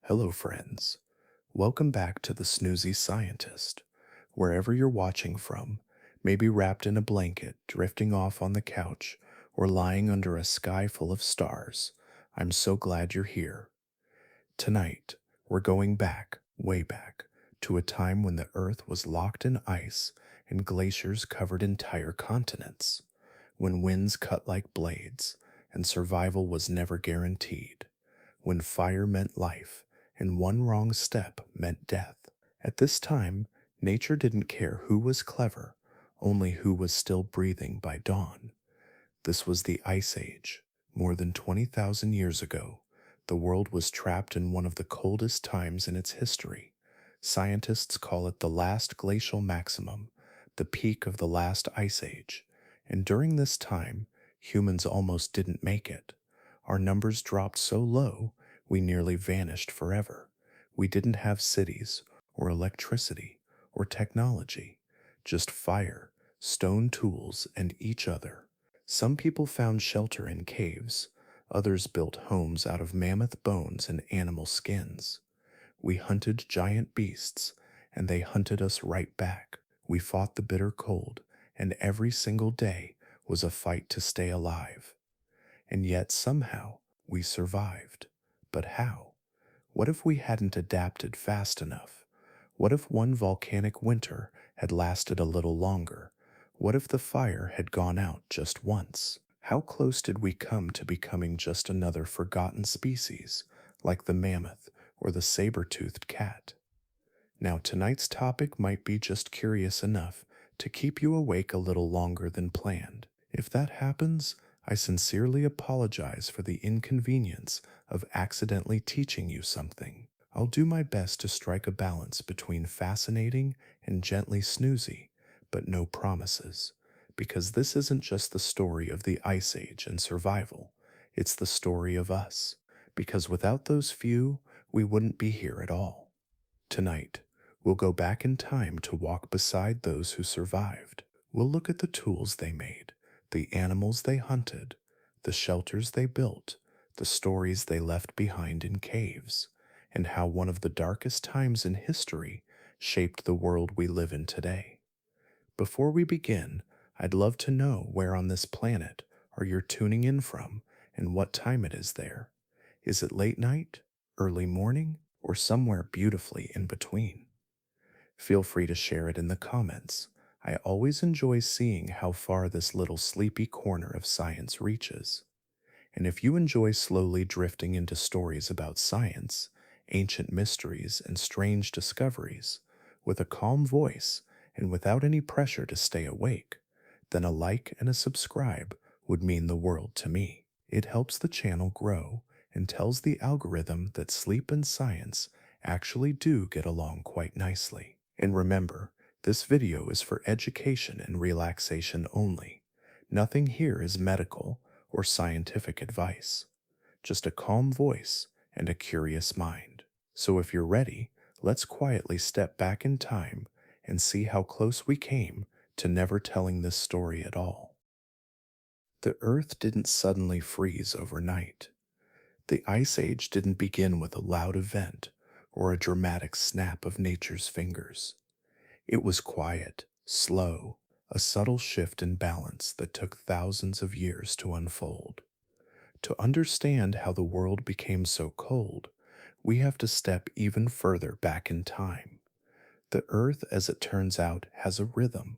Hello, friends. Welcome back to the Snoozy Scientist. Wherever you're watching from, maybe wrapped in a blanket, drifting off on the couch, or lying under a sky full of stars, I'm so glad you're here. Tonight, we're going back, way back, to a time when the Earth was locked in ice and glaciers covered entire continents, when winds cut like blades and survival was never guaranteed, when fire meant life and one wrong step meant death. At this time, nature didn't care who was clever, only who was still breathing by dawn. This was the Ice Age. More than 20,000 years ago, the world was trapped in one of the coldest times in its history. Scientists call it the last glacial maximum, the peak of the last ice age. And during this time, humans almost didn't make it. Our numbers dropped so low, we nearly vanished forever. We didn't have cities, or electricity, or technology, just fire, stone tools, and each other. Some people found shelter in caves, others built homes out of mammoth bones and animal skins. We hunted giant beasts, and they hunted us right back. We fought the bitter cold, and every single day was a fight to stay alive. And yet somehow we survived. But how? What if we hadn't adapted fast enough? What if one volcanic winter had lasted a little longer? What if the fire had gone out just once? How close did we come to becoming just another forgotten species, like the mammoth or the saber-toothed cat? Now, tonight's topic might be just curious enough to keep you awake a little longer than planned. If that happens, I sincerely apologize for the inconvenience of accidentally teaching you something. I'll do my best to strike a balance between fascinating and gently snoozy, but no promises, because this isn't just the story of the Ice Age and survival, it's the story of us, because without those few, we wouldn't be here at all. Tonight, we'll go back in time to walk beside those who survived. We'll look at the tools they made, the animals they hunted, the shelters they built, the stories they left behind in caves, and how one of the darkest times in history shaped the world we live in today. Before we begin, I'd love to know where on this planet are you tuning in from and what time it is there. Is it late night, early morning, or somewhere beautifully in between? Feel free to share it in the comments. I always enjoy seeing how far this little sleepy corner of science reaches. And if you enjoy slowly drifting into stories about science, ancient mysteries, and strange discoveries, with a calm voice and without any pressure to stay awake, then a like and a subscribe would mean the world to me. It helps the channel grow and tells the algorithm that sleep and science actually do get along quite nicely. And remember, this video is for education and relaxation only. Nothing here is medical or scientific advice, just a calm voice and a curious mind. So if you're ready, let's quietly step back in time and see how close we came to never telling this story at all. The Earth didn't suddenly freeze overnight. The Ice Age didn't begin with a loud event or a dramatic snap of nature's fingers. It was quiet, slow, a subtle shift in balance that took thousands of years to unfold. To understand how the world became so cold, we have to step even further back in time. The Earth, as it turns out, has a rhythm,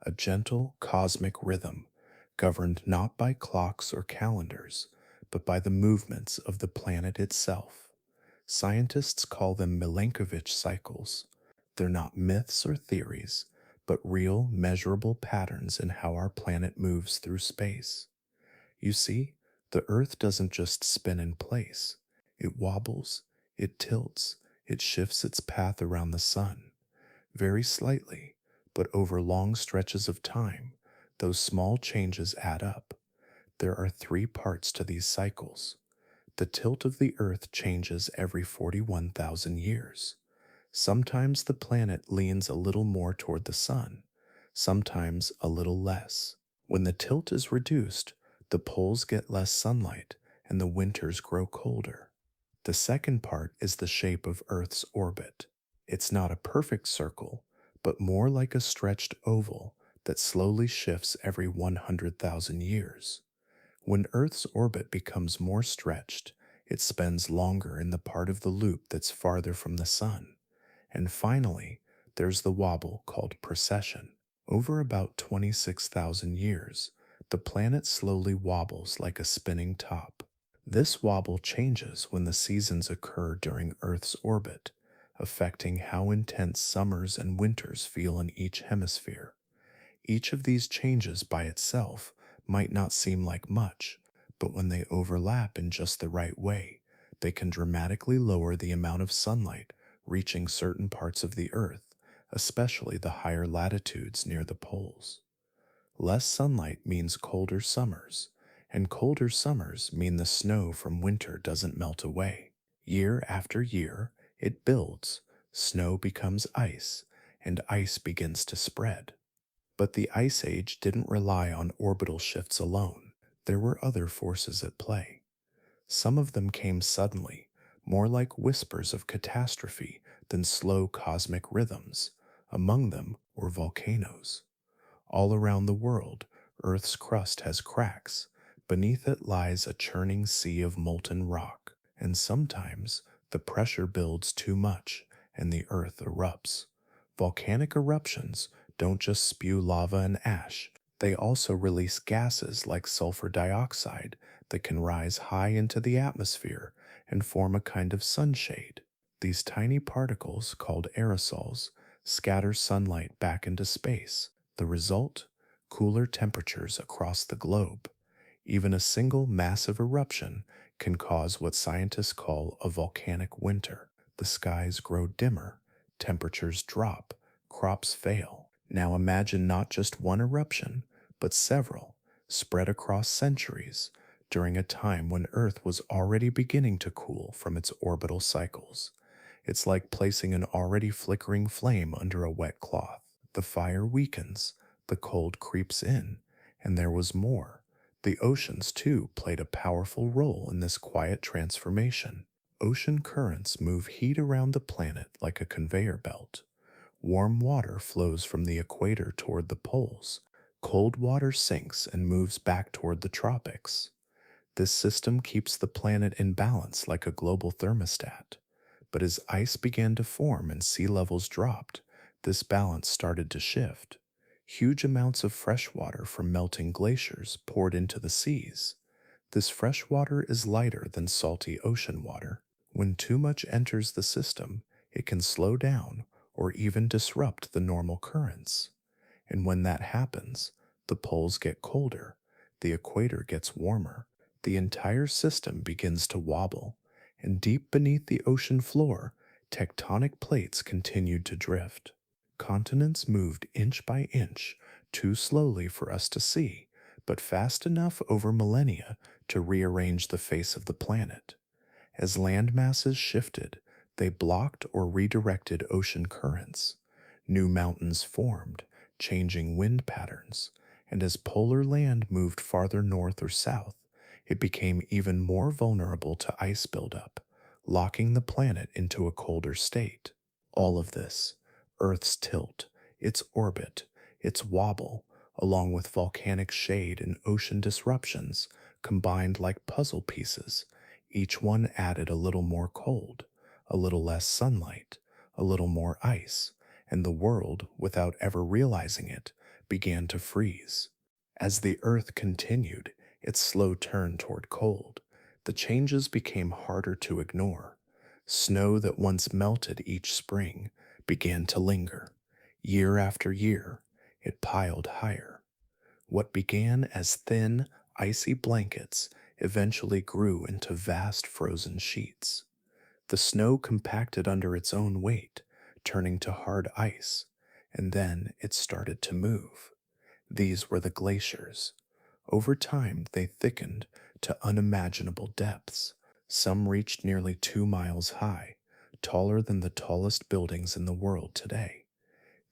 a gentle cosmic rhythm, governed not by clocks or calendars, but by the movements of the planet itself. Scientists call them Milankovitch cycles. They're not myths or theories, but real, measurable patterns in how our planet moves through space. You see, the Earth doesn't just spin in place. It wobbles, it tilts, it shifts its path around the sun. Very slightly, but over long stretches of time, those small changes add up. There are three parts to these cycles. The tilt of the Earth changes every 41,000 years. Sometimes the planet leans a little more toward the sun, sometimes a little less. When the tilt is reduced, the poles get less sunlight and the winters grow colder. The second part is the shape of Earth's orbit. It's not a perfect circle, but more like a stretched oval that slowly shifts every 100,000 years. When Earth's orbit becomes more stretched, it spends longer in the part of the loop that's farther from the Sun. And finally, there's the wobble called precession. Over about 26,000 years, the planet slowly wobbles like a spinning top. This wobble changes when the seasons occur during Earth's orbit, affecting how intense summers and winters feel in each hemisphere. Each of these changes by itself might not seem like much, but when they overlap in just the right way, they can dramatically lower the amount of sunlight reaching certain parts of the Earth, especially the higher latitudes near the poles. Less sunlight means colder summers, and colder summers mean the snow from winter doesn't melt away. Year after year, it builds, snow becomes ice, and ice begins to spread. But the Ice Age didn't rely on orbital shifts alone. There were other forces at play. Some of them came suddenly, more like whispers of catastrophe than slow cosmic rhythms. Among them were volcanoes. All around the world, Earth's crust has cracks. Beneath it lies a churning sea of molten rock, and sometimes the pressure builds too much and the Earth erupts. Volcanic eruptions don't just spew lava and ash, they also release gases like sulfur dioxide that can rise high into the atmosphere and form a kind of sunshade. These tiny particles, called aerosols, scatter sunlight back into space. The result? Cooler temperatures across the globe. Even a single massive eruption can cause what scientists call a volcanic winter. The skies grow dimmer, temperatures drop, crops fail. Now imagine not just one eruption, but several, spread across centuries, during a time when Earth was already beginning to cool from its orbital cycles. It's like placing an already flickering flame under a wet cloth. The fire weakens, the cold creeps in, and there was more. The oceans, too, played a powerful role in this quiet transformation. Ocean currents move heat around the planet like a conveyor belt. Warm water flows from the equator toward the poles. Cold water sinks and moves back toward the tropics. This system keeps the planet in balance like a global thermostat. But as ice began to form and sea levels dropped, this balance started to shift. Huge amounts of fresh water from melting glaciers poured into the seas. This fresh water is lighter than salty ocean water. When too much enters the system, it can slow down or even disrupt the normal currents. And when that happens, the poles get colder, the equator gets warmer, the entire system begins to wobble, and deep beneath the ocean floor, tectonic plates continued to drift. Continents moved inch by inch, too slowly for us to see, but fast enough over millennia to rearrange the face of the planet. As land masses shifted, they blocked or redirected ocean currents. New mountains formed, changing wind patterns, and as polar land moved farther north or south, it became even more vulnerable to ice buildup, locking the planet into a colder state. All of this, Earth's tilt, its orbit, its wobble, along with volcanic shade and ocean disruptions, combined like puzzle pieces. Each one added a little more cold, a little less sunlight, a little more ice, and the world, without ever realizing it, began to freeze. As the Earth continued its slow turn toward cold, the changes became harder to ignore. Snow that once melted each spring began to linger. Year after year, it piled higher. What began as thin, icy blankets eventually grew into vast frozen sheets. The snow compacted under its own weight, turning to hard ice, and then it started to move. These were the glaciers. Over time, they thickened to unimaginable depths. Some reached nearly 2 miles high, taller than the tallest buildings in the world today.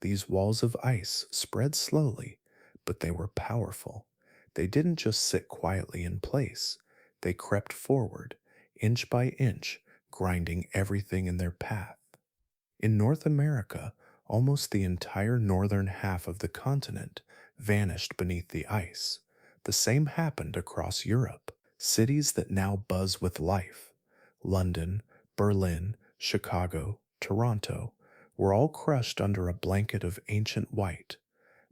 These walls of ice spread slowly, but they were powerful. They didn't just sit quietly in place, they crept forward, inch by inch, grinding everything in their path. In North America, almost the entire northern half of the continent vanished beneath the ice. The same happened across Europe. Cities that now buzz with life, London, Berlin, Chicago, Toronto, were all crushed under a blanket of ancient white.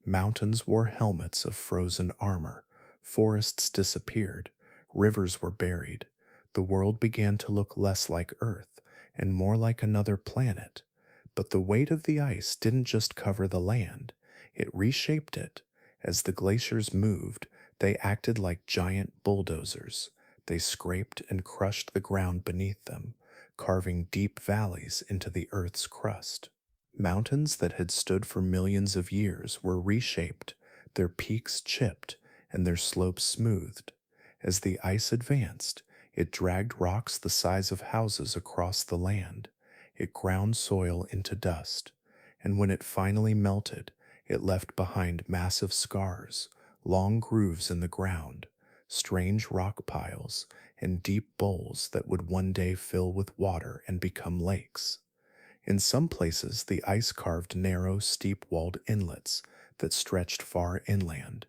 Mountains wore helmets of frozen armor, forests disappeared, rivers were buried. The world began to look less like Earth and more like another planet. But the weight of the ice didn't just cover the land, it reshaped it. As the glaciers moved, they acted like giant bulldozers. They scraped and crushed the ground beneath them, carving deep valleys into the Earth's crust. Mountains that had stood for millions of years were reshaped, their peaks chipped, and their slopes smoothed. As the ice advanced, it dragged rocks the size of houses across the land. It ground soil into dust, and when it finally melted, it left behind massive scars, long grooves in the ground, strange rock piles, and deep bowls that would one day fill with water and become lakes. In some places, the ice carved narrow, steep walled inlets that stretched far inland.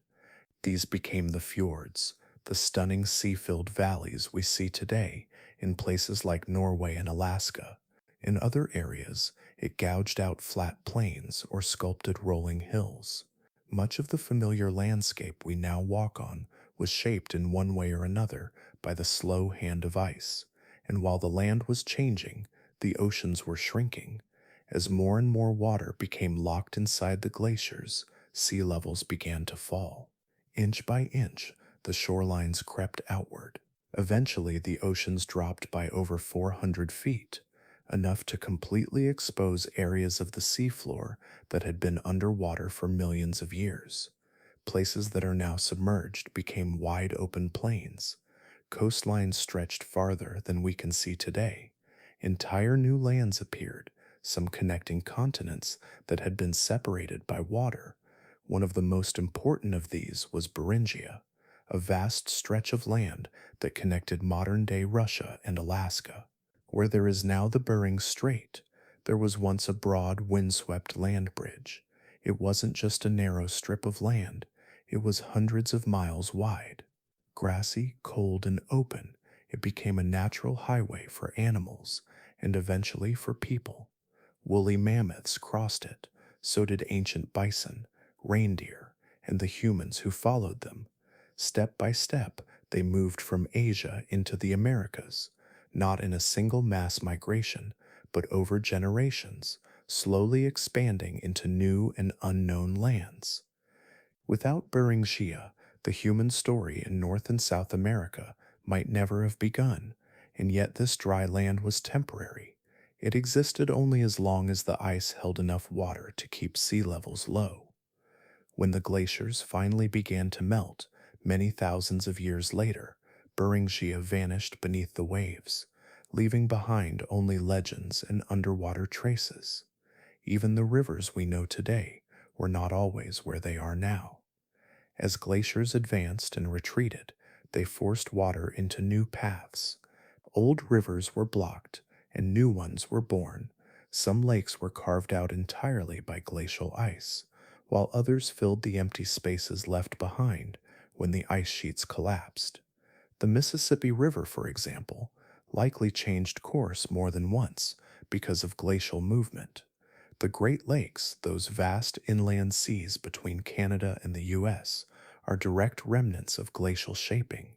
These became the fjords, the stunning sea filled valleys we see today in places like Norway and Alaska. In other areas, it gouged out flat plains or sculpted rolling hills. Much of the familiar landscape we now walk on was shaped in one way or another by the slow hand of ice, and while the land was changing, the oceans were shrinking. As more and more water became locked inside the glaciers, sea levels began to fall. Inch by inch, the shorelines crept outward. Eventually, the oceans dropped by over 400 feet, enough to completely expose areas of the seafloor that had been underwater for millions of years. Places that are now submerged became wide open plains. Coastlines stretched farther than we can see today. Entire new lands appeared, some connecting continents that had been separated by water. One of the most important of these was Beringia, a vast stretch of land that connected modern-day Russia and Alaska. Where there is now the Bering Strait, there was once a broad, windswept land bridge. It wasn't just a narrow strip of land, it was hundreds of miles wide. Grassy, cold, and open, it became a natural highway for animals and eventually for people. Woolly mammoths crossed it, so did ancient bison, reindeer, and the humans who followed them. Step by step, they moved from Asia into the Americas, not in a single mass migration, but over generations, slowly expanding into new and unknown lands. Without Beringia, the human story in North and South America might never have begun, and yet this dry land was temporary. It existed only as long as the ice held enough water to keep sea levels low. When the glaciers finally began to melt, many thousands of years later, Beringia vanished beneath the waves, leaving behind only legends and underwater traces. Even the rivers we know today were not always where they are now. As glaciers advanced and retreated, they forced water into new paths. Old rivers were blocked, and new ones were born. Some lakes were carved out entirely by glacial ice, while others filled the empty spaces left behind when the ice sheets collapsed. The Mississippi River, for example, likely changed course more than once because of glacial movement. The Great Lakes, those vast inland seas between Canada and the US, are direct remnants of glacial shaping.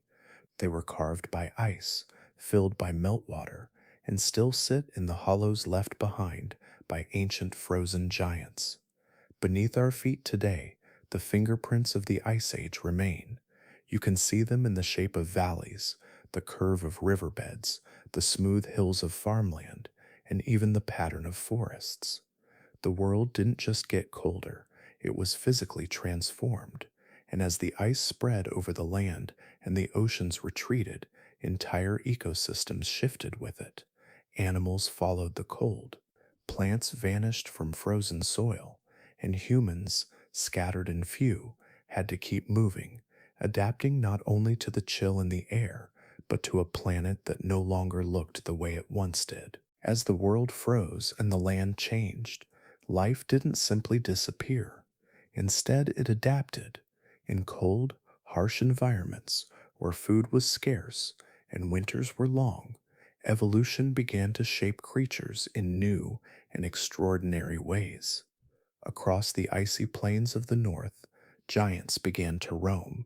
They were carved by ice, filled by meltwater, and still sit in the hollows left behind by ancient frozen giants. Beneath our feet today, the fingerprints of the Ice Age remain. You can see them in the shape of valleys, the curve of riverbeds, the smooth hills of farmland, and even the pattern of forests. The world didn't just get colder, it was physically transformed, and as the ice spread over the land and the oceans retreated, entire ecosystems shifted with it. Animals followed the cold, plants vanished from frozen soil, and humans, scattered and few, had to keep moving, adapting not only to the chill in the air, but to a planet that no longer looked the way it once did. As the world froze and the land changed, life didn't simply disappear. Instead, it adapted. In cold, harsh environments where food was scarce and winters were long, evolution began to shape creatures in new and extraordinary ways. Across the icy plains of the north, giants began to roam.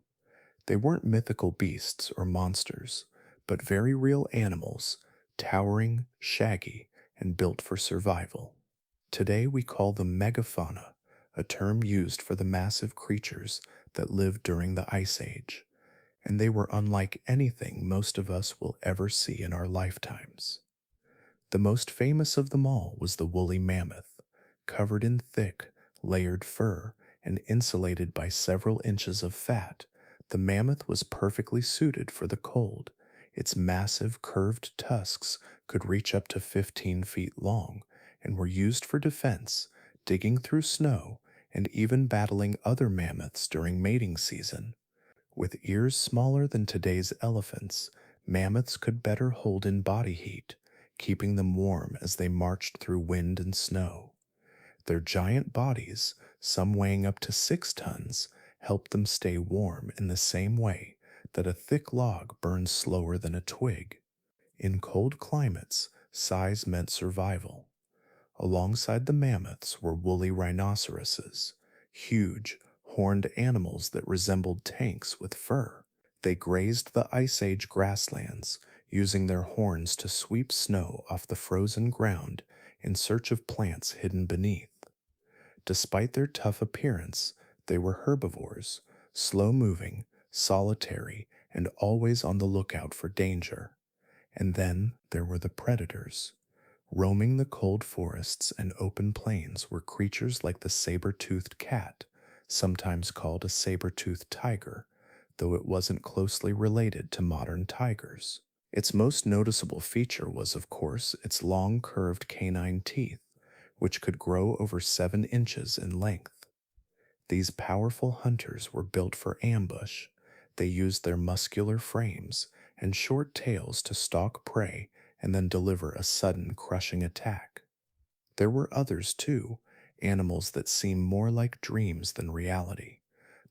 They weren't mythical beasts or monsters, but very real animals, towering, shaggy, and built for survival. Today we call them megafauna, a term used for the massive creatures that lived during the Ice Age, and they were unlike anything most of us will ever see in our lifetimes. The most famous of them all was the woolly mammoth, covered in thick, layered fur and insulated by several inches of fat. The mammoth was perfectly suited for the cold. Its massive, curved tusks could reach up to 15 feet long and were used for defense, digging through snow, and even battling other mammoths during mating season. With ears smaller than today's elephants, mammoths could better hold in body heat, keeping them warm as they marched through wind and snow. Their giant bodies, some weighing up to 6 tons, helped them stay warm in the same way that a thick log burns slower than a twig. In cold climates, size meant survival. Alongside the mammoths were woolly rhinoceroses, huge, horned animals that resembled tanks with fur. They grazed the Ice Age grasslands, using their horns to sweep snow off the frozen ground in search of plants hidden beneath. Despite their tough appearance, they were herbivores, slow-moving, solitary, and always on the lookout for danger. And then there were the predators. Roaming the cold forests and open plains were creatures like the saber-toothed cat, sometimes called a saber-toothed tiger, though it wasn't closely related to modern tigers. Its most noticeable feature was, of course, its long curved canine teeth, which could grow over 7 inches in length. These powerful hunters were built for ambush. They used their muscular frames and short tails to stalk prey and then deliver a sudden, crushing attack. There were others too, animals that seemed more like dreams than reality.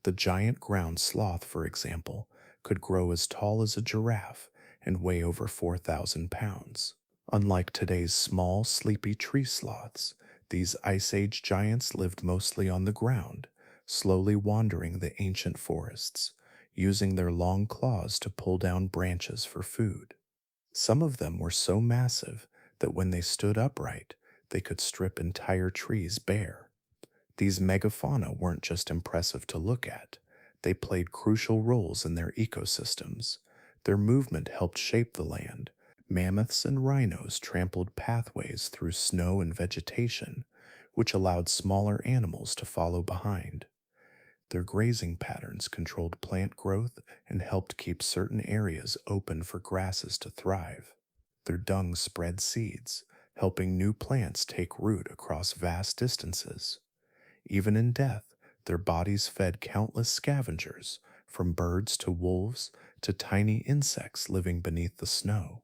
The giant ground sloth, for example, could grow as tall as a giraffe and weigh over 4,000 pounds. Unlike today's small, sleepy tree sloths, these Ice Age giants lived mostly on the ground, slowly wandering the ancient forests, using their long claws to pull down branches for food. Some of them were so massive that when they stood upright, they could strip entire trees bare. These megafauna weren't just impressive to look at, they played crucial roles in their ecosystems. Their movement helped shape the land. Mammoths and rhinos trampled pathways through snow and vegetation, which allowed smaller animals to follow behind. Their grazing patterns controlled plant growth and helped keep certain areas open for grasses to thrive. Their dung spread seeds, helping new plants take root across vast distances. Even in death, their bodies fed countless scavengers, from birds to wolves to tiny insects living beneath the snow.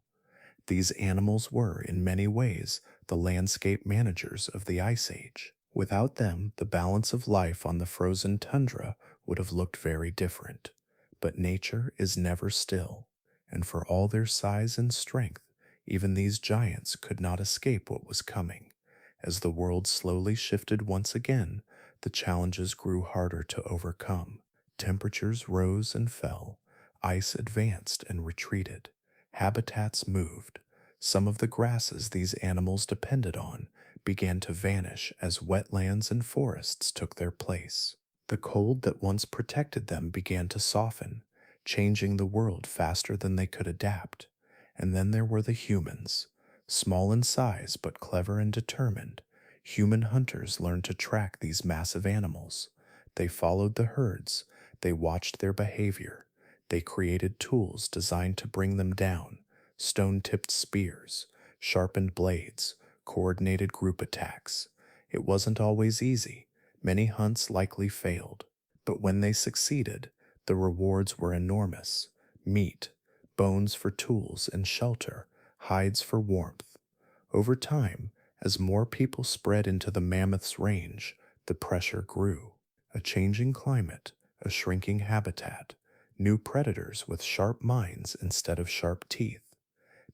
These animals were, in many ways, the landscape managers of the Ice Age. Without them, the balance of life on the frozen tundra would have looked very different. But nature is never still, and for all their size and strength, even these giants could not escape what was coming. As the world slowly shifted once again, the challenges grew harder to overcome. Temperatures rose and fell, ice advanced and retreated, habitats moved. Some of the grasses these animals depended on began to vanish as wetlands and forests took their place. The cold that once protected them began to soften, changing the world faster than they could adapt. And then there were the humans. Small in size but clever and determined, human hunters learned to track these massive animals. They followed the herds, they watched their behavior, they created tools designed to bring them down: stone-tipped spears, sharpened blades, coordinated group attacks. It wasn't always easy. Many hunts likely failed. But when they succeeded, the rewards were enormous: meat, bones for tools and shelter, hides for warmth. Over time, as more people spread into the mammoth's range, the pressure grew. A changing climate, a shrinking habitat, new predators with sharp minds instead of sharp teeth.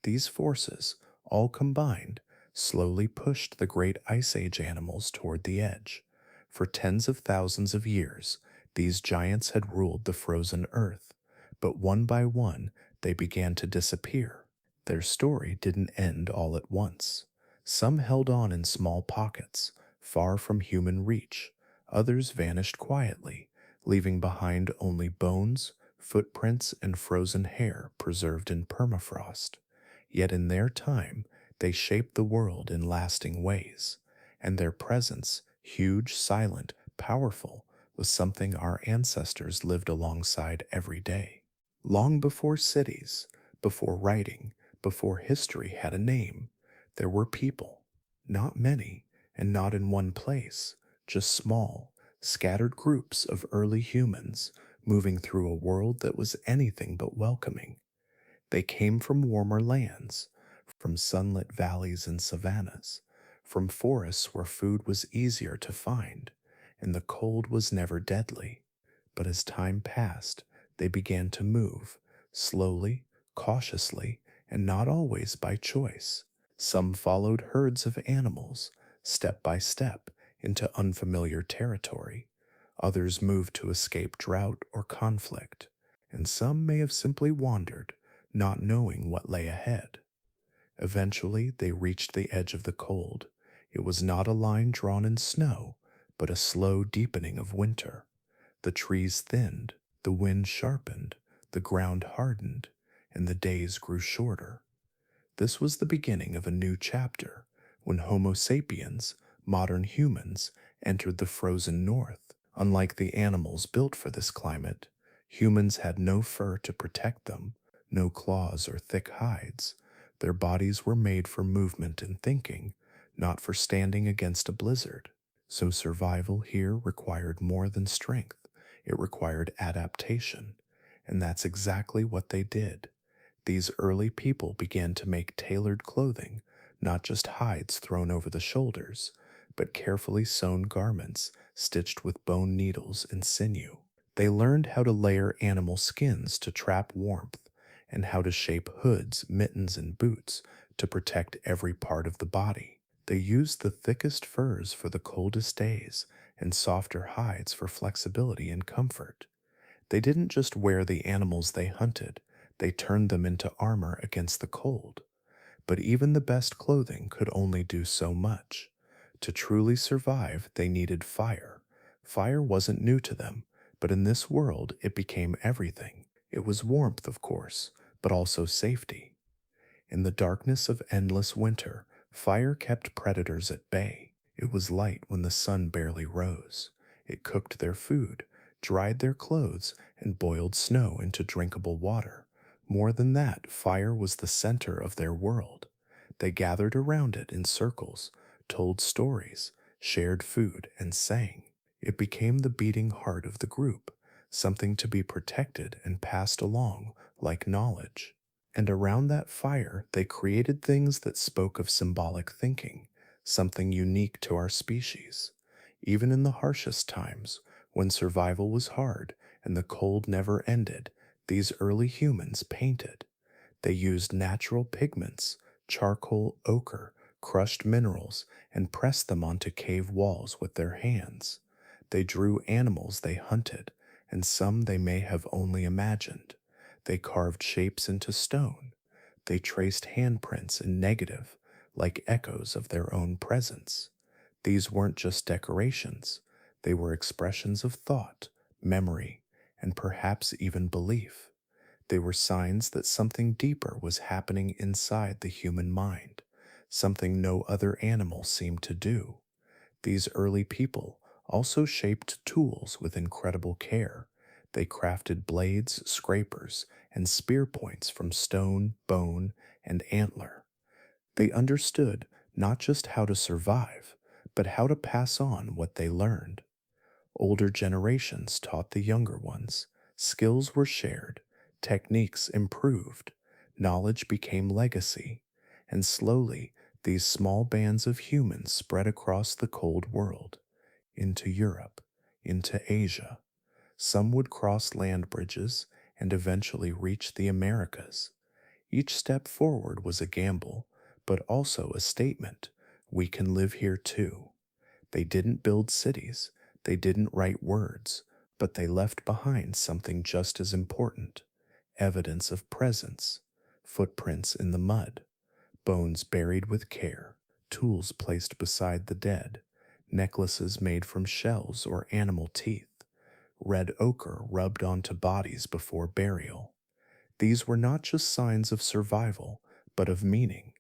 These forces, all combined, slowly pushed the great Ice Age animals toward the edge. For tens of thousands of years, these giants had ruled the frozen earth, but one by one they began to disappear. Their story didn't end all at once. Some held on in small pockets, far from human reach. Others vanished quietly, leaving behind only bones, footprints, and frozen hair preserved in permafrost. Yet in their time, they shaped the world in lasting ways, and their presence, huge, silent, powerful, was something our ancestors lived alongside every day. Long before cities, before writing, before history had a name, there were people. Not many, and not in one place, just small, scattered groups of early humans moving through a world that was anything but welcoming. They came from warmer lands, from sunlit valleys and savannas, from forests where food was easier to find, and the cold was never deadly. But as time passed, they began to move, slowly, cautiously, and not always by choice. Some followed herds of animals, step by step, into unfamiliar territory. Others moved to escape drought or conflict, and some may have simply wandered, not knowing what lay ahead. Eventually, they reached the edge of the cold. It was not a line drawn in snow, but a slow deepening of winter. The trees thinned, the wind sharpened, the ground hardened, and the days grew shorter. This was the beginning of a new chapter, when Homo sapiens, modern humans, entered the frozen north. Unlike the animals built for this climate, humans had no fur to protect them, no claws or thick hides. Their bodies were made for movement and thinking, not for standing against a blizzard. So survival here required more than strength. It required adaptation, and that's exactly what they did. These early people began to make tailored clothing, not just hides thrown over the shoulders, but carefully sewn garments stitched with bone needles and sinew. They learned how to layer animal skins to trap warmth, and how to shape hoods, mittens, and boots to protect every part of the body. They used the thickest furs for the coldest days and softer hides for flexibility and comfort. They didn't just wear the animals they hunted, they turned them into armor against the cold. But even the best clothing could only do so much. To truly survive, they needed fire. Fire wasn't new to them, but in this world it became everything. It was warmth, of course, but also safety. In the darkness of endless winter, fire kept predators at bay. It was light when the sun barely rose. It cooked their food, dried their clothes, and boiled snow into drinkable water. More than that, fire was the center of their world. They gathered around it in circles, told stories, shared food, and sang. It became the beating heart of the group, something to be protected and passed along like knowledge. And around that fire, they created things that spoke of symbolic thinking, something unique to our species. Even in the harshest times, when survival was hard and the cold never ended, these early humans painted. They used natural pigments, charcoal, ochre, crushed minerals, and pressed them onto cave walls with their hands. They drew animals they hunted, and some they may have only imagined. They carved shapes into stone. They traced handprints in negative, like echoes of their own presence. These weren't just decorations, they were expressions of thought, memory, and perhaps even belief. They were signs that something deeper was happening inside the human mind, something no other animal seemed to do. These early people also shaped tools with incredible care. They crafted blades, scrapers, and spear points from stone, bone, and antler. They understood not just how to survive, but how to pass on what they learned. Older generations taught the younger ones. Skills were shared, Techniques improved, knowledge became legacy, and slowly these small bands of humans spread across the cold world, into Europe, into Asia. Some would cross land bridges and eventually reach the Americas. Each step forward was a gamble, but also a statement: we can live here too. They didn't build cities, they didn't write words, but they left behind something just as important: evidence of presence, footprints in the mud, bones buried with care, tools placed beside the dead, necklaces made from shells or animal teeth, red ochre rubbed onto bodies before burial. These were not just signs of survival, but of meaning.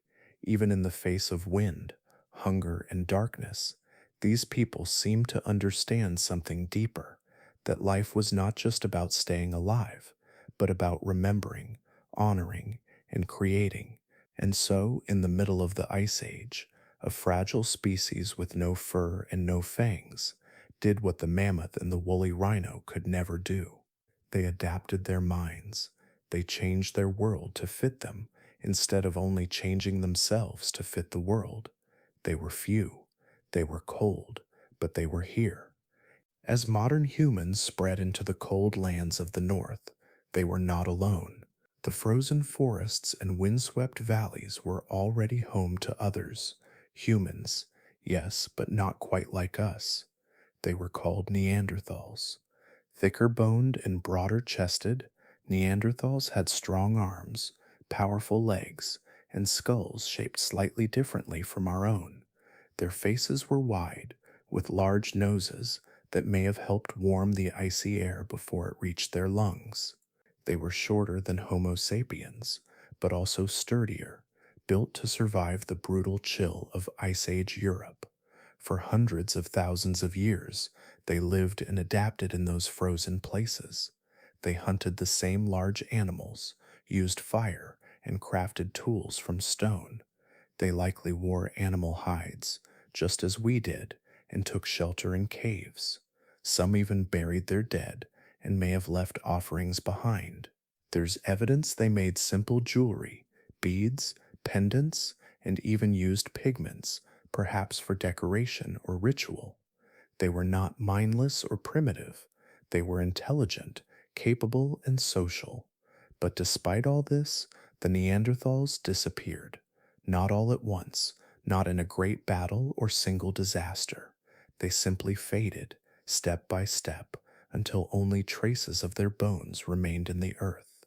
Even in the face of wind, hunger, and darkness, these people seemed to understand something deeper: that life was not just about staying alive, but about remembering, honoring, and creating. And so, in the middle of the Ice Age, a fragile species with no fur and no fangs did what the mammoth and the woolly rhino could never do. They adapted their minds. They changed their world to fit them instead of only changing themselves to fit the world. They were few, they were cold, but they were here. As modern humans spread into the cold lands of the north, they were not alone. The frozen forests and windswept valleys were already home to others, humans, yes, but not quite like us. They were called Neanderthals. Thicker boned and broader chested, Neanderthals had strong arms, powerful legs, and skulls shaped slightly differently from our own. Their faces were wide, with large noses that may have helped warm the icy air before it reached their lungs. They were shorter than Homo sapiens, but also sturdier, built to survive the brutal chill of Ice Age Europe. For hundreds of thousands of years, they lived and adapted in those frozen places. They hunted the same large animals, used fire, and crafted tools from stone. They likely wore animal hides, just as we did, and took shelter in caves. Some even buried their dead and may have left offerings behind. There's evidence they made simple jewelry, beads, pendants, and even used pigments, perhaps for decoration or ritual. They were not mindless or primitive. They were intelligent, capable, and social. But despite all this, the Neanderthals disappeared. Not all at once, not in a great battle or single disaster. They simply faded, step by step, until only traces of their bones remained in the earth.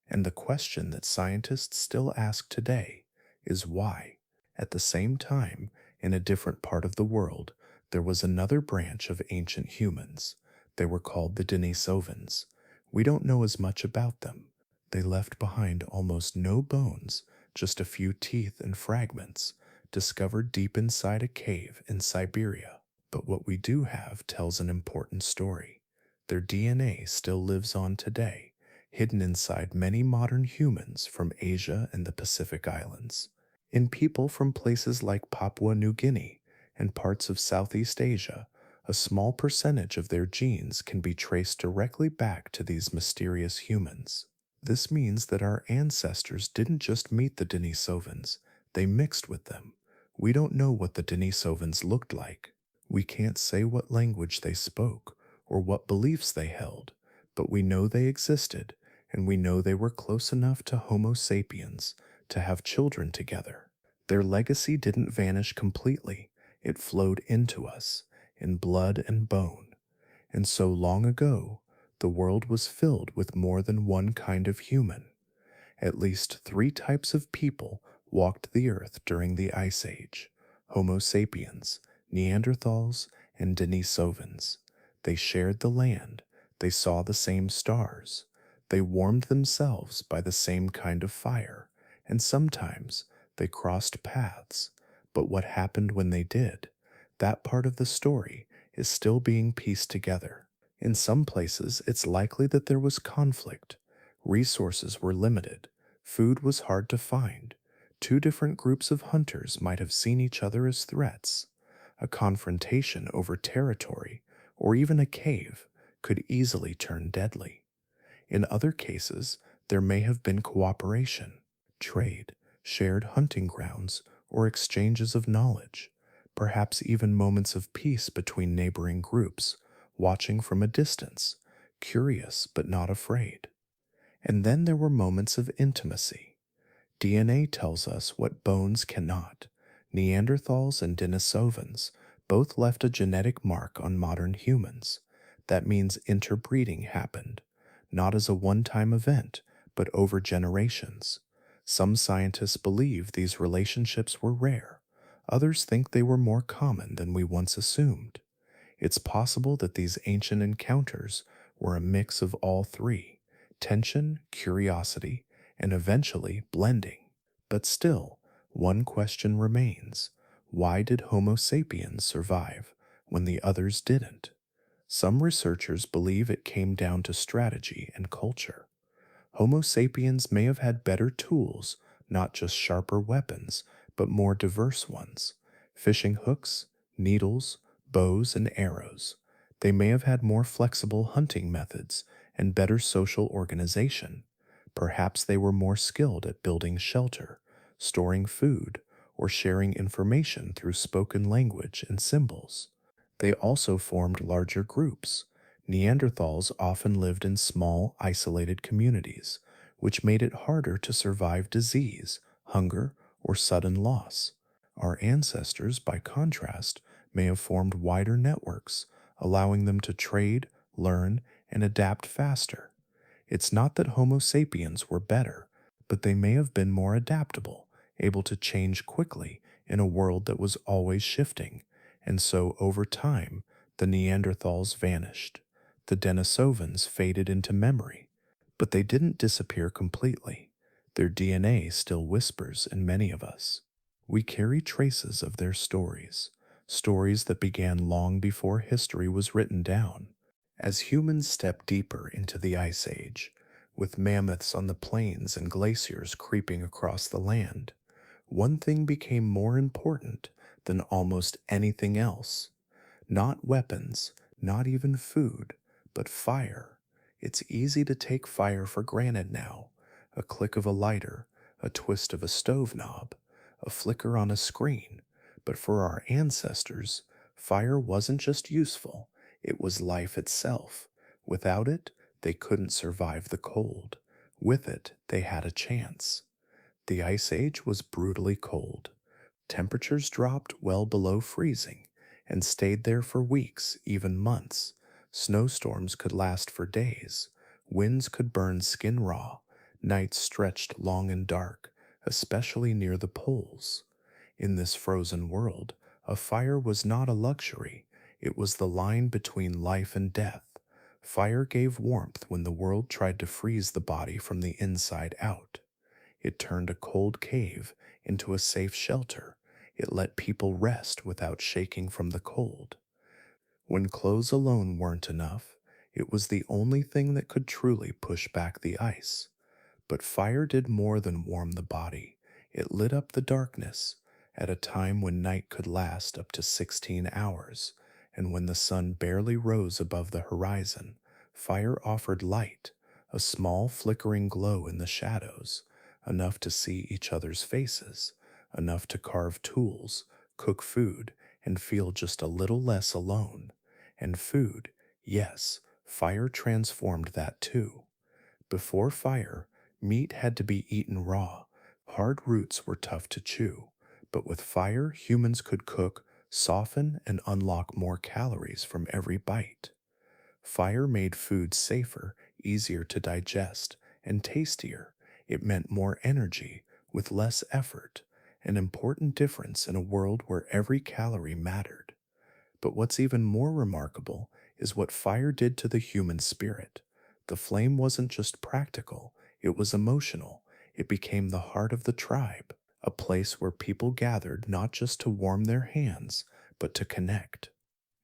And the question that scientists still ask today is why? At the same time, in a different part of the world, there was another branch of ancient humans. They were called the Denisovans. We don't know as much about them. They left behind almost no bones, just a few teeth and fragments, discovered deep inside a cave in Siberia. But what we do have tells an important story. Their DNA still lives on today, hidden inside many modern humans from Asia and the Pacific Islands, in people from places like Papua New Guinea and parts of Southeast Asia. A small percentage of their genes can be traced directly back to these mysterious humans. This means that our ancestors didn't just meet the Denisovans, they mixed with them. We don't know what the Denisovans looked like. We can't say what language they spoke or what beliefs they held, but we know they existed, and we know they were close enough to Homo sapiens to have children together. Their legacy didn't vanish completely, it flowed into us, in blood and bone. And so long ago, the world was filled with more than one kind of human. At least three types of people walked the earth during the Ice Age: Homo sapiens, Neanderthals, and Denisovans. They shared the land, they saw the same stars, they warmed themselves by the same kind of fire, and sometimes they crossed paths. But what happened when they did? That part of the story is still being pieced together. In some places, it's likely that there was conflict. Resources were limited, food was hard to find. Two different groups of hunters might have seen each other as threats. A confrontation over territory, or even a cave, could easily turn deadly. In other cases, there may have been cooperation, trade, shared hunting grounds, or exchanges of knowledge, perhaps even moments of peace between neighboring groups, watching from a distance, curious but not afraid. And then there were moments of intimacy. DNA tells us what bones cannot. Neanderthals and Denisovans both left a genetic mark on modern humans. That means interbreeding happened, not as a one time event, but over generations. Some scientists believe these relationships were rare. Others think they were more common than we once assumed. It's possible that these ancient encounters were a mix of all three: tension, curiosity, and eventually blending. But still, one question remains: why did Homo sapiens survive when the others didn't? Some researchers believe it came down to strategy and culture. Homo sapiens may have had better tools, not just sharper weapons, but more diverse ones: fishing hooks, needles, bows, and arrows. They may have had more flexible hunting methods and better social organization. Perhaps they were more skilled at building shelter, storing food, or sharing information through spoken language and symbols. They also formed larger groups. Neanderthals often lived in small, isolated communities, which made it harder to survive disease, hunger, or sudden loss. Our ancestors, by contrast, may have formed wider networks, allowing them to trade, learn, and adapt faster. It's not that Homo sapiens were better, but they may have been more adaptable, able to change quickly in a world that was always shifting, and so over time, the Neanderthals vanished. The Denisovans faded into memory, but they didn't disappear completely. Their DNA still whispers in many of us. We carry traces of their stories, stories that began long before history was written down. As humans step deeper into the Ice Age, with mammoths on the plains and glaciers creeping across the land, one thing became more important than almost anything else. Not weapons, not even food, but fire. It's easy to take fire for granted now. A click of a lighter, a twist of a stove knob, a flicker on a screen. But for our ancestors, fire wasn't just useful, it was life itself. Without it, they couldn't survive the cold. With it, they had a chance. The Ice Age was brutally cold. Temperatures dropped well below freezing and stayed there for weeks, even months. Snowstorms could last for days. Winds could burn skin raw. Nights stretched long and dark, especially near the poles. In this frozen world, a fire was not a luxury. It was the line between life and death. Fire gave warmth when the world tried to freeze the body from the inside out. It turned a cold cave into a safe shelter. It let people rest without shaking from the cold. When clothes alone weren't enough, it was the only thing that could truly push back the ice. But fire did more than warm the body. It lit up the darkness at a time when night could last up to 16 hours, and when the sun barely rose above the horizon. Fire offered light, a small flickering glow in the shadows, enough to see each other's faces, enough to carve tools, cook food, and feel just a little less alone. And food, yes, fire transformed that too. Before fire, meat had to be eaten raw. Hard roots were tough to chew. But with fire, humans could cook, soften, and unlock more calories from every bite. Fire made food safer, easier to digest, and tastier. It meant more energy with less effort, an important difference in a world where every calorie mattered. But what's even more remarkable is what fire did to the human spirit. The flame wasn't just practical, it was emotional. It became the heart of the tribe, a place where people gathered not just to warm their hands, but to connect.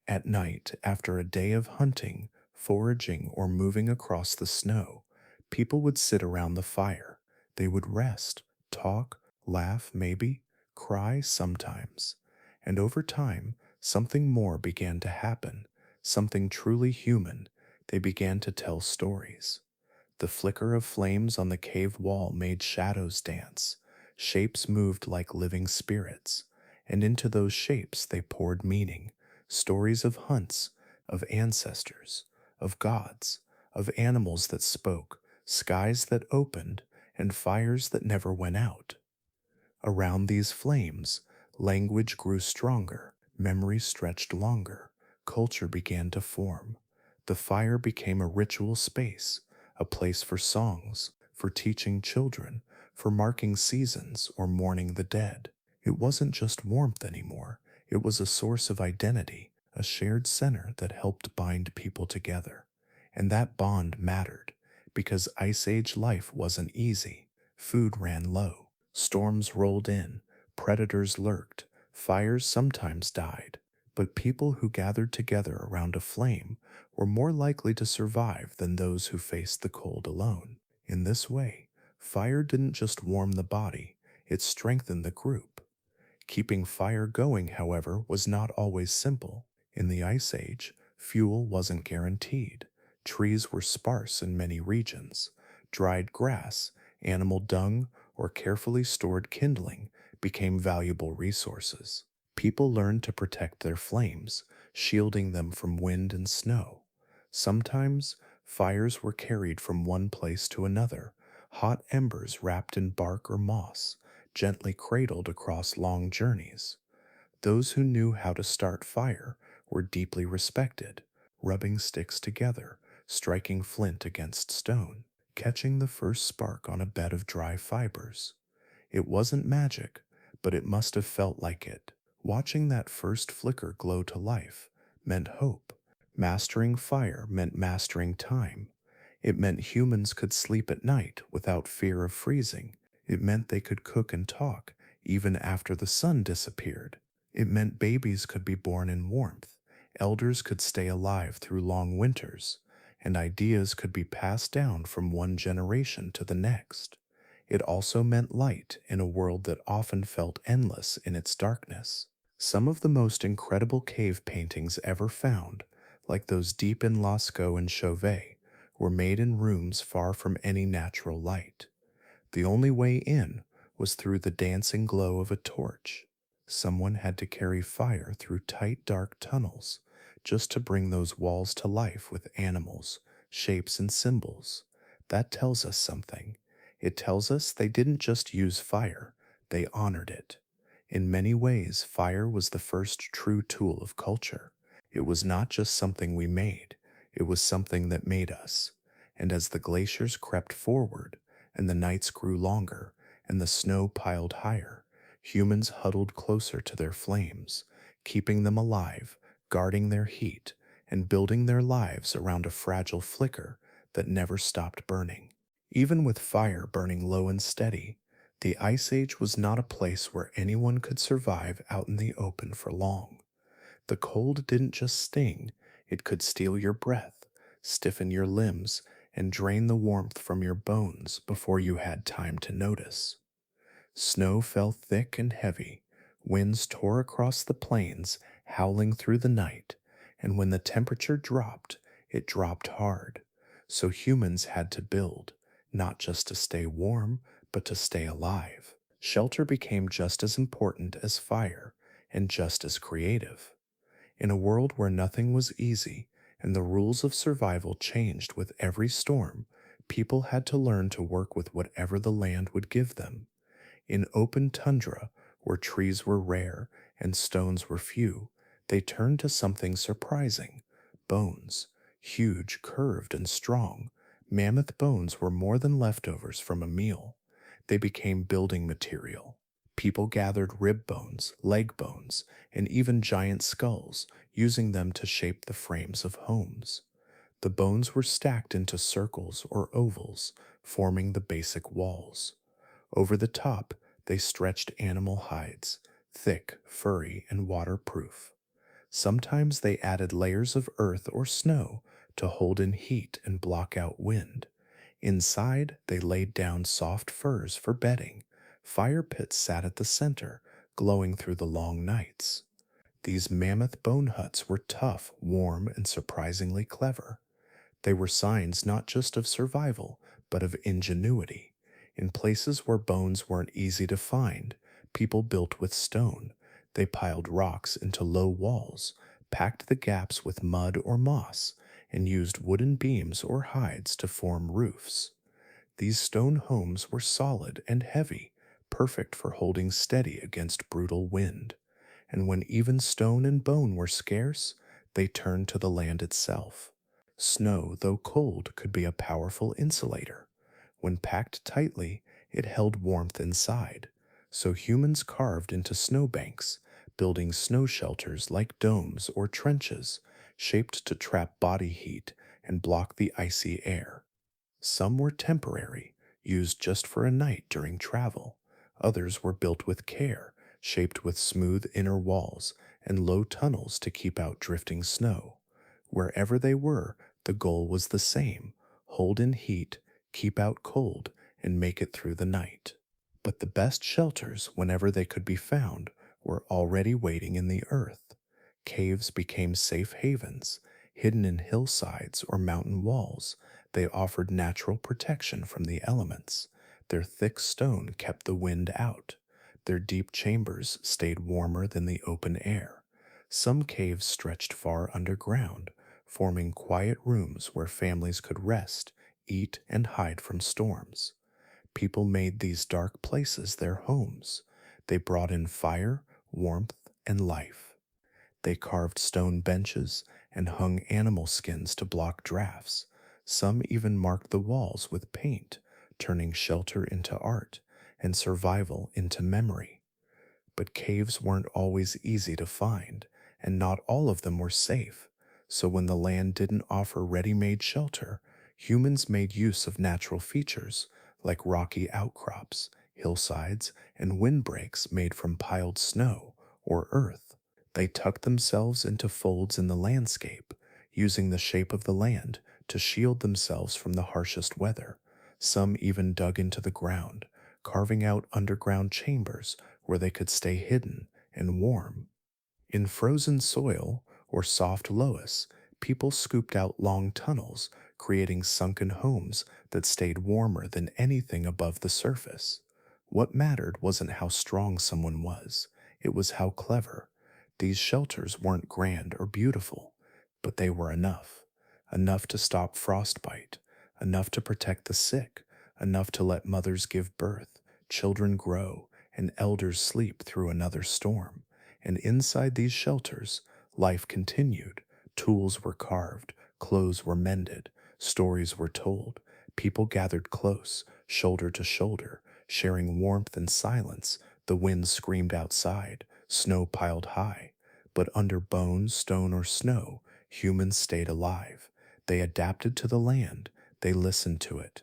At night, after a day of hunting, foraging, or moving across the snow, people would sit around the fire. They would rest, talk, laugh maybe, cry sometimes. And over time, something more began to happen, something truly human. They began to tell stories. The flicker of flames on the cave wall made shadows dance. Shapes moved like living spirits, and into those shapes they poured meaning, stories of hunts, of ancestors, of gods, of animals that spoke, skies that opened, and fires that never went out. Around these flames, language grew stronger, memory stretched longer, culture began to form. The fire became a ritual space, a place for songs, for teaching children, for marking seasons or mourning the dead. It wasn't just warmth anymore, it was a source of identity, a shared center that helped bind people together. And that bond mattered, because Ice Age life wasn't easy. Food ran low, storms rolled in, predators lurked, fires sometimes died. But people who gathered together around a flame were more likely to survive than those who faced the cold alone. In this way, fire didn't just warm the body, it strengthened the group. Keeping fire going, however, was not always simple. In the Ice Age, fuel wasn't guaranteed. Trees were sparse in many regions. Dried grass, animal dung, or carefully stored kindling became valuable resources. People learned to protect their flames, shielding them from wind and snow. Sometimes, fires were carried from one place to another, hot embers wrapped in bark or moss, gently cradled across long journeys. Those who knew how to start fire were deeply respected, rubbing sticks together, striking flint against stone, catching the first spark on a bed of dry fibers. It wasn't magic, but it must have felt like it. Watching that first flicker glow to life meant hope. Mastering fire meant mastering time. It meant humans could sleep at night without fear of freezing. It meant they could cook and talk even after the sun disappeared. It meant babies could be born in warmth, elders could stay alive through long winters, and ideas could be passed down from one generation to the next. It also meant light in a world that often felt endless in its darkness. Some of the most incredible cave paintings ever found, like those deep in Lascaux and Chauvet, were made in rooms far from any natural light. The only way in was through the dancing glow of a torch. Someone had to carry fire through tight, dark tunnels just to bring those walls to life with animals, shapes, and symbols. That tells us something. It tells us they didn't just use fire, they honored it. In many ways, fire was the first true tool of culture. It was not just something we made, it was something that made us. And as the glaciers crept forward, and the nights grew longer, and the snow piled higher, humans huddled closer to their flames, keeping them alive, guarding their heat, and building their lives around a fragile flicker that never stopped burning. Even with fire burning low and steady, the Ice Age was not a place where anyone could survive out in the open for long. The cold didn't just sting, it could steal your breath, stiffen your limbs, and drain the warmth from your bones before you had time to notice. Snow fell thick and heavy, winds tore across the plains, howling through the night, and when the temperature dropped, it dropped hard. So humans had to build, not just to stay warm, but to stay alive. Shelter became just as important as fire, and just as creative. In a world where nothing was easy, and the rules of survival changed with every storm, people had to learn to work with whatever the land would give them. In open tundra, where trees were rare and stones were few, they turned to something surprising: bones. Huge, curved, and strong, mammoth bones were more than leftovers from a meal. They became building material. People gathered rib bones, leg bones, and even giant skulls, using them to shape the frames of homes. The bones were stacked into circles or ovals, forming the basic walls. Over the top, they stretched animal hides, thick, furry, and waterproof. Sometimes they added layers of earth or snow to hold in heat and block out wind. Inside, they laid down soft furs for bedding. Fire pits sat at the center, glowing through the long nights. These mammoth bone huts were tough, warm, and surprisingly clever. They were signs not just of survival, but of ingenuity. In places where bones weren't easy to find, people built with stone. They piled rocks into low walls, packed the gaps with mud or moss, and used wooden beams or hides to form roofs. These stone homes were solid and heavy, perfect for holding steady against brutal wind. And when even stone and bone were scarce, they turned to the land itself. Snow, though cold, could be a powerful insulator. When packed tightly, it held warmth inside. So humans carved into snowbanks, building snow shelters like domes or trenches, shaped to trap body heat and block the icy air. Some were temporary, used just for a night during travel. Others were built with care, shaped with smooth inner walls and low tunnels to keep out drifting snow. Wherever they were, the goal was the same: hold in heat, keep out cold, and make it through the night. But the best shelters, whenever they could be found, were already waiting in the earth. Caves became safe havens. Hidden in hillsides or mountain walls, they offered natural protection from the elements. Their thick stone kept the wind out. Their deep chambers stayed warmer than the open air. Some caves stretched far underground, forming quiet rooms where families could rest, eat, and hide from storms. People made these dark places their homes. They brought in fire, warmth, and life. They carved stone benches and hung animal skins to block drafts. Some even marked the walls with paint, turning shelter into art and survival into memory. But caves weren't always easy to find, and not all of them were safe. So when the land didn't offer ready-made shelter, humans made use of natural features like rocky outcrops, hillsides, and windbreaks made from piled snow or earth. They tucked themselves into folds in the landscape, using the shape of the land to shield themselves from the harshest weather. Some even dug into the ground, carving out underground chambers where they could stay hidden and warm. In frozen soil or soft loess, people scooped out long tunnels, creating sunken homes that stayed warmer than anything above the surface. What mattered wasn't how strong someone was, it was how clever. These shelters weren't grand or beautiful, but they were enough. Enough to stop frostbite, enough to protect the sick, enough to let mothers give birth, children grow, and elders sleep through another storm. And inside these shelters, life continued. Tools were carved, clothes were mended, stories were told. People gathered close, shoulder to shoulder, sharing warmth and silence. The wind screamed outside, snow piled high. But under bone, stone, or snow, humans stayed alive. They adapted to the land, they listened to it,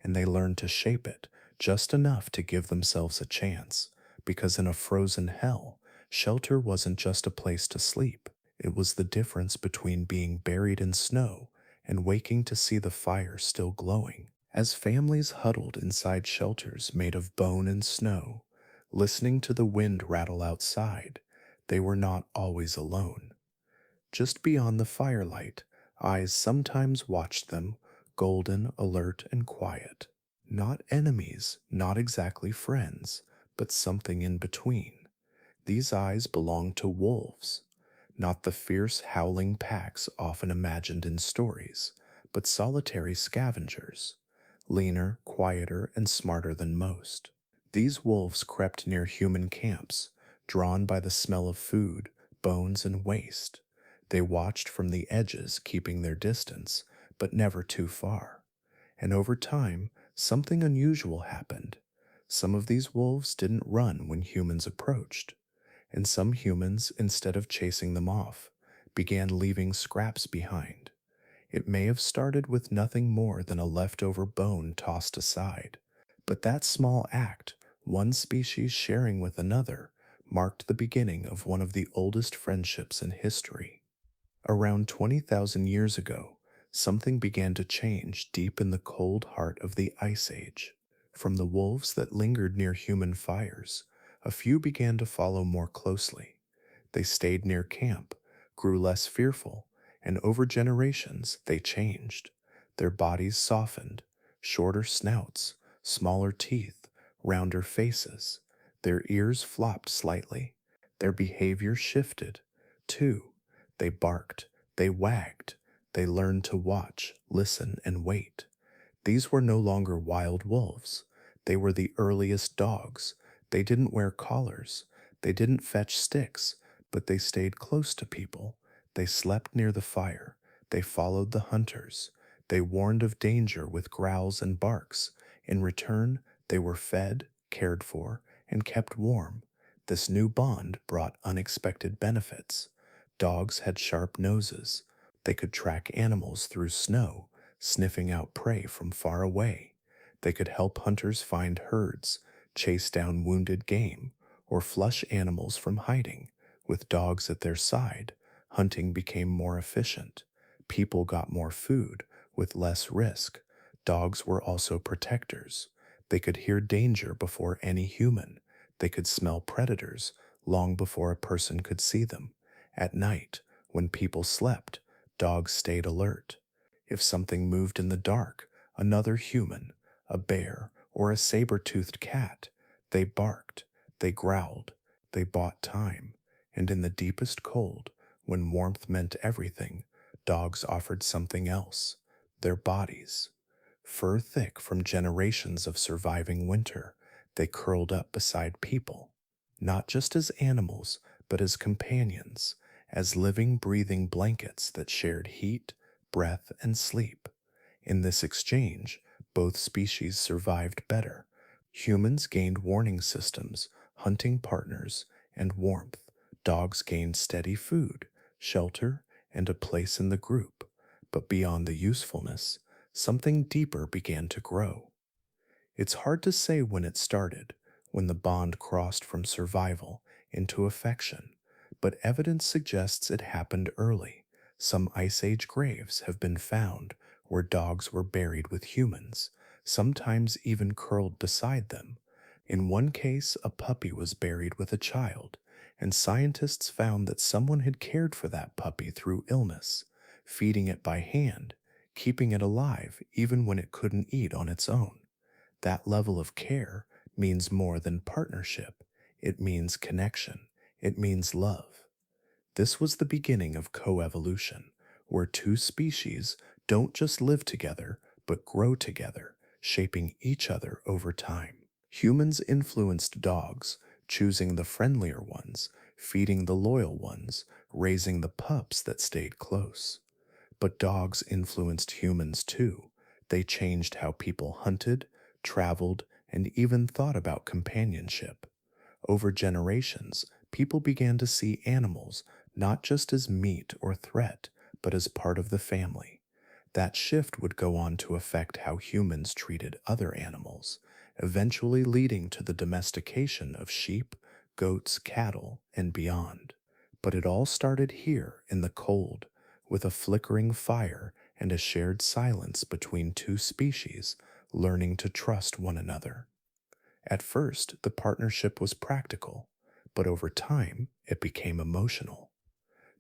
and they learned to shape it just enough to give themselves a chance. Because in a frozen hell, shelter wasn't just a place to sleep, it was the difference between being buried in snow and waking to see the fire still glowing. As families huddled inside shelters made of bone and snow, listening to the wind rattle outside, they were not always alone. Just beyond the firelight, eyes sometimes watched them, golden, alert, and quiet. Not enemies, not exactly friends, but something in between. These eyes belonged to wolves, not the fierce howling packs often imagined in stories, but solitary scavengers, leaner, quieter, and smarter than most. These wolves crept near human camps, drawn by the smell of food, bones, and waste. They watched from the edges, keeping their distance, but never too far. And over time, something unusual happened. Some of these wolves didn't run when humans approached, and some humans, instead of chasing them off, began leaving scraps behind. It may have started with nothing more than a leftover bone tossed aside, but that small act, one species sharing with another, marked the beginning of one of the oldest friendships in history. Around 20,000 years ago, something began to change deep in the cold heart of the Ice Age. From the wolves that lingered near human fires, a few began to follow more closely. They stayed near camp, grew less fearful, and over generations they changed. Their bodies softened, shorter snouts, smaller teeth, rounder faces. Their ears flopped slightly. Their behavior shifted, too. They barked, they wagged, they learned to watch, listen, and wait. These were no longer wild wolves. They were the earliest dogs. They didn't wear collars. They didn't fetch sticks, but they stayed close to people. They slept near the fire. They followed the hunters. They warned of danger with growls and barks. In return, they were fed, cared for, and kept warm. This new bond brought unexpected benefits. Dogs had sharp noses. They could track animals through snow, sniffing out prey from far away. They could help hunters find herds, chase down wounded game, or flush animals from hiding. With dogs at their side, hunting became more efficient. People got more food with less risk. Dogs were also protectors. They could hear danger before any human. They could smell predators long before a person could see them. At night, when people slept, dogs stayed alert. If something moved in the dark, another human, a bear, or a saber-toothed cat, they barked, they growled, they bought time, and in the deepest cold, when warmth meant everything, dogs offered something else, their bodies. Fur thick from generations of surviving winter, they curled up beside people, not just as animals, but as companions, as living, breathing blankets that shared heat, breath, and sleep. In this exchange, both species survived better. Humans gained warning systems, hunting partners, and warmth. Dogs gained steady food, shelter, and a place in the group. But beyond the usefulness, something deeper began to grow. It's hard to say when it started, when the bond crossed from survival into affection, but evidence suggests it happened early. Some Ice Age graves have been found where dogs were buried with humans, sometimes even curled beside them. In one case, a puppy was buried with a child, and scientists found that someone had cared for that puppy through illness, feeding it by hand, keeping it alive even when it couldn't eat on its own. That level of care means more than partnership. It means connection. It means love. This was the beginning of coevolution, where two species don't just live together, but grow together, shaping each other over time. Humans influenced dogs, choosing the friendlier ones, feeding the loyal ones, raising the pups that stayed close. But dogs influenced humans too. They changed how people hunted, traveled, and even thought about companionship. Over generations, people began to see animals not just as meat or threat, but as part of the family. That shift would go on to affect how humans treated other animals, eventually leading to the domestication of sheep, goats, cattle, and beyond. But it all started here in the cold, with a flickering fire and a shared silence between two species learning to trust one another. At first, the partnership was practical, but over time, it became emotional.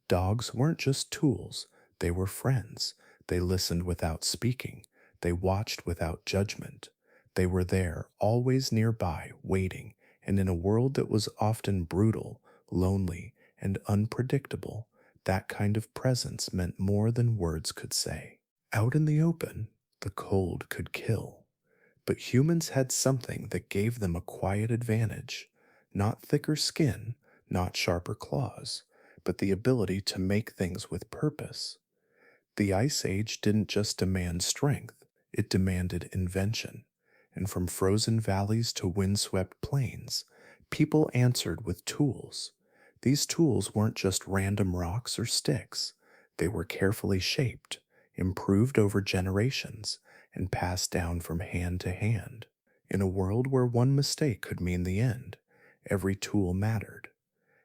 Dogs weren't just tools, they were friends. They listened without speaking, they watched without judgment. They were there, always nearby, waiting, and in a world that was often brutal, lonely, and unpredictable, that kind of presence meant more than words could say. Out in the open, the cold could kill. But humans had something that gave them a quiet advantage, not thicker skin, not sharper claws, but the ability to make things with purpose. The Ice Age didn't just demand strength, it demanded invention. And from frozen valleys to windswept plains, people answered with tools. These tools weren't just random rocks or sticks, they were carefully shaped, improved over generations, and passed down from hand to hand. In a world where one mistake could mean the end, every tool mattered.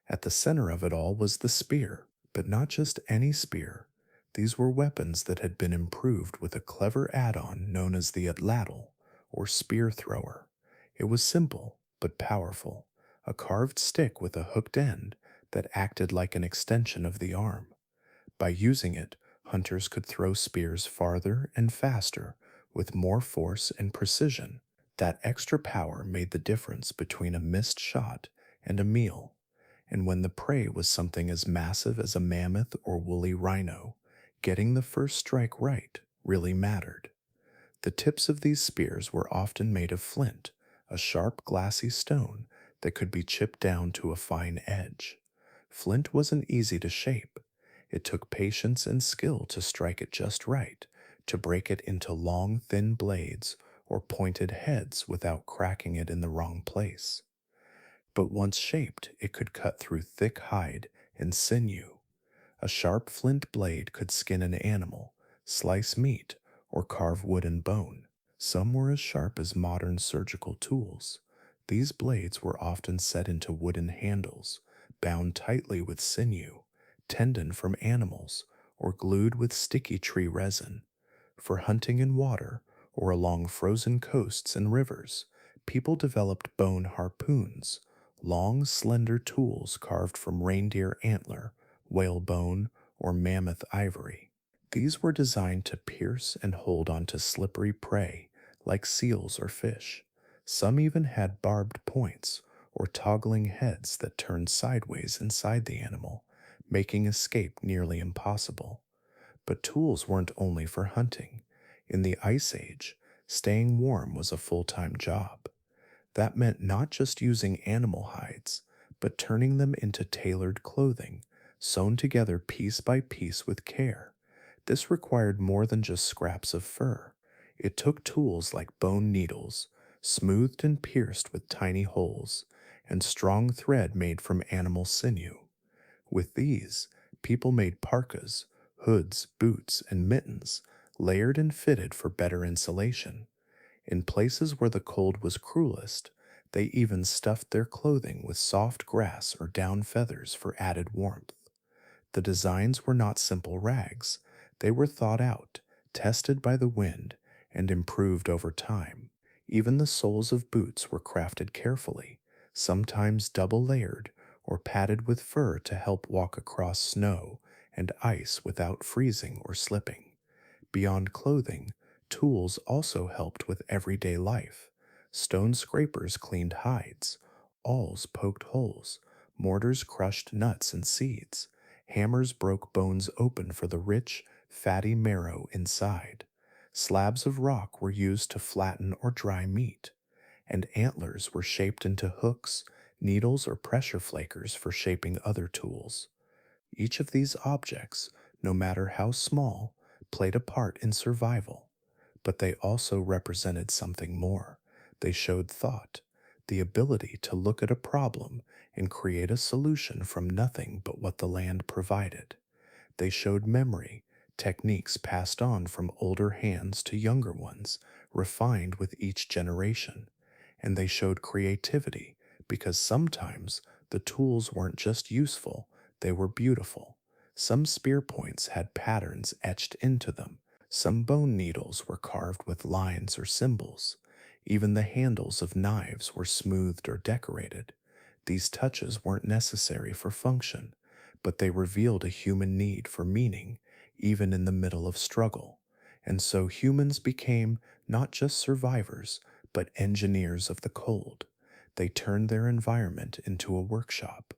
At the center of it all was the spear, but not just any spear. These were weapons that had been improved with a clever add-on known as the atlatl, or spear thrower. It was simple, but powerful, a carved stick with a hooked end that acted like an extension of the arm. By using it, hunters could throw spears farther and faster with more force and precision. That extra power made the difference between a missed shot and a meal. And when the prey was something as massive as a mammoth or woolly rhino, getting the first strike right really mattered. The tips of these spears were often made of flint, a sharp, glassy stone that could be chipped down to a fine edge. Flint wasn't easy to shape. It took patience and skill to strike it just right, to break it into long, thin blades or pointed heads without cracking it in the wrong place. But once shaped, it could cut through thick hide and sinew. A sharp flint blade could skin an animal, slice meat, or carve wood and bone. Some were as sharp as modern surgical tools. These blades were often set into wooden handles, bound tightly with sinew, tendon from animals, or glued with sticky tree resin. For hunting in water or along frozen coasts and rivers, people developed bone harpoons, long, slender tools carved from reindeer antler, whalebone, or mammoth ivory. These were designed to pierce and hold onto slippery prey like seals or fish. Some even had barbed points or toggling heads that turned sideways inside the animal, making escape nearly impossible. But tools weren't only for hunting. In the Ice Age, staying warm was a full-time job. That meant not just using animal hides, but turning them into tailored clothing, sewn together piece by piece with care. This required more than just scraps of fur. It took tools like bone needles, smoothed and pierced with tiny holes, and strong thread made from animal sinew. With these, people made parkas, hoods, boots, and mittens, layered and fitted for better insulation. In places where the cold was cruelest, they even stuffed their clothing with soft grass or down feathers for added warmth. The designs were not simple rags. They were thought out, tested by the wind, and improved over time. Even the soles of boots were crafted carefully, sometimes double layered or padded with fur to help walk across snow and ice without freezing or slipping. Beyond clothing, tools also helped with everyday life. Stone scrapers cleaned hides, awls poked holes, mortars crushed nuts and seeds, hammers broke bones open for the rich, fatty marrow inside. Slabs of rock were used to flatten or dry meat, and antlers were shaped into hooks, needles, or pressure flakers for shaping other tools. Each of these objects, no matter how small, played a part in survival, but they also represented something more. They showed thought, the ability to look at a problem and create a solution from nothing but what the land provided. They showed memory, techniques passed on from older hands to younger ones, refined with each generation. And they showed creativity, because sometimes the tools weren't just useful, they were beautiful. Some spear points had patterns etched into them. Some bone needles were carved with lines or symbols. Even the handles of knives were smoothed or decorated. These touches weren't necessary for function, but they revealed a human need for meaning, even in the middle of struggle. And so humans became not just survivors, but engineers of the cold. They turned their environment into a workshop.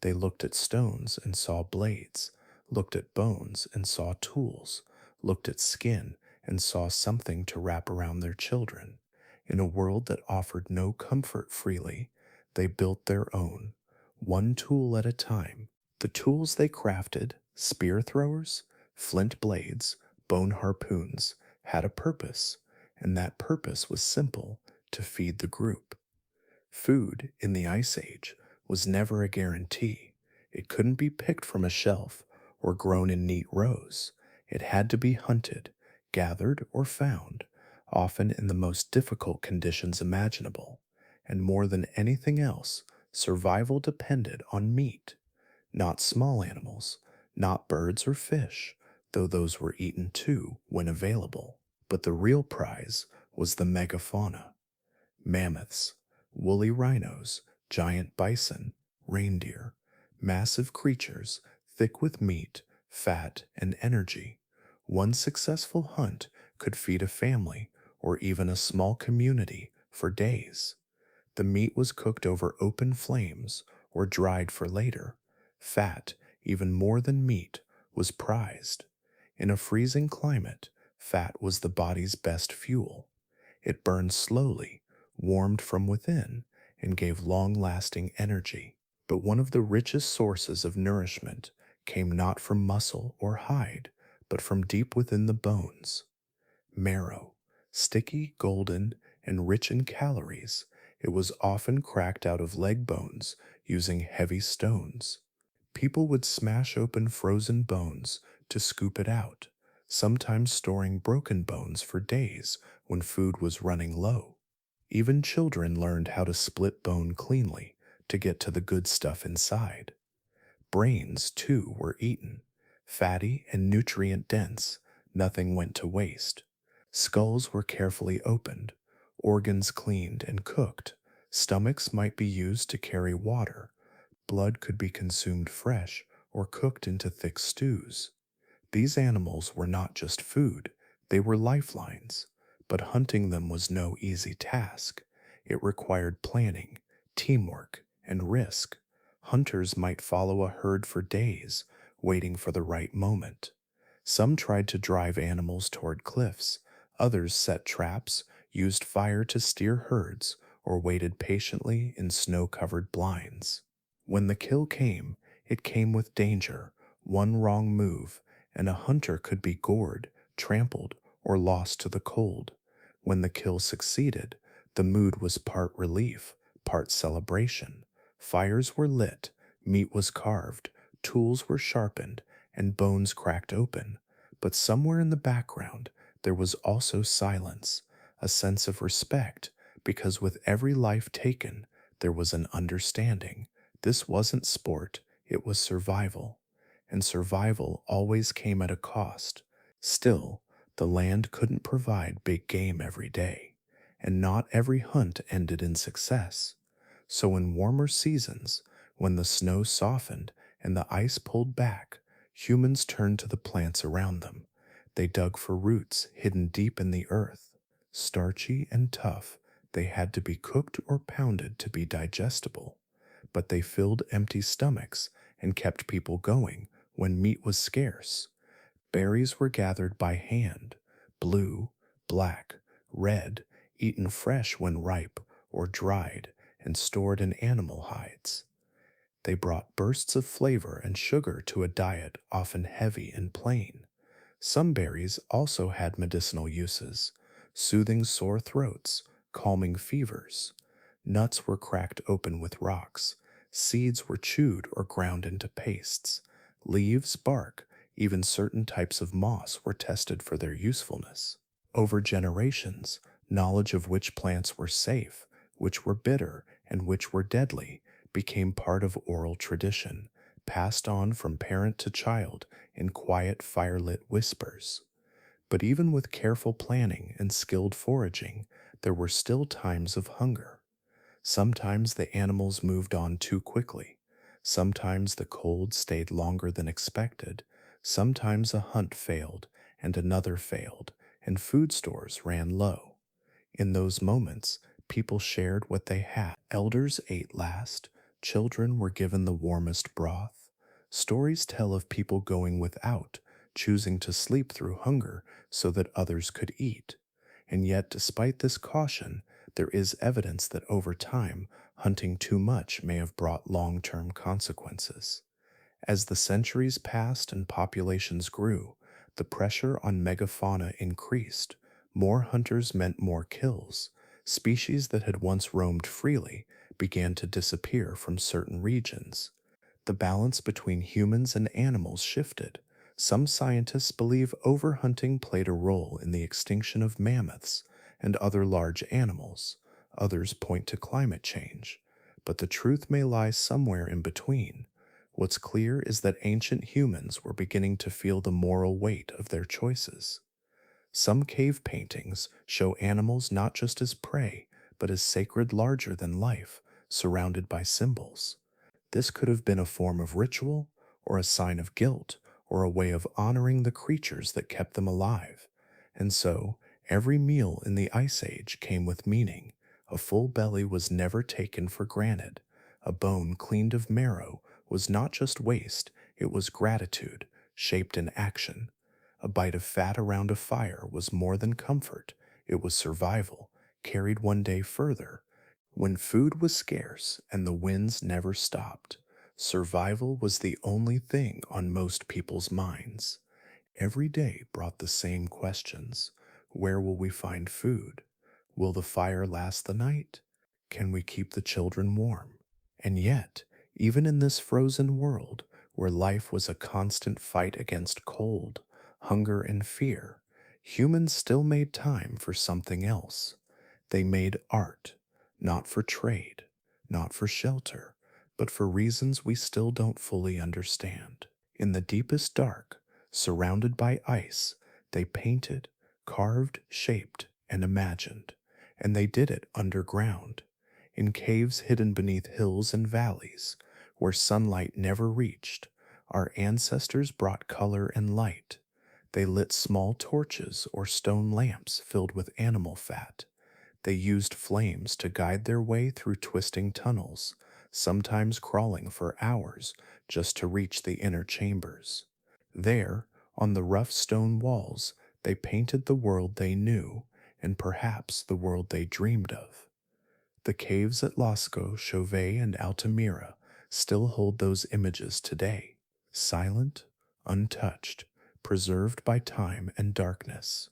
They looked at stones and saw blades, looked at bones and saw tools, looked at skin and saw something to wrap around their children. In a world that offered no comfort freely, they built their own, one tool at a time. The tools they crafted, spear throwers, flint blades, bone harpoons, had a purpose, and that purpose was simple: to feed the group. Food in the Ice Age was never a guarantee. It couldn't be picked from a shelf or grown in neat rows. It had to be hunted, gathered, or found, often in the most difficult conditions imaginable. And more than anything else, survival depended on meat. Not small animals, not birds or fish, though those were eaten too when available. But the real prize was the megafauna: mammoths, woolly rhinos, giant bison, reindeer, massive creatures thick with meat, fat, and energy. One successful hunt could feed a family or even a small community for days. The meat was cooked over open flames or dried for later. Fat, even more than meat, was prized. In a freezing climate, fat was the body's best fuel. It burned slowly, warmed from within, and gave long lasting energy. But one of the richest sources of nourishment came not from muscle or hide, but from deep within the bones. Marrow, sticky, golden, and rich in calories, it was often cracked out of leg bones using heavy stones. People would smash open frozen bones to scoop it out, sometimes storing broken bones for days when food was running low. Even children learned how to split bone cleanly to get to the good stuff inside. Brains, too, were eaten. Fatty and nutrient dense, nothing went to waste. Skulls were carefully opened, organs cleaned and cooked. Stomachs might be used to carry water. Blood could be consumed fresh or cooked into thick stews. These animals were not just food, they were lifelines. But hunting them was no easy task. It required planning, teamwork, and risk. Hunters might follow a herd for days, waiting for the right moment. Some tried to drive animals toward cliffs, others set traps, used fire to steer herds, or waited patiently in snow covered blinds. When the kill came, it came with danger. One wrong move, and a hunter could be gored, trampled, or lost to the cold. When the kill succeeded, the mood was part relief, part celebration. Fires were lit, meat was carved, tools were sharpened, and bones cracked open. But somewhere in the background, there was also silence, a sense of respect, because with every life taken, there was an understanding. This wasn't sport, it was survival. And survival always came at a cost. Still, the land couldn't provide big game every day, and not every hunt ended in success. So in warmer seasons, when the snow softened and the ice pulled back, humans turned to the plants around them. They dug for roots hidden deep in the earth. Starchy and tough, they had to be cooked or pounded to be digestible. But they filled empty stomachs and kept people going when meat was scarce. Berries were gathered by hand, blue, black, red, eaten fresh when ripe or dried, and stored in animal hides. They brought bursts of flavor and sugar to a diet often heavy and plain. Some berries also had medicinal uses, soothing sore throats, calming fevers. Nuts were cracked open with rocks. Seeds were chewed or ground into pastes. Leaves, bark, even certain types of moss were tested for their usefulness. Over generations, knowledge of which plants were safe, which were bitter, and which were deadly became part of oral tradition, passed on from parent to child in quiet firelit whispers. But even with careful planning and skilled foraging, there were still times of hunger. Sometimes the animals moved on too quickly. Sometimes the cold stayed longer than expected. Sometimes a hunt failed and another failed, and food stores ran low. In those moments, people shared what they had. Elders ate last. Children were given the warmest broth. Stories tell of people going without, choosing to sleep through hunger so that others could eat. And yet, despite this caution, there is evidence that over time, hunting too much may have brought long-term consequences. As the centuries passed and populations grew, the pressure on megafauna increased. More hunters meant more kills. Species that had once roamed freely began to disappear from certain regions. The balance between humans and animals shifted. Some scientists believe overhunting played a role in the extinction of mammoths and other large animals. Others point to climate change. But the truth may lie somewhere in between. What's clear is that ancient humans were beginning to feel the moral weight of their choices. Some cave paintings show animals not just as prey, but as sacred larger than life, surrounded by symbols. This could have been a form of ritual, or a sign of guilt, or a way of honoring the creatures that kept them alive. And so, every meal in the Ice Age came with meaning. A full belly was never taken for granted. A bone cleaned of marrow was not just waste, it was gratitude, shaped in action. A bite of fat around a fire was more than comfort, it was survival, carried one day further. When food was scarce and the winds never stopped, survival was the only thing on most people's minds. Every day brought the same questions. Where will we find food? Will the fire last the night? Can we keep the children warm? And yet, even in this frozen world, where life was a constant fight against cold, hunger, and fear, humans still made time for something else. They made art, not for trade, not for shelter, but for reasons we still don't fully understand. In the deepest dark, surrounded by ice, they painted, carved, shaped, and imagined. And they did it underground, in caves hidden beneath hills and valleys, where sunlight never reached. Our ancestors brought color and light. They lit small torches or stone lamps filled with animal fat. They used flames to guide their way through twisting tunnels, sometimes crawling for hours just to reach the inner chambers. There, on the rough stone walls, they painted the world they knew, and perhaps the world they dreamed of. The caves at Lascaux, Chauvet, and Altamira still hold those images today, silent, untouched, preserved by time and darkness.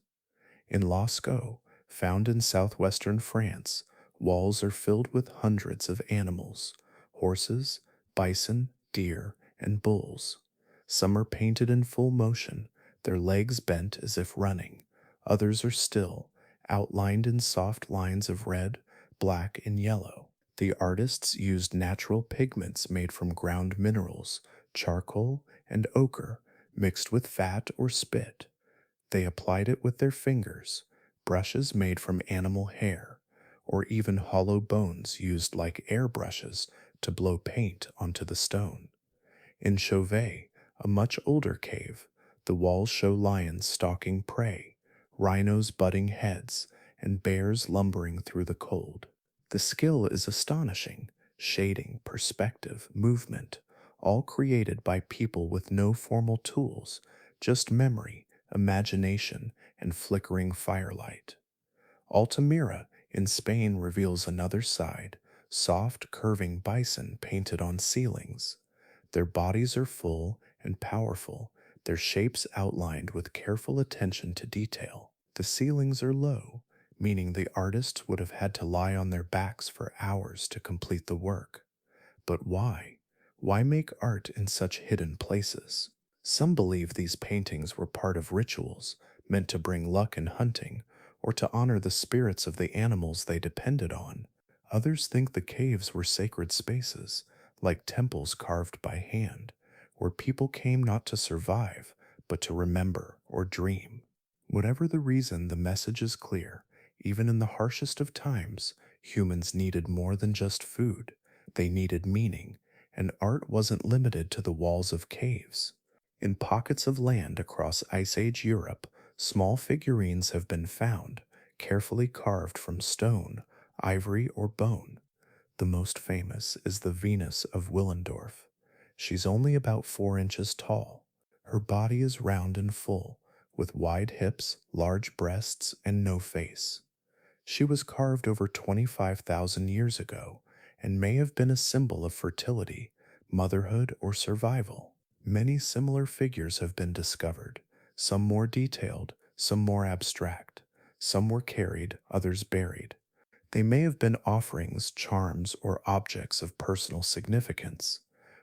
In Lascaux, found in southwestern France, walls are filled with hundreds of animals: horses, bison, deer, and bulls. Some are painted in full motion, their legs bent as if running. Others are still, outlined in soft lines of red, black, and yellow. The artists used natural pigments made from ground minerals, charcoal, and ochre, mixed with fat or spit. They applied it with their fingers, brushes made from animal hair, or even hollow bones used like air brushes to blow paint onto the stone. In Chauvet, a much older cave, the walls show lions stalking prey, rhinos butting heads, and bears lumbering through the cold. The skill is astonishing: shading, perspective, movement, all created by people with no formal tools, just memory, imagination, and flickering firelight. Altamira in Spain reveals another side: soft, curving bison painted on ceilings. Their bodies are full and powerful, their shapes outlined with careful attention to detail. The ceilings are low, meaning the artists would have had to lie on their backs for hours to complete the work. But why? Why make art in such hidden places? Some believe these paintings were part of rituals meant to bring luck in hunting or to honor the spirits of the animals they depended on. Others think the caves were sacred spaces, like temples carved by hand, where people came not to survive, but to remember or dream. Whatever the reason, the message is clear. Even in the harshest of times, humans needed more than just food. They needed meaning, and art wasn't limited to the walls of caves. In pockets of land across Ice Age Europe, small figurines have been found, carefully carved from stone, ivory, or bone. The most famous is the Venus of Willendorf. She's only about 4 inches tall. Her body is round and full, with wide hips, large breasts, and no face. She was carved over 25,000 years ago and may have been a symbol of fertility, motherhood, or survival. Many similar figures have been discovered, some more detailed, some more abstract. Some were carried, others buried. They may have been offerings, charms, or objects of personal significance.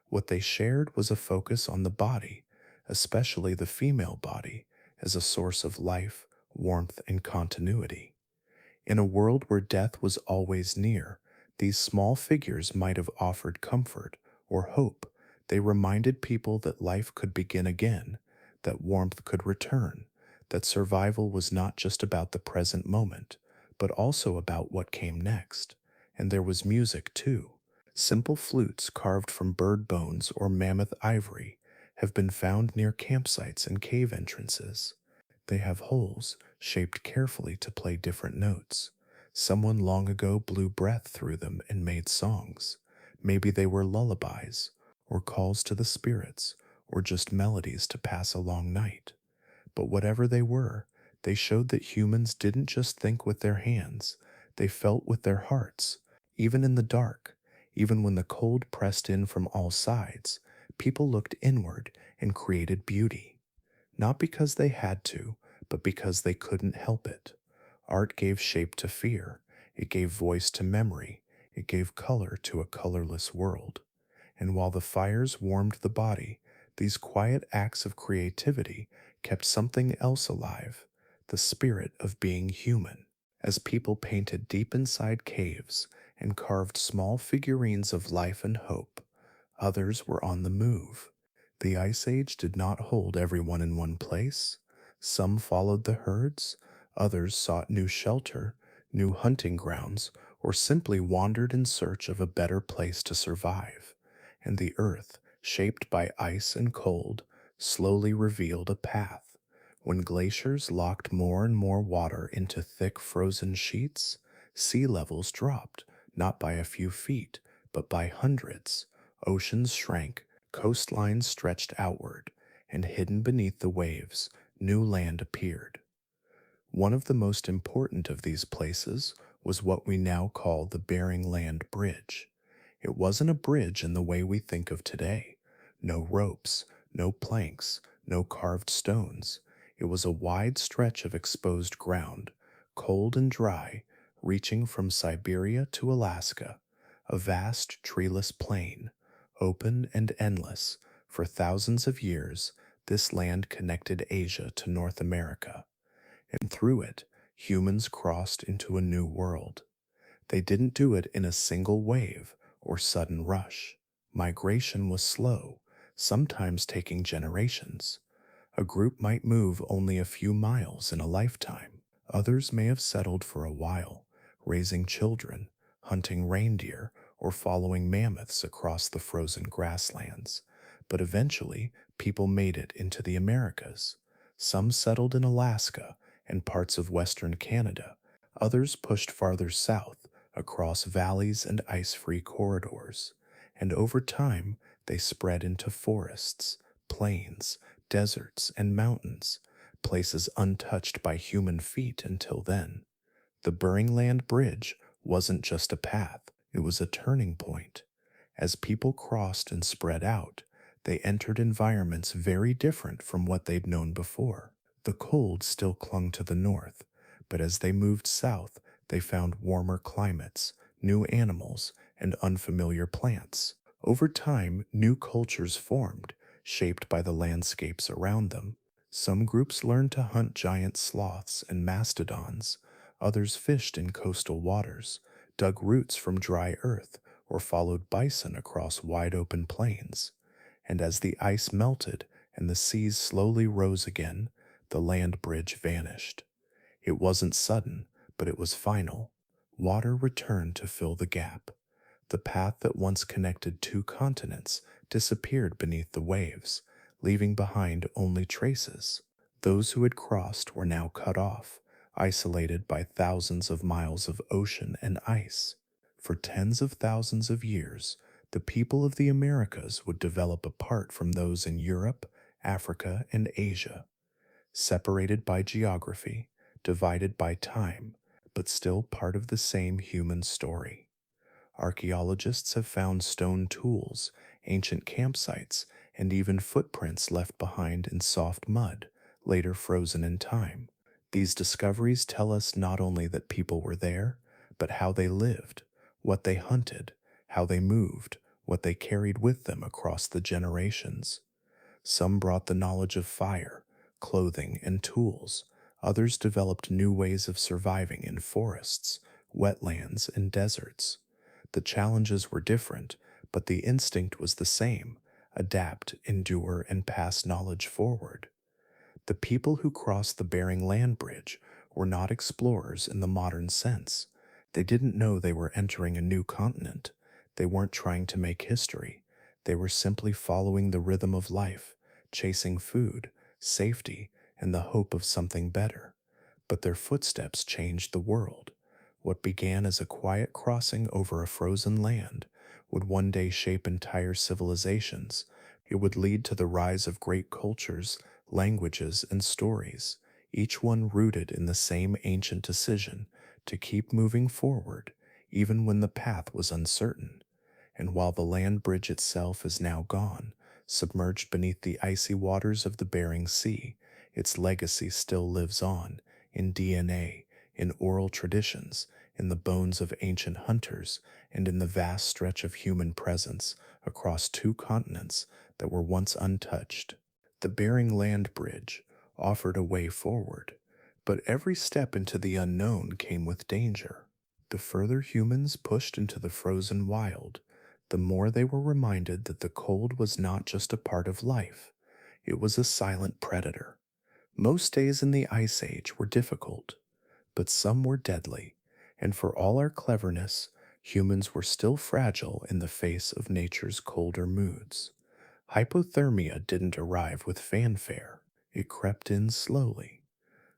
What they shared was a focus on the body, especially the female body, as a source of life, warmth, and continuity. In a world where death was always near, these small figures might have offered comfort or hope. They reminded people that life could begin again, that warmth could return, that survival was not just about the present moment, but also about what came next. And there was music too. Simple flutes carved from bird bones or mammoth ivory, have been found near campsites and cave entrances. They have holes shaped carefully to play different notes. Someone long ago blew breath through them and made songs. Maybe they were lullabies, or calls to the spirits, or just melodies to pass a long night. But whatever they were, they showed that humans didn't just think with their hands, they felt with their hearts. Even in the dark, even when the cold pressed in from all sides, people looked inward and created beauty. Not because they had to, but because they couldn't help it. Art gave shape to fear, it gave voice to memory, it gave color to a colorless world. And while the fires warmed the body, these quiet acts of creativity kept something else alive, the spirit of being human. As people painted deep inside caves and carved small figurines of life and hope, others were on the move. The Ice Age did not hold everyone in one place. Some followed the herds, others sought new shelter, new hunting grounds, or simply wandered in search of a better place to survive. And the earth, shaped by ice and cold, slowly revealed a path. When glaciers locked more and more water into thick frozen sheets, sea levels dropped, not by a few feet, but by hundreds. Oceans shrank, coastlines stretched outward, and hidden beneath the waves, new land appeared. One of the most important of these places was what we now call the Bering Land Bridge. It wasn't a bridge in the way we think of today. No ropes, no planks, no carved stones. It was a wide stretch of exposed ground, cold and dry, reaching from Siberia to Alaska, a vast treeless plain, open and endless. For thousands of years, this land connected Asia to North America, and through it, humans crossed into a new world. They didn't do it in a single wave or sudden rush. Migration was slow, sometimes taking generations. A group might move only a few miles in a lifetime. Others may have settled for a while, raising children, hunting reindeer, or following mammoths across the frozen grasslands. But eventually, people made it into the Americas. Some settled in Alaska and parts of western Canada. Others pushed farther south, across valleys and ice-free corridors. And over time, they spread into forests, plains, deserts, and mountains, places untouched by human feet until then. The Bering Land Bridge wasn't just a path, it was a turning point. As people crossed and spread out, they entered environments very different from what they'd known before. The cold still clung to the north, but as they moved south, they found warmer climates, new animals, and unfamiliar plants. Over time, new cultures formed, shaped by the landscapes around them. Some groups learned to hunt giant sloths and mastodons. Others fished in coastal waters, dug roots from dry earth, or followed bison across wide open plains. And as the ice melted and the seas slowly rose again, the land bridge vanished. It wasn't sudden, but it was final. Water returned to fill the gap. The path that once connected two continents disappeared beneath the waves, leaving behind only traces. Those who had crossed were now cut off, isolated by thousands of miles of ocean and ice. For tens of thousands of years, the people of the Americas would develop apart from those in Europe, Africa, and Asia, separated by geography, divided by time, but still part of the same human story. Archaeologists have found stone tools, ancient campsites, and even footprints left behind in soft mud, later frozen in time. These discoveries tell us not only that people were there, but how they lived, what they hunted, how they moved, what they carried with them across the generations. Some brought the knowledge of fire, clothing, and tools. Others developed new ways of surviving in forests, wetlands, and deserts. The challenges were different, but the instinct was the same: adapt, endure, and pass knowledge forward. The people who crossed the Bering Land Bridge were not explorers in the modern sense. They didn't know they were entering a new continent. They weren't trying to make history. They were simply following the rhythm of life, chasing food, safety, and the hope of something better. But their footsteps changed the world. What began as a quiet crossing over a frozen land would one day shape entire civilizations. It would lead to the rise of great cultures, languages, and stories, each one rooted in the same ancient decision to keep moving forward, even when the path was uncertain. And while the land bridge itself is now gone, submerged beneath the icy waters of the Bering Sea, its legacy still lives on, in DNA, in oral traditions, in the bones of ancient hunters, and in the vast stretch of human presence across two continents that were once untouched. The Bering Land Bridge offered a way forward, but every step into the unknown came with danger. The further humans pushed into the frozen wild, the more they were reminded that the cold was not just a part of life, it was a silent predator. Most days in the Ice Age were difficult, but some were deadly, and for all our cleverness, humans were still fragile in the face of nature's colder moods. Hypothermia didn't arrive with fanfare, it crept in slowly.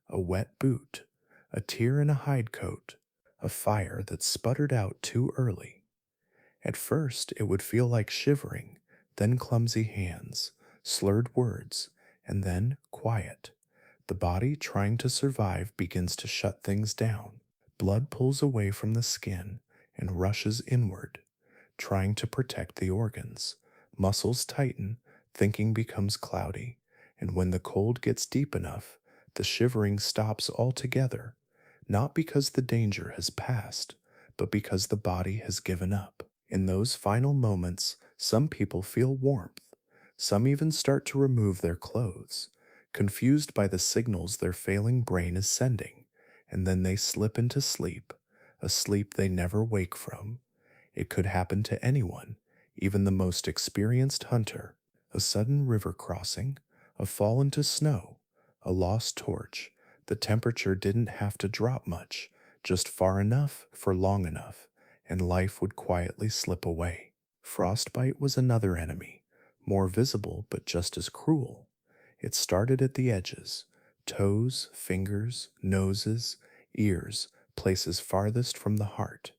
A wet boot, a tear in a hide coat, a fire that sputtered out too early. At first, it would feel like shivering, then clumsy hands, slurred words, and then quiet. The body, trying to survive, begins to shut things down. Blood pulls away from the skin and rushes inward, trying to protect the organs. Muscles tighten, thinking becomes cloudy, and when the cold gets deep enough, the shivering stops altogether, not because the danger has passed, but because the body has given up. In those final moments, some people feel warmth. Some even start to remove their clothes, confused by the signals their failing brain is sending, and then they slip into sleep, a sleep they never wake from. It could happen to anyone, even the most experienced hunter. A sudden river crossing, a fall into snow, a lost torch. The temperature didn't have to drop much, just far enough for long enough, and life would quietly slip away. Frostbite was another enemy, more visible but just as cruel. It started at the edges, toes, fingers, noses, ears, places farthest from the heart.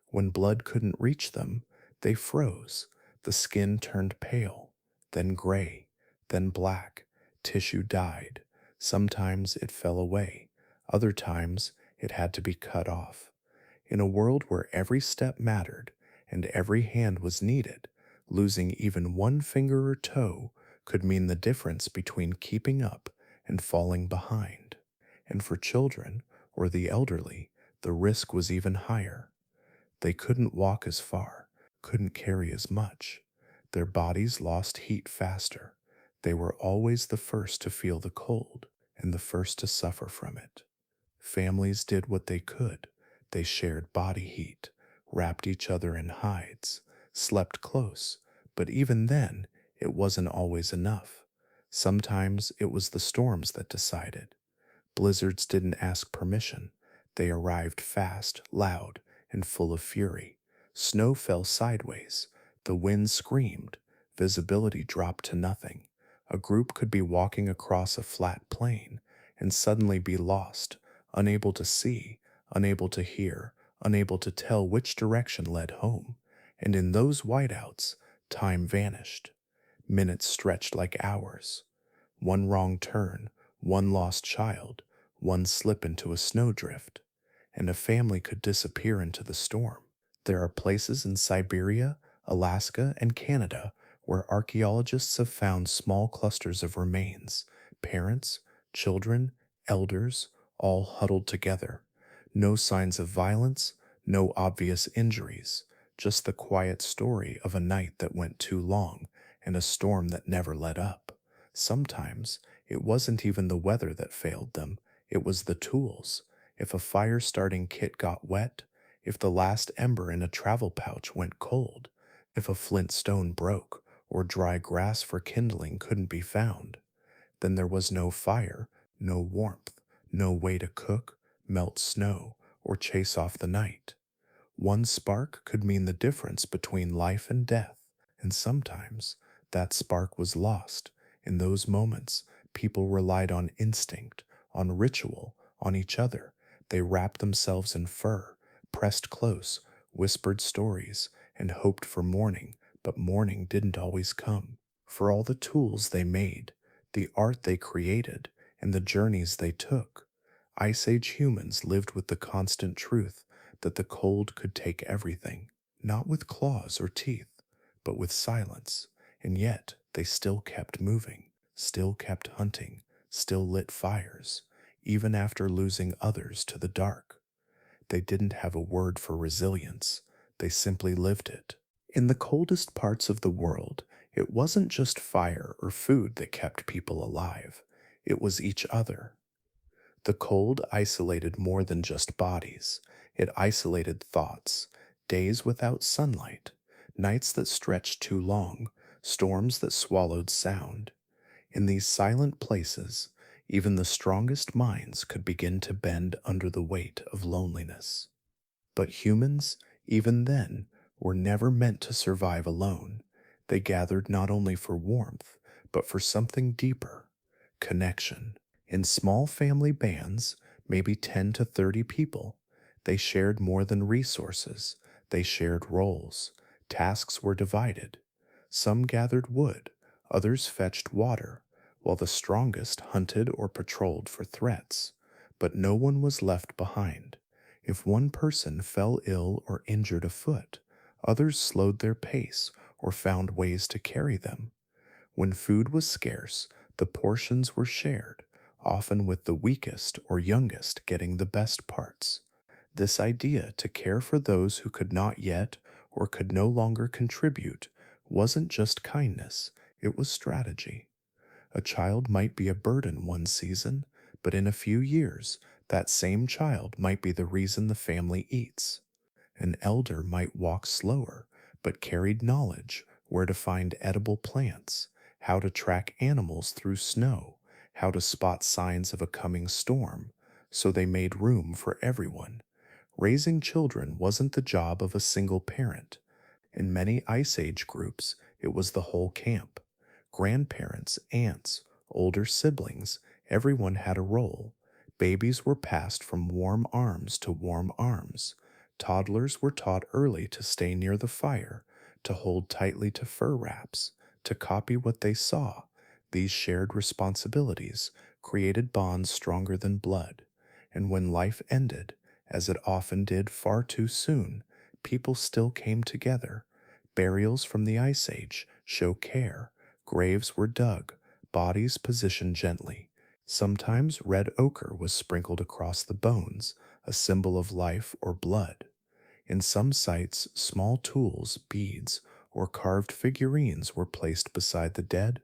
When blood couldn't reach them, they froze. The skin turned pale, then gray, then black. Tissue died. Sometimes it fell away. Other times it had to be cut off. In a world where every step mattered and every hand was needed, losing even one finger or toe could mean the difference between keeping up and falling behind. And for children or the elderly, the risk was even higher. They couldn't walk as far, couldn't carry as much. Their bodies lost heat faster. They were always the first to feel the cold and the first to suffer from it. Families did what they could. They shared body heat, wrapped each other in hides, slept close, but even then, it wasn't always enough. Sometimes it was the storms that decided. Blizzards didn't ask permission. They arrived fast, loud, and full of fury. Snow fell sideways. The wind screamed. Visibility dropped to nothing. A group could be walking across a flat plain and suddenly be lost, unable to see, unable to hear, unable to tell which direction led home. And in those whiteouts, time vanished. Minutes stretched like hours. One wrong turn, one lost child, one slip into a snowdrift, and a family could disappear into the storm. There are places in Siberia, Alaska, and Canada where archaeologists have found small clusters of remains, parents, children, elders, all huddled together. No signs of violence, no obvious injuries, just the quiet story of a night that went too long and a storm that never let up. Sometimes it wasn't even the weather that failed them, it was the tools. If a fire starting kit got wet, if the last ember in a travel pouch went cold, if a flint stone broke or dry grass for kindling couldn't be found, then there was no fire, no warmth, no way to cook, melt snow, or chase off the night. One spark could mean the difference between life and death, and sometimes that spark was lost, In those moments, people relied on instinct, on ritual, on each other. They wrapped themselves in fur, pressed close, whispered stories, and hoped for morning, but morning didn't always come. For all the tools they made, the art they created, and the journeys they took, Ice Age humans lived with the constant truth that the cold could take everything, not with claws or teeth, but with silence, and yet they still kept moving, still kept hunting, still lit fires, even after losing others to the dark. They didn't have a word for resilience, they simply lived it. In the coldest parts of the world, it wasn't just fire or food that kept people alive, it was each other. The cold isolated more than just bodies. It isolated thoughts, days without sunlight, nights that stretched too long, storms that swallowed sound. In these silent places, even the strongest minds could begin to bend under the weight of loneliness. But humans, even then, were never meant to survive alone. They gathered not only for warmth, but for something deeper: connection. In small family bands, maybe 10 to 30 people, they shared more than resources. They shared roles. Tasks were divided. Some gathered wood, others fetched water, while the strongest hunted or patrolled for threats. But no one was left behind. If one person fell ill or injured a foot, others slowed their pace or found ways to carry them. When food was scarce, the portions were shared, often with the weakest or youngest getting the best parts. This idea to care for those who could not yet or could no longer contribute wasn't just kindness, it was strategy. A child might be a burden one season, but in a few years, that same child might be the reason the family eats. An elder might walk slower, but carried knowledge: where to find edible plants, how to track animals through snow, how to spot signs of a coming storm, so they made room for everyone. Raising children wasn't the job of a single parent. In many Ice Age groups, it was the whole camp. Grandparents, aunts, older siblings, everyone had a role. Babies were passed from warm arms to warm arms. Toddlers were taught early to stay near the fire, to hold tightly to fur wraps, to copy what they saw. These shared responsibilities created bonds stronger than blood. And when life ended, as it often did far too soon, people still came together. Burials from the Ice Age show care. Graves were dug, bodies positioned gently. Sometimes red ochre was sprinkled across the bones, a symbol of life or blood. In some sites, small tools, beads, or carved figurines were placed beside the dead,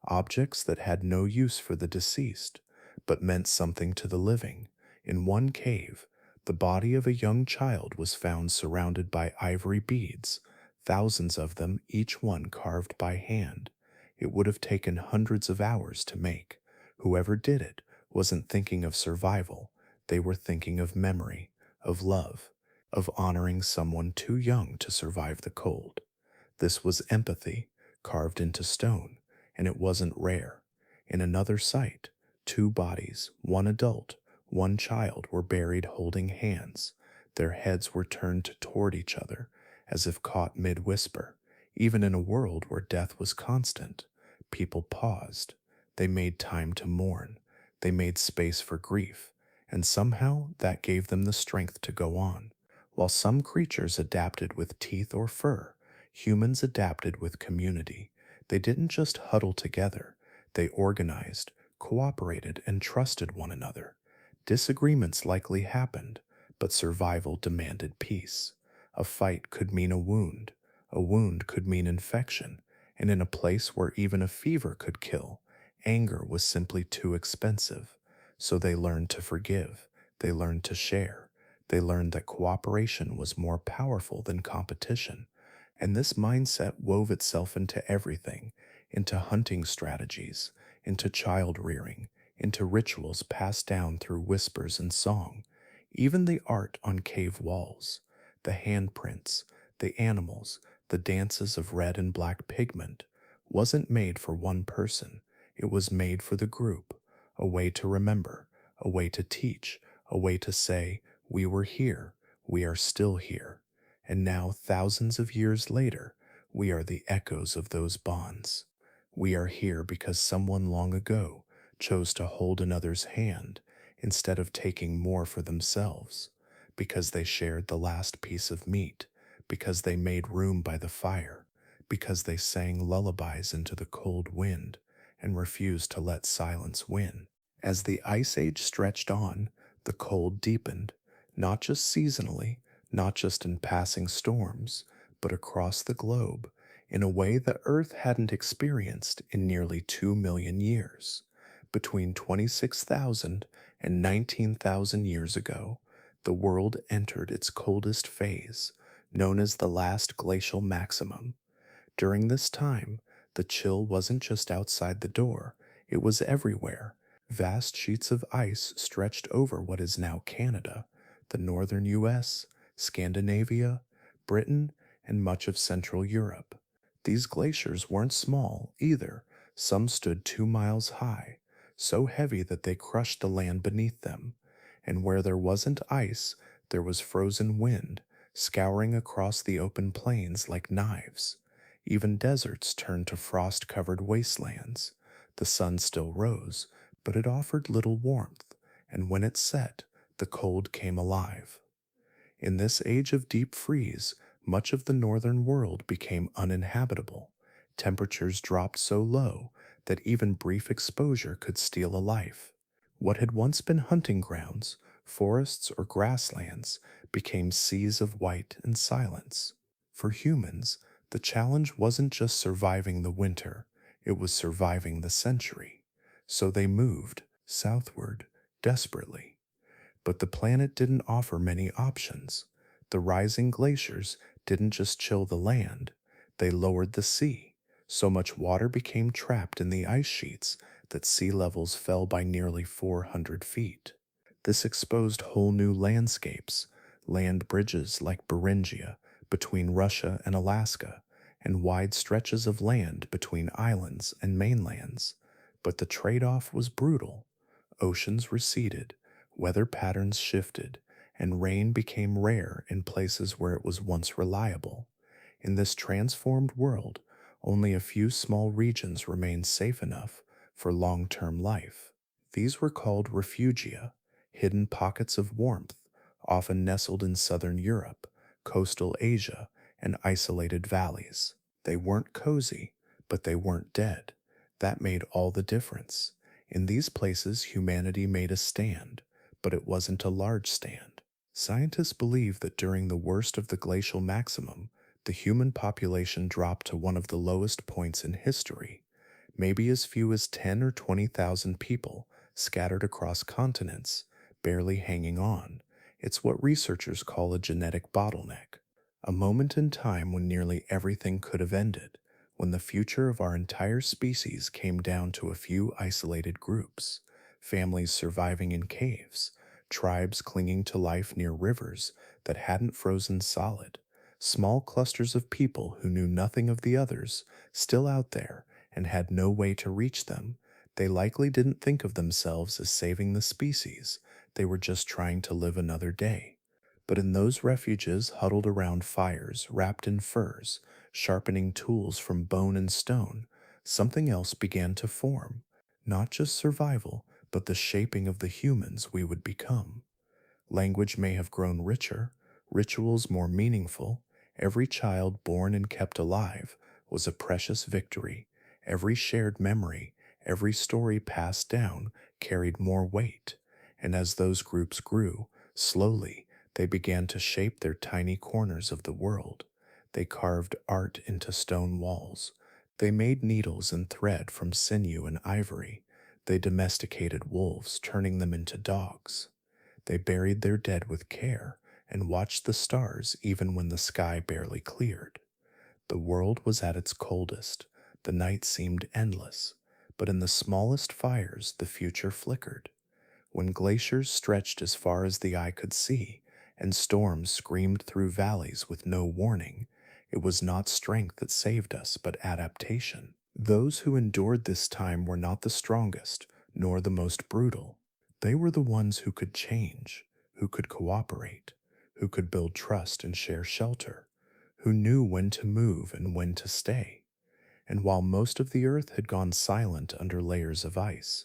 objects that had no use for the deceased, but meant something to the living. In one cave, the body of a young child was found surrounded by ivory beads, thousands of them, each one carved by hand. It would have taken hundreds of hours to make. Whoever did it wasn't thinking of survival, they were thinking of memory, of love, of honoring someone too young to survive the cold. This was empathy, carved into stone, and it wasn't rare. In another site, two bodies, one adult, one child, were buried holding hands. Their heads were turned toward each other, as if caught mid-whisper. Even in a world where death was constant, people paused. They made time to mourn. They made space for grief, and somehow that gave them the strength to go on. While some creatures adapted with teeth or fur, humans adapted with community. They didn't just huddle together, they organized, cooperated, and trusted one another. Disagreements likely happened, but survival demanded peace. A fight could mean a wound could mean infection, and in a place where even a fever could kill, anger was simply too expensive. So they learned to forgive, they learned to share, they learned that cooperation was more powerful than competition. And this mindset wove itself into everything: into hunting strategies, into child rearing, into rituals passed down through whispers and song, even the art on cave walls, the handprints, the animals, the dances of red and black pigment, wasn't made for one person. It was made for the group, a way to remember, a way to teach, a way to say, we were here, we are still here. And now, thousands of years later, we are the echoes of those bonds. We are here because someone long ago chose to hold another's hand instead of taking more for themselves, because they shared the last piece of meat, because they made room by the fire, because they sang lullabies into the cold wind and refused to let silence win. As the ice age stretched on, the cold deepened, not just seasonally, not just in passing storms, but across the globe in a way the Earth hadn't experienced in nearly 2 million years. Between 26,000 and 19,000 years ago, the world entered its coldest phase, known as the last glacial maximum. During this time, the chill wasn't just outside the door, it was everywhere. Vast sheets of ice stretched over what is now Canada, the northern US, Scandinavia, Britain, and much of Central Europe. These glaciers weren't small either. Some stood 2 miles high, so heavy that they crushed the land beneath them. And where there wasn't ice, there was frozen wind, scouring across the open plains like knives. Even deserts turned to frost-covered wastelands. The sun still rose, but it offered little warmth, and when it set, the cold came alive. In this age of deep freeze, much of the northern world became uninhabitable. Temperatures dropped so low that even brief exposure could steal a life. What had once been hunting grounds, forests, or grasslands became seas of white and silence. For humans, the challenge wasn't just surviving the winter, it was surviving the century. So they moved southward desperately. But the planet didn't offer many options. The rising glaciers didn't just chill the land, they lowered the sea. So much water became trapped in the ice sheets that sea levels fell by nearly 400 feet. This exposed whole new landscapes, land bridges like Beringia between Russia and Alaska, and wide stretches of land between islands and mainlands. But the trade-off was brutal. Oceans receded, weather patterns shifted, and rain became rare in places where it was once reliable. In this transformed world, only a few small regions remained safe enough for long-term life. These were called refugia, hidden pockets of warmth, often nestled in southern Europe, coastal Asia, and isolated valleys. They weren't cozy, but they weren't dead. That made all the difference. In these places, humanity made a stand, but it wasn't a large stand. Scientists believe that during the worst of the glacial maximum, the human population dropped to one of the lowest points in history. Maybe as few as 10 or 20,000 people scattered across continents, barely hanging on. It's what researchers call a genetic bottleneck, a moment in time when nearly everything could have ended, when the future of our entire species came down to a few isolated groups, families surviving in caves, tribes clinging to life near rivers that hadn't frozen solid, small clusters of people who knew nothing of the others, still out there and had no way to reach them. They likely didn't think of themselves as saving the species, they were just trying to live another day. But in those refuges huddled around fires, wrapped in furs, sharpening tools from bone and stone, something else began to form. Not just survival, but the shaping of the humans we would become. Language may have grown richer, rituals more meaningful. Every child born and kept alive was a precious victory. Every shared memory, every story passed down carried more weight. And as those groups grew, slowly, they began to shape their tiny corners of the world. They carved art into stone walls. They made needles and thread from sinew and ivory. They domesticated wolves, turning them into dogs. They buried their dead with care and watched the stars even when the sky barely cleared. The world was at its coldest. The night seemed endless, but in the smallest fires the future flickered. When glaciers stretched as far as the eye could see, and storms screamed through valleys with no warning, it was not strength that saved us, but adaptation. Those who endured this time were not the strongest, nor the most brutal. They were the ones who could change, who could cooperate, who could build trust and share shelter, who knew when to move and when to stay. And while most of the earth had gone silent under layers of ice,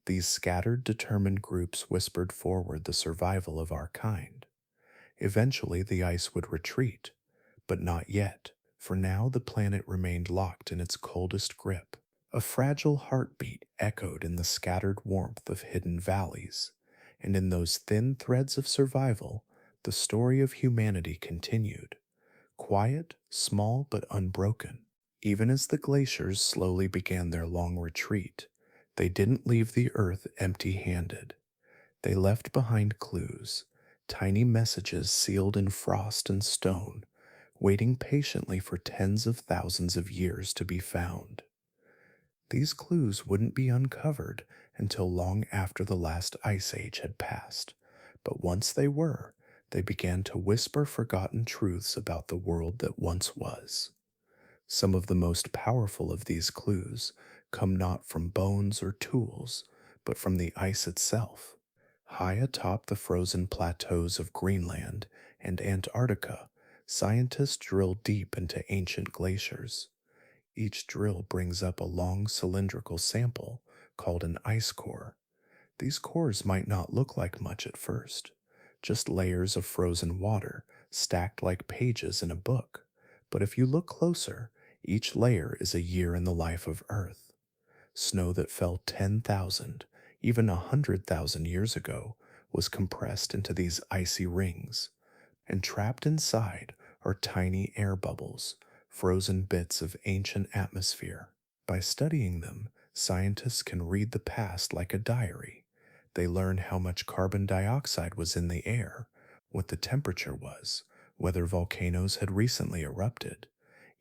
these scattered, determined groups whispered forward the survival of our kind. Eventually, the ice would retreat, but not yet, for now the planet remained locked in its coldest grip. A fragile heartbeat echoed in the scattered warmth of hidden valleys, and in those thin threads of survival, the story of humanity continued, quiet, small, but unbroken. Even as the glaciers slowly began their long retreat, they didn't leave the earth empty handed. They left behind clues, tiny messages sealed in frost and stone, waiting patiently for tens of thousands of years to be found. These clues wouldn't be uncovered until long after the last ice age had passed, but once they were, they began to whisper forgotten truths about the world that once was. Some of the most powerful of these clues come not from bones or tools, but from the ice itself. High atop the frozen plateaus of Greenland and Antarctica, scientists drill deep into ancient glaciers. Each drill brings up a long cylindrical sample called an ice core. These cores might not look like much at first, just layers of frozen water stacked like pages in a book. But if you look closer, each layer is a year in the life of Earth. Snow that fell 10,000, even 100,000 years ago, was compressed into these icy rings, and trapped inside are tiny air bubbles, frozen bits of ancient atmosphere. By studying them, scientists can read the past like a diary. They learn how much carbon dioxide was in the air, what the temperature was, whether volcanoes had recently erupted.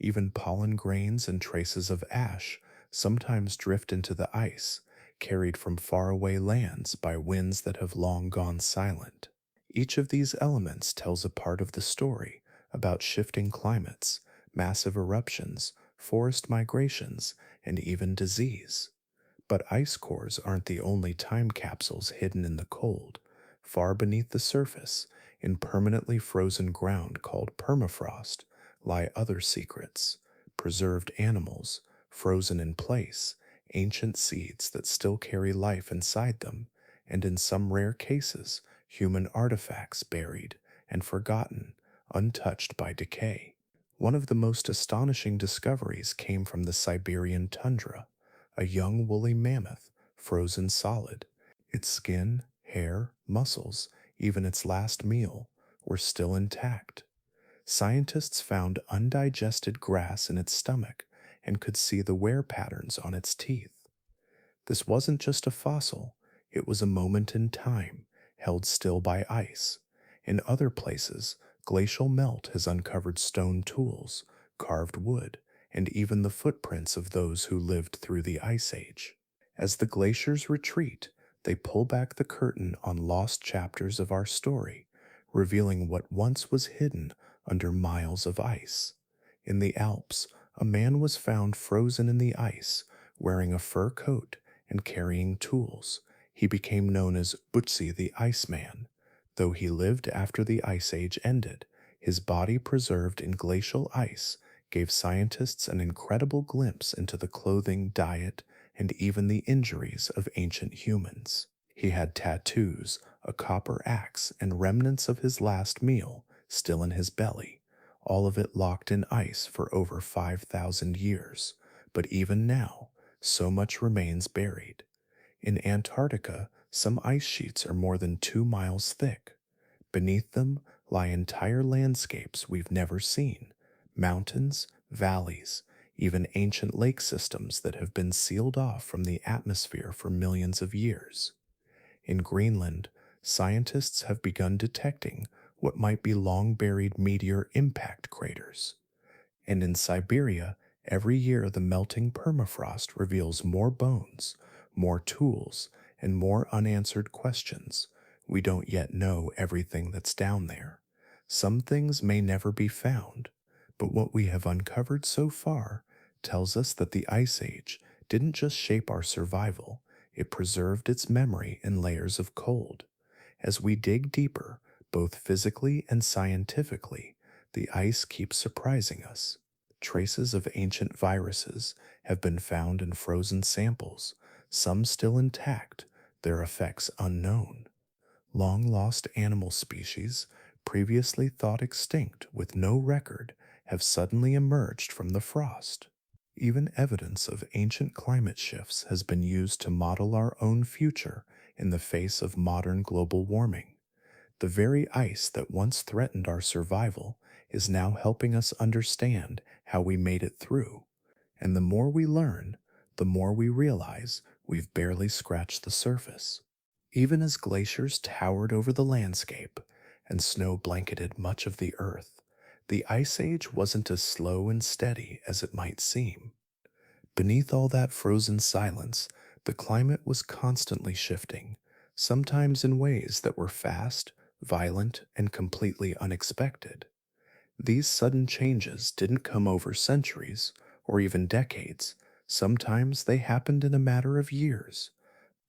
Even pollen grains and traces of ash sometimes drift into the ice, carried from faraway lands by winds that have long gone silent. Each of these elements tells a part of the story about shifting climates, massive eruptions, forest migrations, and even disease. But ice cores aren't the only time capsules hidden in the cold. Far beneath the surface, in permanently frozen ground called permafrost, lie other secrets: preserved animals, frozen in place, ancient seeds that still carry life inside them, and in some rare cases, human artifacts buried and forgotten, untouched by decay. One of the most astonishing discoveries came from the Siberian tundra, a young woolly mammoth, frozen solid. Its skin, hair, muscles, even its last meal, were still intact. Scientists found undigested grass in its stomach and could see the wear patterns on its teeth. This wasn't just a fossil, it was a moment in time, held still by ice. In other places, glacial melt has uncovered stone tools, carved wood, and even the footprints of those who lived through the Ice Age. As the glaciers retreat, they pull back the curtain on lost chapters of our story, revealing what once was hidden under miles of ice. In the Alps, a man was found frozen in the ice, wearing a fur coat and carrying tools. He became known as Butzi the Iceman. Though he lived after the Ice Age ended, his body preserved in glacial ice gave scientists an incredible glimpse into the clothing, diet, and even the injuries of ancient humans. He had tattoos, a copper axe, and remnants of his last meal still in his belly, all of it locked in ice for over 5,000 years. But even now, so much remains buried. In Antarctica, some ice sheets are more than 2 miles thick. Beneath them lie entire landscapes we've never seen: mountains, valleys, even ancient lake systems that have been sealed off from the atmosphere for millions of years. In Greenland, scientists have begun detecting what might be long buried meteor impact craters. And in Siberia, every year the melting permafrost reveals more bones, more tools, and more unanswered questions. We don't yet know everything that's down there. Some things may never be found, but what we have uncovered so far tells us that the Ice Age didn't just shape our survival, it preserved its memory in layers of cold. As we dig deeper, both physically and scientifically, the ice keeps surprising us. Traces of ancient viruses have been found in frozen samples, some still intact, their effects unknown. Long lost animal species, previously thought extinct with no record, have suddenly emerged from the frost. Even evidence of ancient climate shifts has been used to model our own future in the face of modern global warming. The very ice that once threatened our survival is now helping us understand how we made it through. And the more we learn, the more we realize we've barely scratched the surface. Even as glaciers towered over the landscape and snow blanketed much of the earth, the Ice Age wasn't as slow and steady as it might seem. Beneath all that frozen silence, the climate was constantly shifting, sometimes in ways that were fast, violent, and completely unexpected. These sudden changes didn't come over centuries or even decades. Sometimes they happened in a matter of years.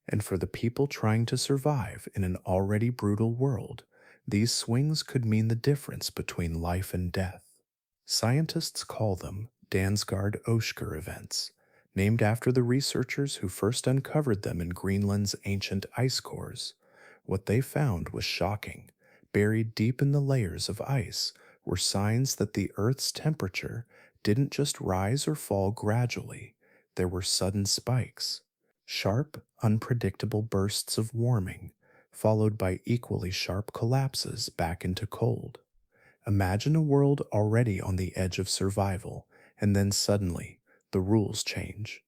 And for the people trying to survive in an already brutal world, these swings could mean the difference between life and death. Scientists call them Dansgaard Oeschger events, named after the researchers who first uncovered them in Greenland's ancient ice cores. What they found was shocking. Buried deep in the layers of ice were signs that the Earth's temperature didn't just rise or fall gradually, there were sudden spikes. Sharp, unpredictable bursts of warming, followed by equally sharp collapses back into cold. Imagine a world already on the edge of survival, and then suddenly, the rules change.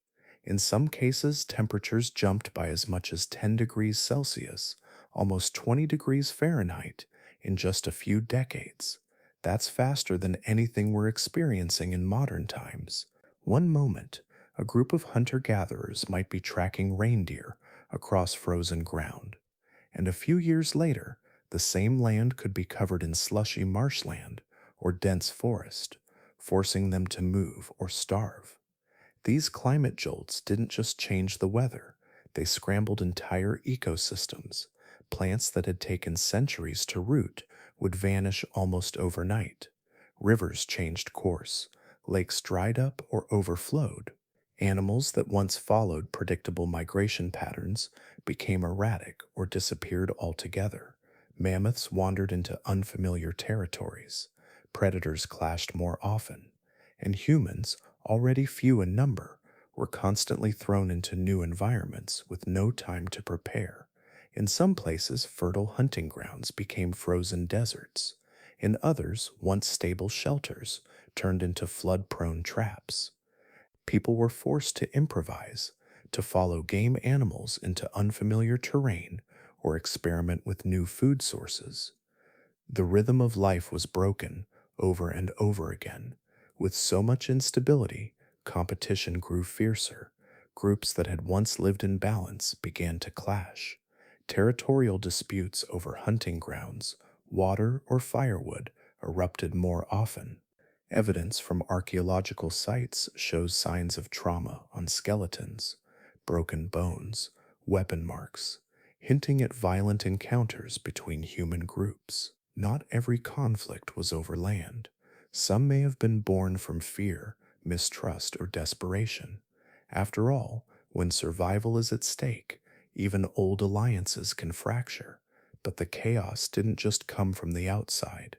In some cases, temperatures jumped by as much as 10 degrees Celsius, almost 20 degrees Fahrenheit, in just a few decades. That's faster than anything we're experiencing in modern times. One moment, a group of hunter gatherers might be tracking reindeer across frozen ground, and a few years later, the same land could be covered in slushy marshland or dense forest, forcing them to move or starve. These climate jolts didn't just change the weather, they scrambled entire ecosystems. Plants that had taken centuries to root would vanish almost overnight. Rivers changed course, lakes dried up or overflowed. Animals that once followed predictable migration patterns became erratic or disappeared altogether. Mammoths wandered into unfamiliar territories. Predators clashed more often. And humans, already few in number, were constantly thrown into new environments with no time to prepare. In some places, fertile hunting grounds became frozen deserts. In others, once stable shelters turned into flood prone traps. People were forced to improvise, to follow game animals into unfamiliar terrain or experiment with new food sources. The rhythm of life was broken over and over again. With so much instability, competition grew fiercer. Groups that had once lived in balance began to clash. Territorial disputes over hunting grounds, water, or firewood erupted more often. Evidence from archaeological sites shows signs of trauma on skeletons, broken bones, weapon marks, hinting at violent encounters between human groups. Not every conflict was over land. Some may have been born from fear, mistrust, or desperation. After all, when survival is at stake, even old alliances can fracture. But the chaos didn't just come from the outside.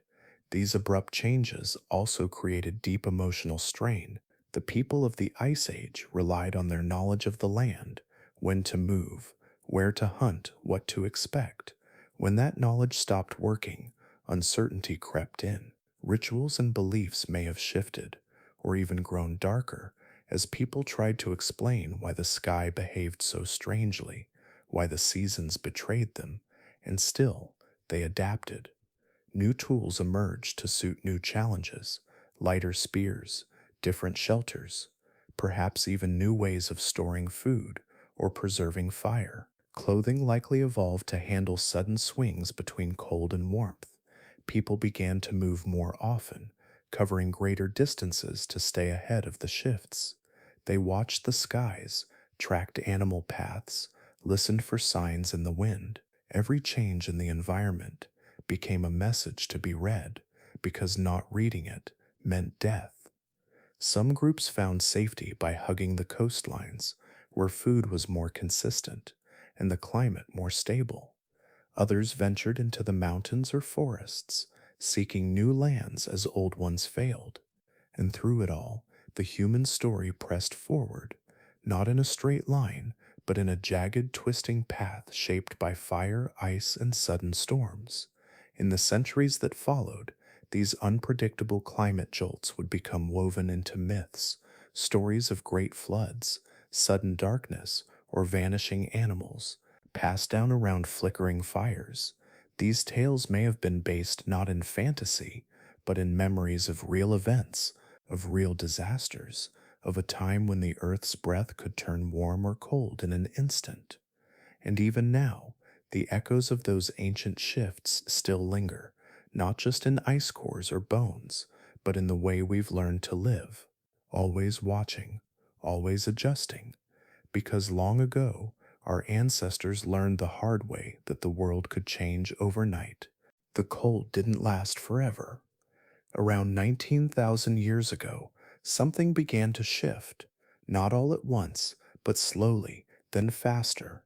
These abrupt changes also created deep emotional strain. The people of the Ice Age relied on their knowledge of the land, when to move, where to hunt, what to expect. When that knowledge stopped working, uncertainty crept in. Rituals and beliefs may have shifted, or even grown darker, as people tried to explain why the sky behaved so strangely, why the seasons betrayed them, and still they adapted. New tools emerged to suit new challenges, lighter spears, different shelters, perhaps even new ways of storing food or preserving fire. Clothing likely evolved to handle sudden swings between cold and warmth. People began to move more often, covering greater distances to stay ahead of the shifts. They watched the skies, tracked animal paths, listened for signs in the wind. Every change in the environment became a message to be read because not reading it meant death. Some groups found safety by hugging the coastlines, where food was more consistent and the climate more stable. Others ventured into the mountains or forests, seeking new lands as old ones failed. And through it all, the human story pressed forward, not in a straight line, but in a jagged, twisting path shaped by fire, ice, and sudden storms. In the centuries that followed, these unpredictable climate jolts would become woven into myths, stories of great floods, sudden darkness, or vanishing animals, passed down around flickering fires. These tales may have been based not in fantasy, but in memories of real events, of real disasters, of a time when the earth's breath could turn warm or cold in an instant. And even now, the echoes of those ancient shifts still linger, not just in ice cores or bones, but in the way we've learned to live, always watching, always adjusting, because long ago, our ancestors learned the hard way that the world could change overnight. The cold didn't last forever. Around 19,000 years ago, something began to shift, not all at once, but slowly, then faster.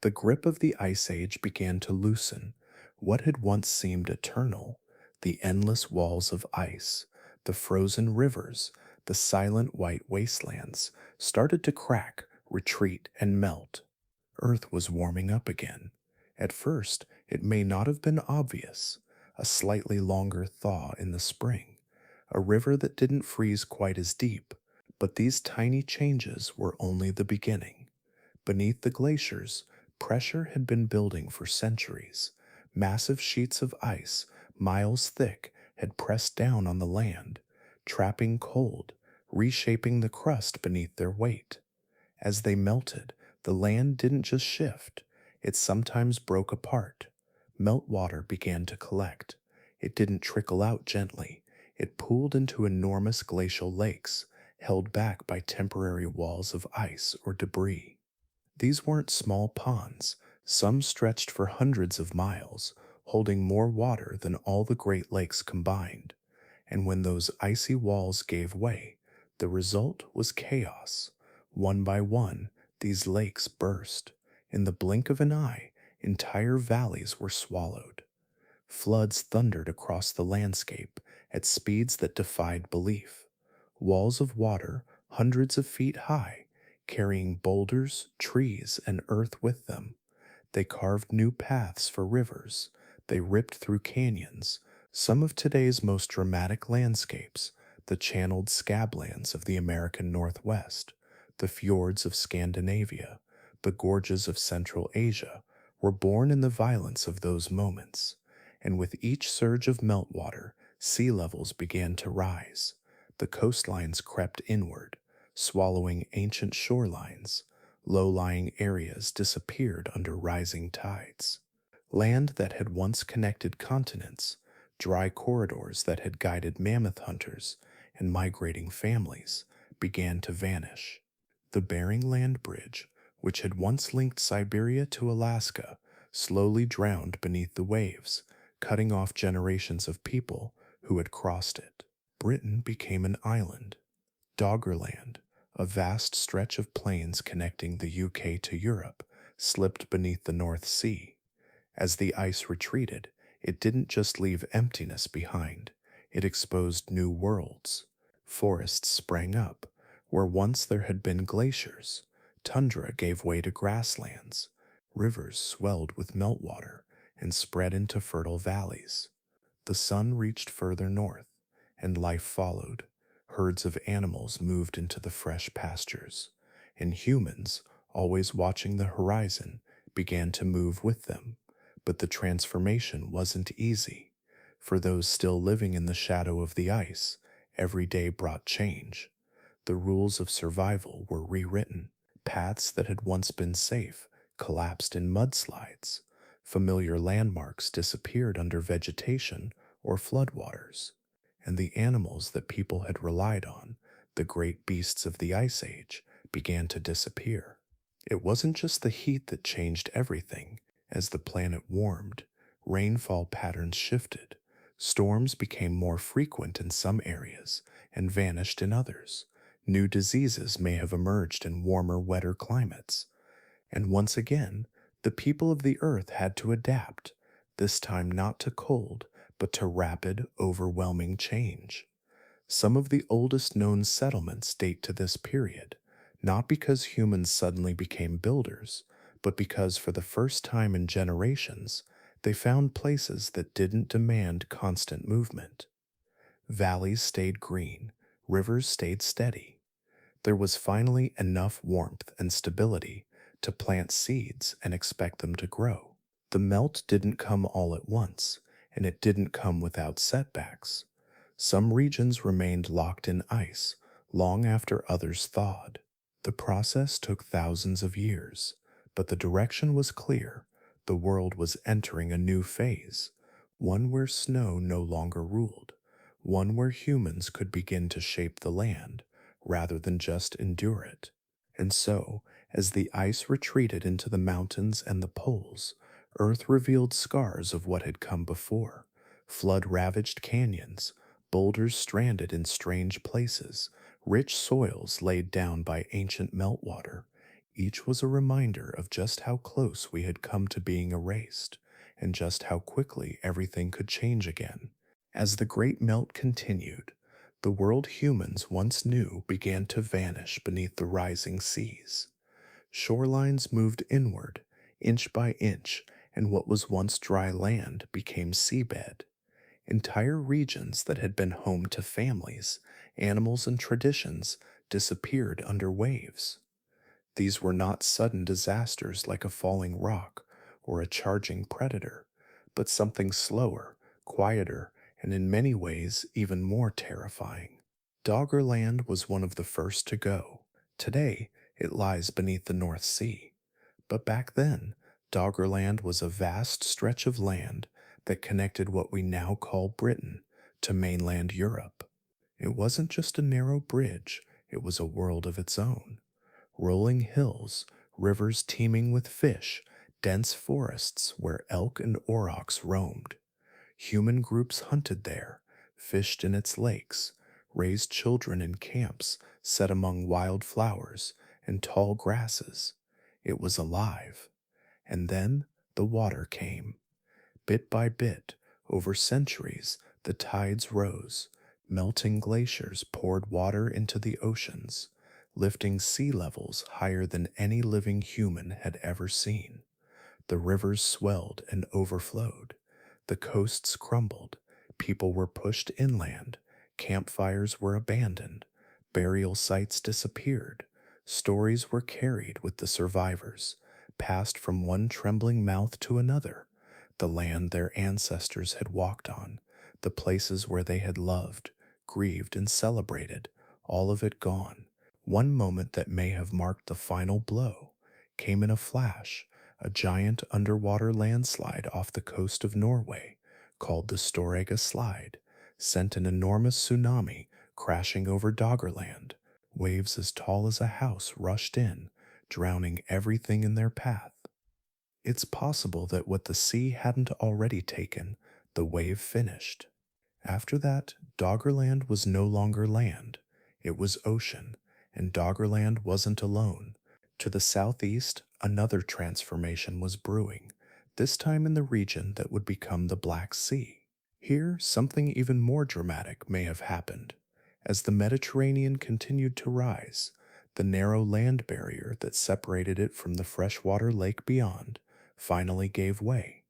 The grip of the Ice Age began to loosen. What had once seemed eternal, the endless walls of ice, the frozen rivers, the silent white wastelands, started to crack, retreat, and melt. Earth was warming up again. At first, it may not have been obvious. A slightly longer thaw in the spring, a river that didn't freeze quite as deep, but these tiny changes were only the beginning. Beneath the glaciers, pressure had been building for centuries. Massive sheets of ice, miles thick, had pressed down on the land, trapping cold, reshaping the crust beneath their weight. As they melted, the land didn't just shift, it sometimes broke apart. Meltwater began to collect. It didn't trickle out gently, it pooled into enormous glacial lakes, held back by temporary walls of ice or debris. These weren't small ponds, some stretched for hundreds of miles, holding more water than all the Great Lakes combined. And when those icy walls gave way, the result was chaos. One by one, these lakes burst. In the blink of an eye, entire valleys were swallowed. Floods thundered across the landscape at speeds that defied belief. Walls of water, hundreds of feet high, carrying boulders, trees, and earth with them. They carved new paths for rivers. They ripped through canyons. Some of today's most dramatic landscapes, the channeled scablands of the American Northwest, the fjords of Scandinavia, the gorges of Central Asia, were born in the violence of those moments. And with each surge of meltwater, sea levels began to rise. The coastlines crept inward, swallowing ancient shorelines. Low-lying areas disappeared under rising tides. Land that had once connected continents, dry corridors that had guided mammoth hunters and migrating families, began to vanish. The Bering Land Bridge, which had once linked Siberia to Alaska, slowly drowned beneath the waves, cutting off generations of people who had crossed it. Britain became an island. Doggerland, a vast stretch of plains connecting the UK to Europe, slipped beneath the North Sea. As the ice retreated, it didn't just leave emptiness behind, it exposed new worlds. Forests sprang up, where once there had been glaciers. Tundra gave way to grasslands. Rivers swelled with meltwater and spread into fertile valleys. The sun reached further north, and life followed. Herds of animals moved into the fresh pastures, and humans, always watching the horizon, began to move with them. But the transformation wasn't easy. For those still living in the shadow of the ice, every day brought change. The rules of survival were rewritten. Paths that had once been safe collapsed in mudslides. Familiar landmarks disappeared under vegetation or floodwaters. and the animals that people had relied on, the great beasts of the Ice Age, began to disappear. It wasn't just the heat that changed everything. As the planet warmed, rainfall patterns shifted. Storms became more frequent in some areas and vanished in others. New diseases may have emerged in warmer, wetter climates. And once again, the people of the earth had to adapt, this time not to cold, but to rapid, overwhelming change. Some of the oldest known settlements date to this period, not because humans suddenly became builders, but because for the first time in generations, they found places that didn't demand constant movement. Valleys stayed green, rivers stayed steady. There was finally enough warmth and stability to plant seeds and expect them to grow. The melt didn't come all at once, and it didn't come without setbacks. Some regions remained locked in ice long after others thawed. The process took thousands of years, but the direction was clear. The world was entering a new phase, one where snow no longer ruled, one where humans could begin to shape the land rather than just endure it. And so, as the ice retreated into the mountains and the poles, Earth revealed scars of what had come before: flood ravaged canyons, boulders stranded in strange places, rich soils laid down by ancient meltwater. Each was a reminder of just how close we had come to being erased, and just how quickly everything could change again. As the great melt continued, the world humans once knew began to vanish beneath the rising seas. Shorelines moved inward, inch by inch, and what was once dry land became seabed. Entire regions that had been home to families, animals, and traditions disappeared under waves. These were not sudden disasters like a falling rock or a charging predator, but something slower, quieter, and in many ways even more terrifying. Doggerland was one of the first to go. Today, it lies beneath the North Sea. But back then, Doggerland was a vast stretch of land that connected what we now call Britain to mainland Europe. It wasn't just a narrow bridge, it was a world of its own. Rolling hills, rivers teeming with fish, dense forests where elk and aurochs roamed. Human groups hunted there, fished in its lakes, raised children in camps set among wild flowers and tall grasses. It was alive. And then the water came. Bit by bit, over centuries, the tides rose. Melting glaciers poured water into the oceans, lifting sea levels higher than any living human had ever seen. The rivers swelled and overflowed. The coasts crumbled. People were pushed inland. Campfires were abandoned. Burial sites disappeared. Stories were carried with the survivors, passed from one trembling mouth to another. The land their ancestors had walked on, the places where they had loved, grieved, and celebrated, all of it gone. One moment that may have marked the final blow came in a flash. A giant underwater landslide off the coast of Norway, called the Storegga Slide, sent an enormous tsunami crashing over Doggerland. Waves as tall as a house rushed in, drowning everything in their path. It's possible that what the sea hadn't already taken, the wave finished. After that, Doggerland was no longer land, it was ocean, and Doggerland wasn't alone. To the southeast, another transformation was brewing, this time in the region that would become the Black Sea. Here, something even more dramatic may have happened. As the Mediterranean continued to rise, the narrow land barrier that separated it from the freshwater lake beyond finally gave way.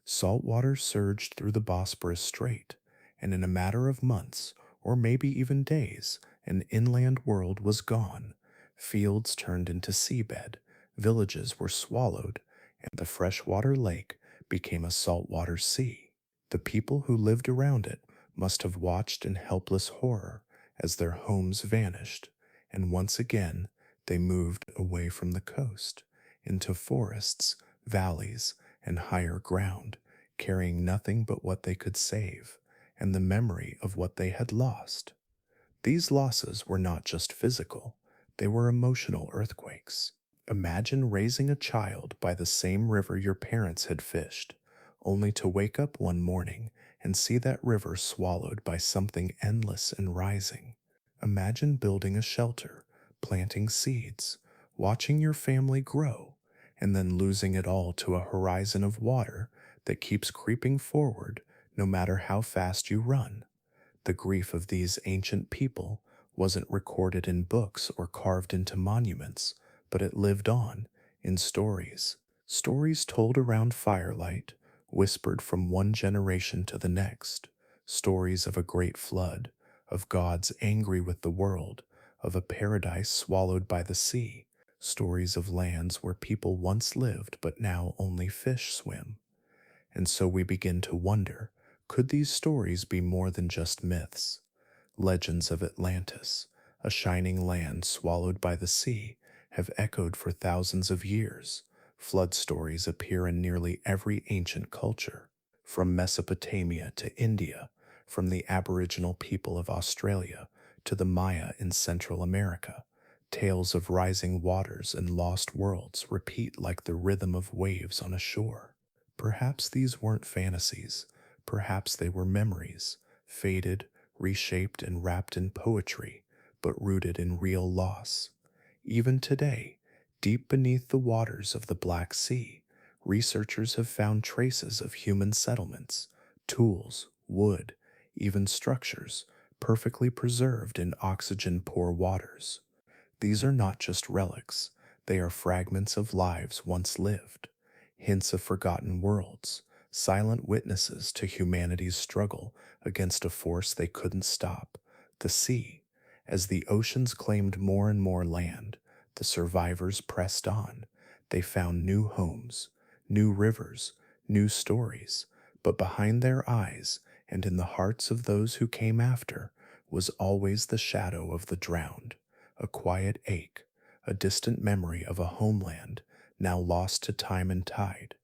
Salt water surged through the Bosporus Strait, and in a matter of months, or maybe even days, an inland world was gone. Fields turned into seabed, villages were swallowed, and the freshwater lake became a saltwater sea. The people who lived around it must have watched in helpless horror as their homes vanished, and once again they moved away from the coast, into forests, valleys, and higher ground, carrying nothing but what they could save, and the memory of what they had lost. These losses were not just physical, they were emotional earthquakes. Imagine raising a child by the same river your parents had fished, only to wake up one morning and see that river swallowed by something endless and rising. Imagine building a shelter, planting seeds, watching your family grow, and then losing it all to a horizon of water that keeps creeping forward no matter how fast you run. The grief of these ancient people wasn't recorded in books or carved into monuments, but it lived on in stories. Stories told around firelight, whispered from one generation to the next. Stories of a great flood, of gods angry with the world, of a paradise swallowed by the sea. Stories of lands where people once lived but now only fish swim. And so we begin to wonder, could these stories be more than just myths? Legends of Atlantis, a shining land swallowed by the sea, have echoed for thousands of years. Flood stories appear in nearly every ancient culture, from Mesopotamia to India, from the Aboriginal people of Australia to the Maya in Central America. Tales of rising waters and lost worlds repeat like the rhythm of waves on a shore. Perhaps these weren't fantasies. Perhaps they were memories, faded, reshaped, and wrapped in poetry, but rooted in real loss. Even today, deep beneath the waters of the Black Sea, researchers have found traces of human settlements, tools, wood, even structures, perfectly preserved in oxygen-poor waters. These are not just relics, they are fragments of lives once lived, hints of forgotten worlds, silent witnesses to humanity's struggle against a force they couldn't stop, the sea. As the oceans claimed more and more land, the survivors pressed on. They found new homes, new rivers, new stories, but behind their eyes and in the hearts of those who came after was always the shadow of the drowned, a quiet ache, a distant memory of a homeland now lost to time and tide.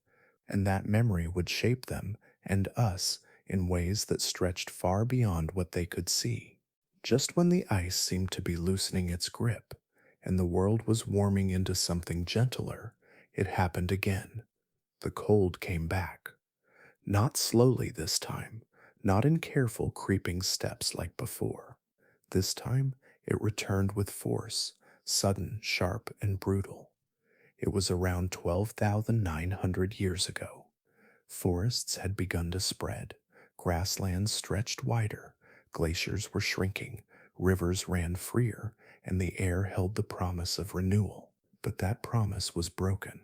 And that memory would shape them and us in ways that stretched far beyond what they could see. Just when the ice seemed to be loosening its grip and the world was warming into something gentler, it happened again. The cold came back. Not slowly this time, not in careful creeping steps like before. This time, it returned with force, sudden, sharp, and brutal. It was around 12,900 years ago. Forests had begun to spread, grasslands stretched wider, glaciers were shrinking, rivers ran freer, and the air held the promise of renewal. But that promise was broken.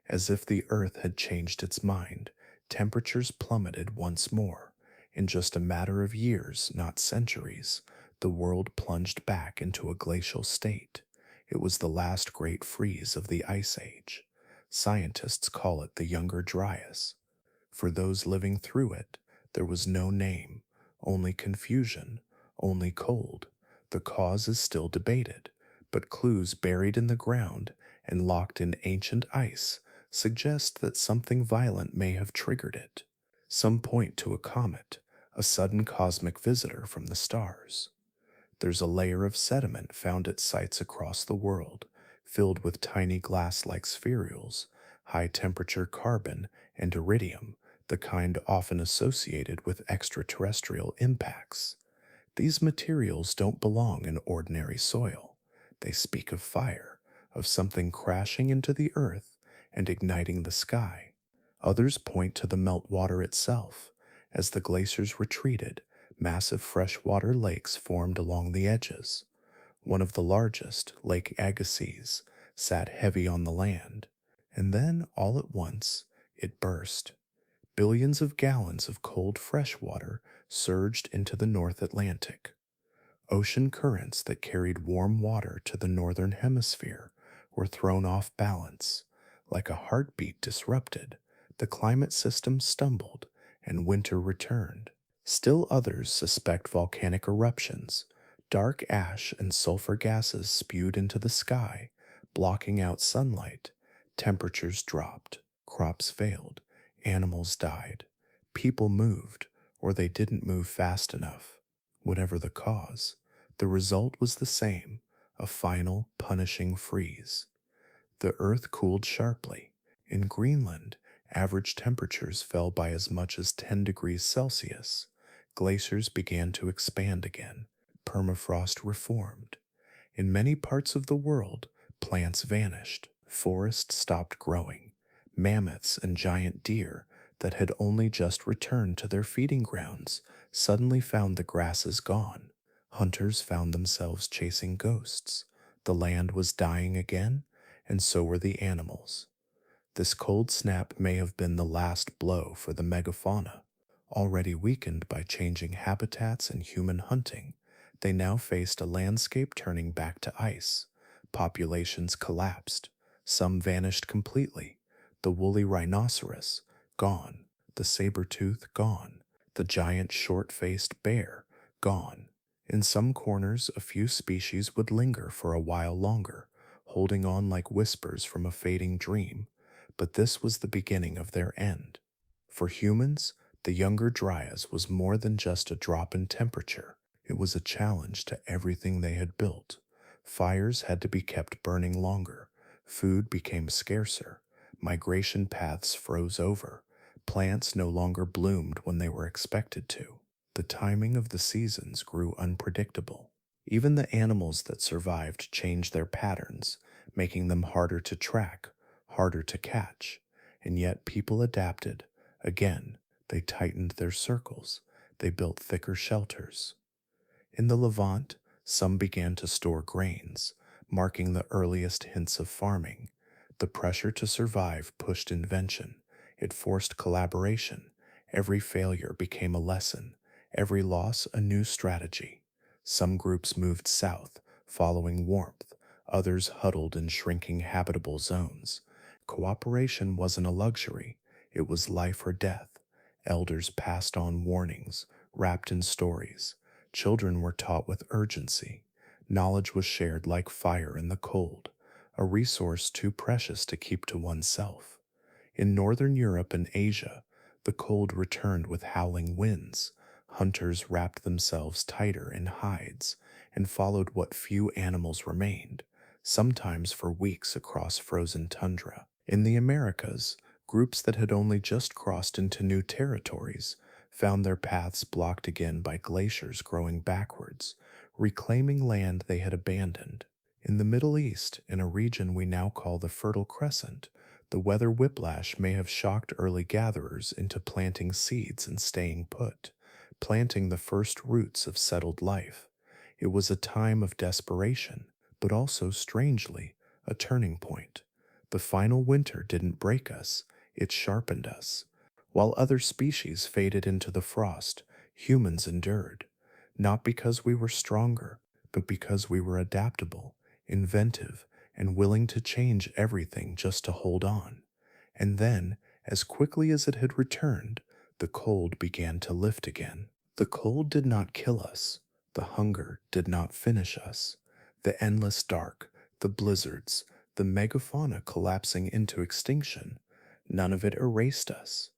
As if the earth had changed its mind, temperatures plummeted once more. In just a matter of years, not centuries, the world plunged back into a glacial state. It was the last great freeze of the Ice Age. Scientists call it the Younger Dryas. For those living through it, there was no name, only confusion, only cold. The cause is still debated, but clues buried in the ground and locked in ancient ice suggest that something violent may have triggered it. Some point to a comet, a sudden cosmic visitor from the stars. There's a layer of sediment found at sites across the world, filled with tiny glass-like spherules, high-temperature carbon, and iridium, the kind often associated with extraterrestrial impacts. These materials don't belong in ordinary soil. They speak of fire, of something crashing into the earth and igniting the sky. Others point to the meltwater itself. As the glaciers retreated, massive freshwater lakes formed along the edges. One of the largest, Lake Agassiz, sat heavy on the land. And then, all at once, it burst. Billions of gallons of cold fresh water surged into the North Atlantic. Ocean currents that carried warm water to the northern hemisphere were thrown off balance. Like a heartbeat disrupted, the climate system stumbled and winter returned. Still others suspect volcanic eruptions. Dark ash and sulfur gases spewed into the sky, blocking out sunlight. Temperatures dropped, crops failed, animals died. People moved, or they didn't move fast enough. Whatever the cause, the result was the same: a final, punishing freeze. The earth cooled sharply. In Greenland, average temperatures fell by as much as 10 degrees Celsius. Glaciers began to expand again. Permafrost reformed. In many parts of the world, plants vanished. Forests stopped growing. Mammoths and giant deer that had only just returned to their feeding grounds suddenly found the grasses gone. Hunters found themselves chasing ghosts. The land was dying again, and so were the animals. This cold snap may have been the last blow for the megafauna. Already weakened by changing habitats and human hunting, they now faced a landscape turning back to ice. Populations collapsed. Some vanished completely. The woolly rhinoceros, gone. The saber-toothed, gone. The giant short-faced bear, gone. In some corners, a few species would linger for a while longer, holding on like whispers from a fading dream, but this was the beginning of their end. For humans, the younger Dryas was more than just a drop in temperature. It was a challenge to everything they had built. Fires had to be kept burning longer. Food became scarcer. Migration paths froze over. Plants no longer bloomed when they were expected to. The timing of the seasons grew unpredictable. Even the animals that survived changed their patterns, making them harder to track, harder to catch. And yet people adapted. Again, they tightened their circles. They built thicker shelters. In the Levant, some began to store grains, marking the earliest hints of farming. The pressure to survive pushed invention. It forced collaboration. Every failure became a lesson, every loss a new strategy. Some groups moved south, following warmth. Others huddled in shrinking habitable zones. Cooperation wasn't a luxury, it was life or death. Elders passed on warnings, wrapped in stories. Children were taught with urgency. Knowledge was shared like fire in the cold, a resource too precious to keep to oneself. In northern Europe and Asia, the cold returned with howling winds. Hunters wrapped themselves tighter in hides and followed what few animals remained, sometimes for weeks across frozen tundra. In the Americas, groups that had only just crossed into new territories found their paths blocked again by glaciers growing backwards, reclaiming land they had abandoned. In the Middle East, in a region we now call the Fertile Crescent, the weather whiplash may have shocked early gatherers into planting seeds and staying put, planting the first roots of settled life. It was a time of desperation, but also, strangely, a turning point. The final winter didn't break us, it sharpened us. While other species faded into the frost, humans endured, not because we were stronger, but because we were adaptable, inventive, and willing to change everything just to hold on. And then, as quickly as it had returned, the cold began to lift again. The cold did not kill us. The hunger did not finish us. The endless dark, the blizzards, the megafauna collapsing into extinction, none of it erased us.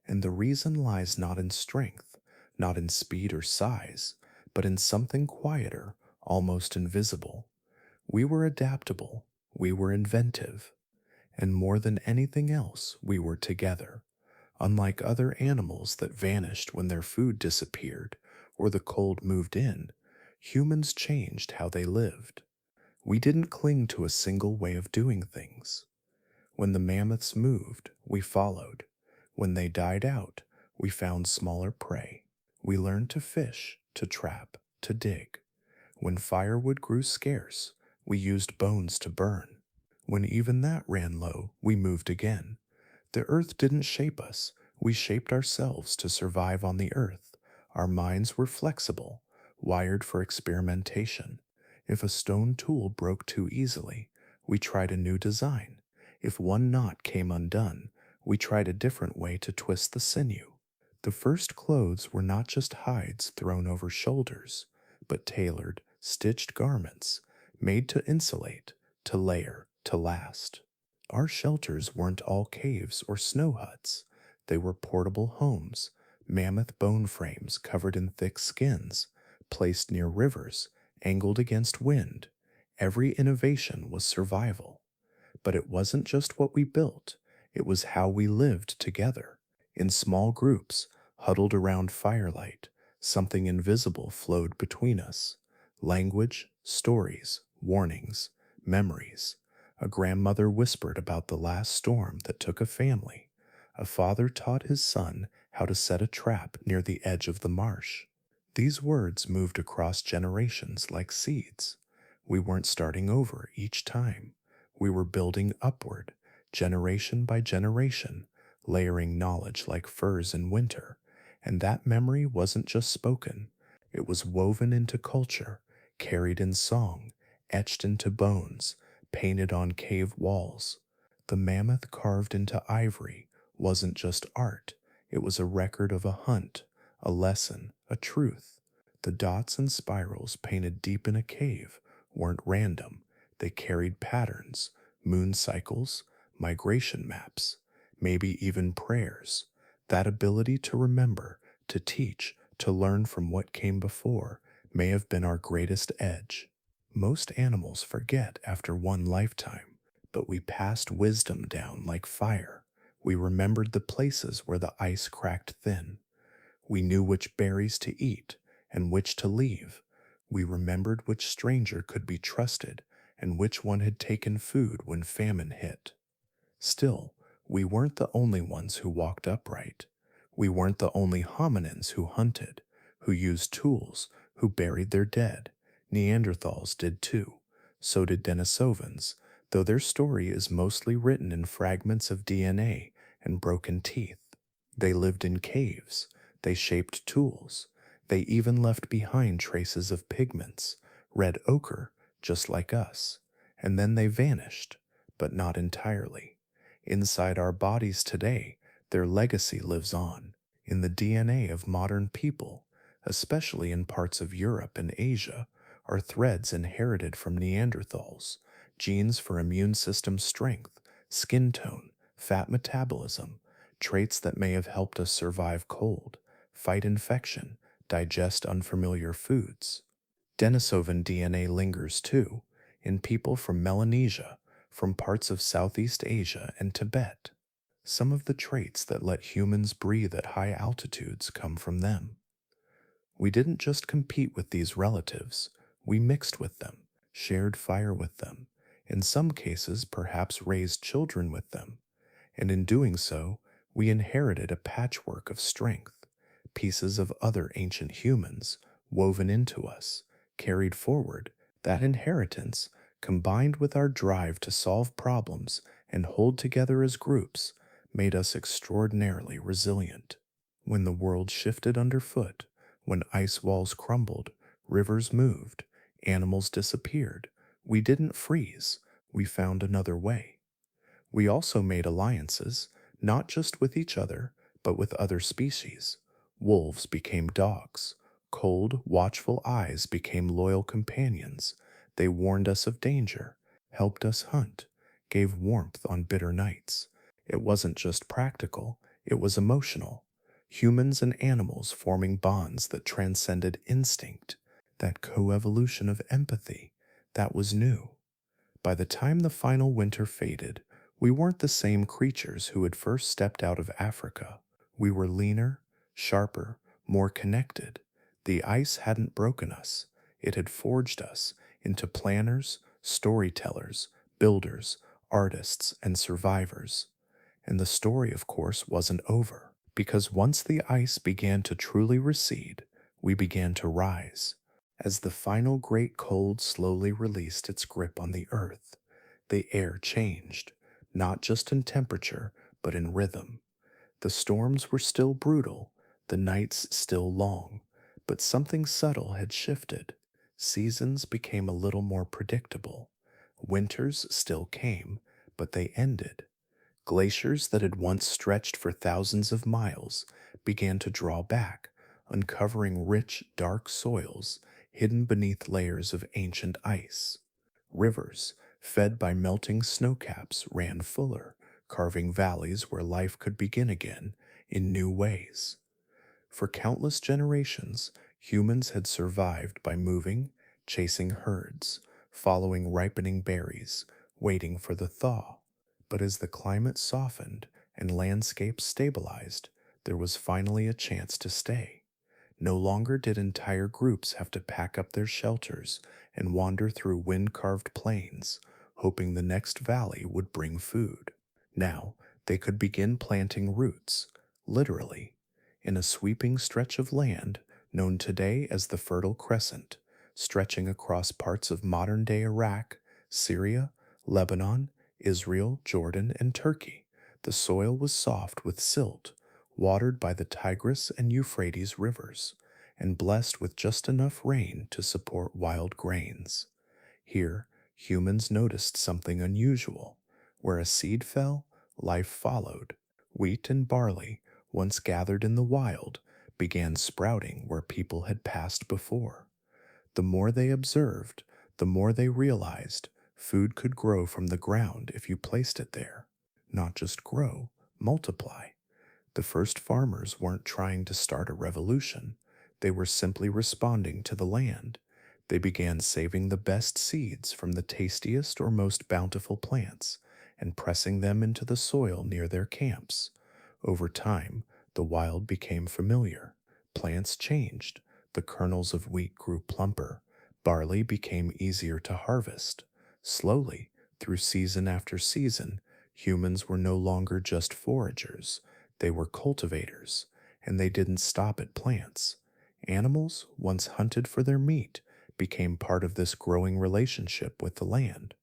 And the reason lies not in strength, not in speed or size, but in something quieter, almost invisible. We were adaptable, we were inventive, and more than anything else, we were together. Unlike other animals that vanished when their food disappeared or the cold moved in, humans changed how they lived. We didn't cling to a single way of doing things. When the mammoths moved, we followed. When they died out, we found smaller prey. We learned to fish, to trap, to dig. When firewood grew scarce, we used bones to burn. When even that ran low, we moved again. The earth didn't shape us, we shaped ourselves to survive on the earth. Our minds were flexible, wired for experimentation. If a stone tool broke too easily, we tried a new design. If one knot came undone, we tried a different way to twist the sinew. The first clothes were not just hides thrown over shoulders, but tailored, stitched garments, made to insulate, to layer, to last. Our shelters weren't all caves or snow huts. They were portable homes, mammoth bone frames covered in thick skins, placed near rivers, angled against wind. Every innovation was survival. But it wasn't just what we built, it was how we lived together. In small groups, huddled around firelight, something invisible flowed between us. Language, stories, warnings, memories. A grandmother whispered about the last storm that took a family. A father taught his son how to set a trap near the edge of the marsh. These words moved across generations like seeds. We weren't starting over each time. We were building upward, generation by generation, layering knowledge like furs in winter. And that memory wasn't just spoken, it was woven into culture, carried in song, etched into bones, painted on cave walls. The mammoth carved into ivory wasn't just art, it was a record of a hunt, a lesson, a truth. The dots and spirals painted deep in a cave weren't random, they carried patterns, moon cycles, migration maps, maybe even prayers. That ability to remember, to teach, to learn from what came before may have been our greatest edge. Most animals forget after one lifetime, but we passed wisdom down like fire. We remembered the places where the ice cracked thin. We knew which berries to eat and which to leave. We remembered which stranger could be trusted and which one had taken food when famine hit. Still, we weren't the only ones who walked upright. We weren't the only hominins who hunted, who used tools, who buried their dead. Neanderthals did too. So did Denisovans, though their story is mostly written in fragments of DNA and broken teeth. They lived in caves. They shaped tools. They even left behind traces of pigments, red ochre, just like us. And then they vanished, but not entirely. Inside our bodies today, their legacy lives on, in the DNA of modern people, especially in parts of Europe and Asia, are threads inherited from Neanderthals, genes for immune system strength, skin tone, fat metabolism, traits that may have helped us survive cold, fight infection, digest unfamiliar foods. Denisovan DNA lingers too, in people from Melanesia, from parts of Southeast Asia and Tibet. Some of the traits that let humans breathe at high altitudes come from them. We didn't just compete with these relatives, we mixed with them, shared fire with them, in some cases perhaps raised children with them, and in doing so, we inherited a patchwork of strength, pieces of other ancient humans woven into us, carried forward. That inheritance, combined with our drive to solve problems and hold together as groups, made us extraordinarily resilient. When the world shifted underfoot, when ice walls crumbled, rivers moved, animals disappeared, we didn't freeze, we found another way. We also made alliances, not just with each other, but with other species. Wolves became dogs. Cold, watchful eyes became loyal companions. They warned us of danger, helped us hunt, gave warmth on bitter nights. It wasn't just practical, it was emotional. Humans and animals forming bonds that transcended instinct, that coevolution of empathy, that was new. By the time the final winter faded, we weren't the same creatures who had first stepped out of Africa. We were leaner, sharper, more connected. The ice hadn't broken us, it had forged us into planners, storytellers, builders, artists, and survivors. And the story, of course, wasn't over, because once the ice began to truly recede, we began to rise. As the final great cold slowly released its grip on the earth, the air changed, not just in temperature, but in rhythm. The storms were still brutal, the nights still long, but something subtle had shifted. Seasons became a little more predictable. Winters still came, but they ended. Glaciers that had once stretched for thousands of miles began to draw back, uncovering rich, dark soils hidden beneath layers of ancient ice. Rivers, fed by melting snowcaps, ran fuller, carving valleys where life could begin again in new ways. For countless generations, humans had survived by moving, chasing herds, following ripening berries, waiting for the thaw. But as the climate softened and landscapes stabilized, there was finally a chance to stay. No longer did entire groups have to pack up their shelters and wander through wind carved plains, hoping the next valley would bring food. Now they could begin planting roots, literally, in a sweeping stretch of land known today as the Fertile Crescent, stretching across parts of modern day Iraq, Syria, Lebanon, Israel, Jordan, and Turkey. The soil was soft with silt, watered by the Tigris and Euphrates rivers, and blessed with just enough rain to support wild grains. Here, humans noticed something unusual. Where a seed fell, life followed. Wheat and barley, once gathered in the wild, began sprouting where people had passed before. The more they observed, the more they realized food could grow from the ground if you placed it there. Not just grow, multiply. The first farmers weren't trying to start a revolution, they were simply responding to the land. They began saving the best seeds from the tastiest or most bountiful plants and pressing them into the soil near their camps. Over time, the wild became familiar. Plants changed. The kernels of wheat grew plumper. Barley became easier to harvest. Slowly, through season after season, humans were no longer just foragers. They were cultivators, and they didn't stop at plants. Animals, once hunted for their meat, became part of this growing relationship with the land.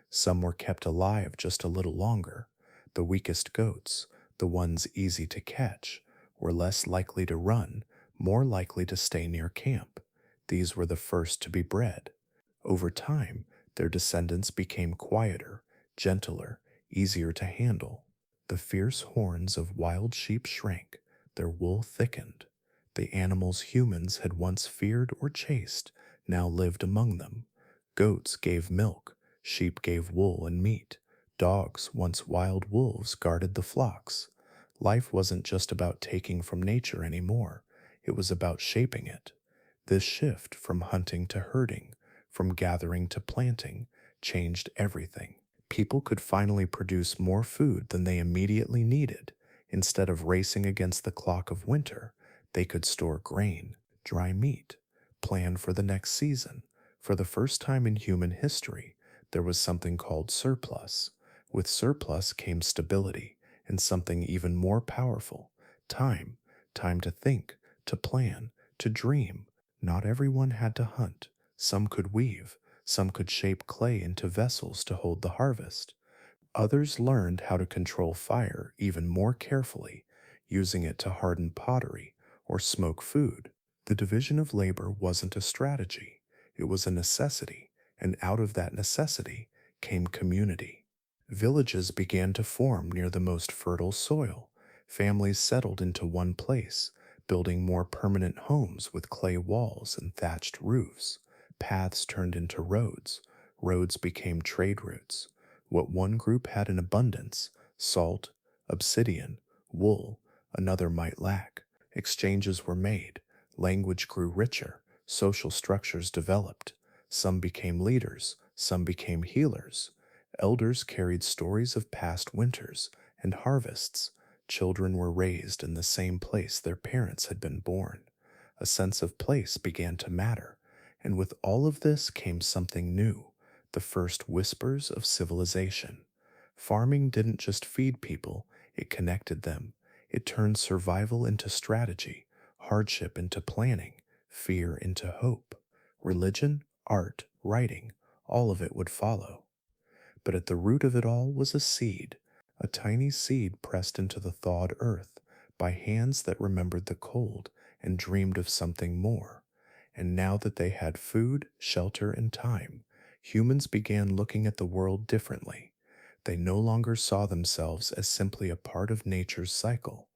Some were kept alive just a little longer. The weakest goats, the ones easy to catch, were less likely to run, more likely to stay near camp. These were the first to be bred. Over time, their descendants became quieter, gentler, easier to handle. The fierce horns of wild sheep shrank, their wool thickened. The animals humans had once feared or chased now lived among them. Goats gave milk, sheep gave wool and meat. Dogs, once wild wolves, guarded the flocks. Life wasn't just about taking from nature anymore, it was about shaping it. This shift from hunting to herding, from gathering to planting, changed everything. People could finally produce more food than they immediately needed. Instead of racing against the clock of winter, they could store grain, dry meat, plan for the next season. For the first time in human history, there was something called surplus. With surplus came stability and something even more powerful, time. Time to think, to plan, to dream. Not everyone had to hunt. Some could weave. Some could shape clay into vessels to hold the harvest. Others learned how to control fire even more carefully, using it to harden pottery or smoke food. The division of labor wasn't a strategy, it was a necessity, and out of that necessity came community. Villages began to form near the most fertile soil. Families settled into one place, building more permanent homes with clay walls and thatched roofs. Paths turned into roads. Roads became trade routes. What one group had in abundance, salt, obsidian, wool, another might lack. Exchanges were made. Language grew richer. Social structures developed. Some became leaders. Some became healers. Elders carried stories of past winters and harvests. Children were raised in the same place their parents had been born. A sense of place began to matter. And with all of this came something new, the first whispers of civilization. Farming didn't just feed people, it connected them. It turned survival into strategy, hardship into planning, fear into hope. Religion, art, writing, all of it would follow. But at the root of it all was a seed, a tiny seed pressed into the thawed earth by hands that remembered the cold and dreamed of something more. And now that they had food, shelter, and time, humans began looking at the world differently. They no longer saw themselves as simply a part of nature's cycle.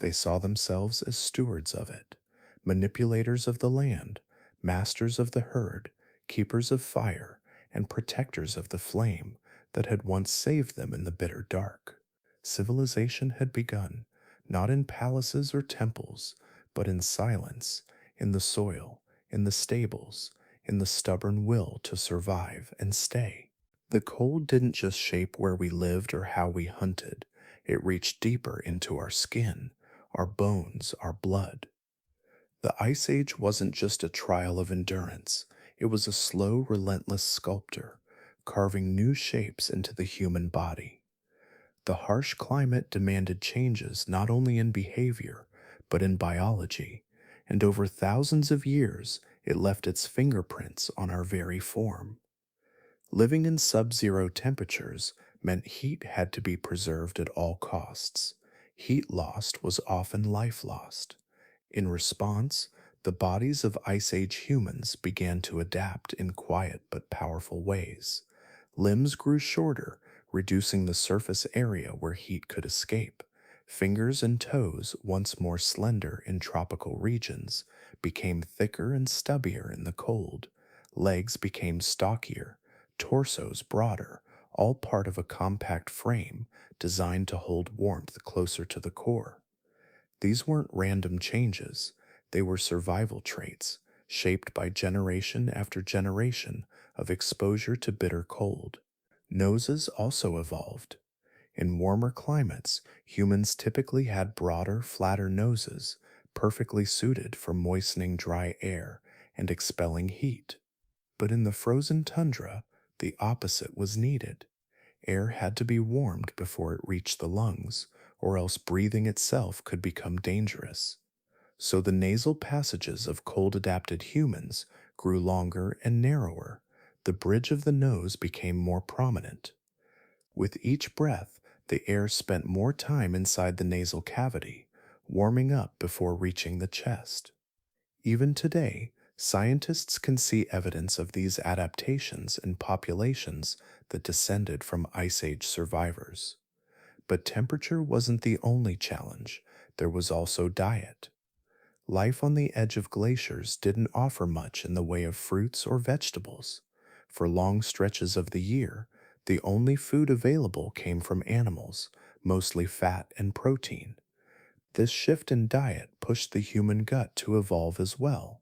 They saw themselves as stewards of it, manipulators of the land, masters of the herd, keepers of fire, and protectors of the flame that had once saved them in the bitter dark. Civilization had begun, not in palaces or temples, but in silence, in the soil, in the stables, in the stubborn will to survive and stay. The cold didn't just shape where we lived or how we hunted, it reached deeper into our skin, our bones, our blood. The Ice Age wasn't just a trial of endurance, it was a slow, relentless sculptor, carving new shapes into the human body. The harsh climate demanded changes not only in behavior, but in biology, and over thousands of years it left its fingerprints on our very form. Living in sub zero temperatures meant heat had to be preserved at all costs. Heat lost was often life lost. In response, the bodies of Ice Age humans began to adapt in quiet but powerful ways. Limbs grew shorter, reducing the surface area where heat could escape. Fingers and toes, once more slender in tropical regions, became thicker and stubbier in the cold. Legs became stockier, torsos broader, all part of a compact frame designed to hold warmth closer to the core. These weren't random changes, they were survival traits, shaped by generation after generation of exposure to bitter cold. Noses also evolved. In warmer climates, humans typically had broader, flatter noses, perfectly suited for moistening dry air and expelling heat. But in the frozen tundra, the opposite was needed. Air had to be warmed before it reached the lungs, or else breathing itself could become dangerous. So the nasal passages of cold adapted humans grew longer and narrower. The bridge of the nose became more prominent. With each breath, the air spent more time inside the nasal cavity, warming up before reaching the chest. Even today, scientists can see evidence of these adaptations in populations that descended from Ice Age survivors. But temperature wasn't the only challenge, there was also diet. Life on the edge of glaciers didn't offer much in the way of fruits or vegetables. For long stretches of the year, the only food available came from animals, mostly fat and protein. This shift in diet pushed the human gut to evolve as well.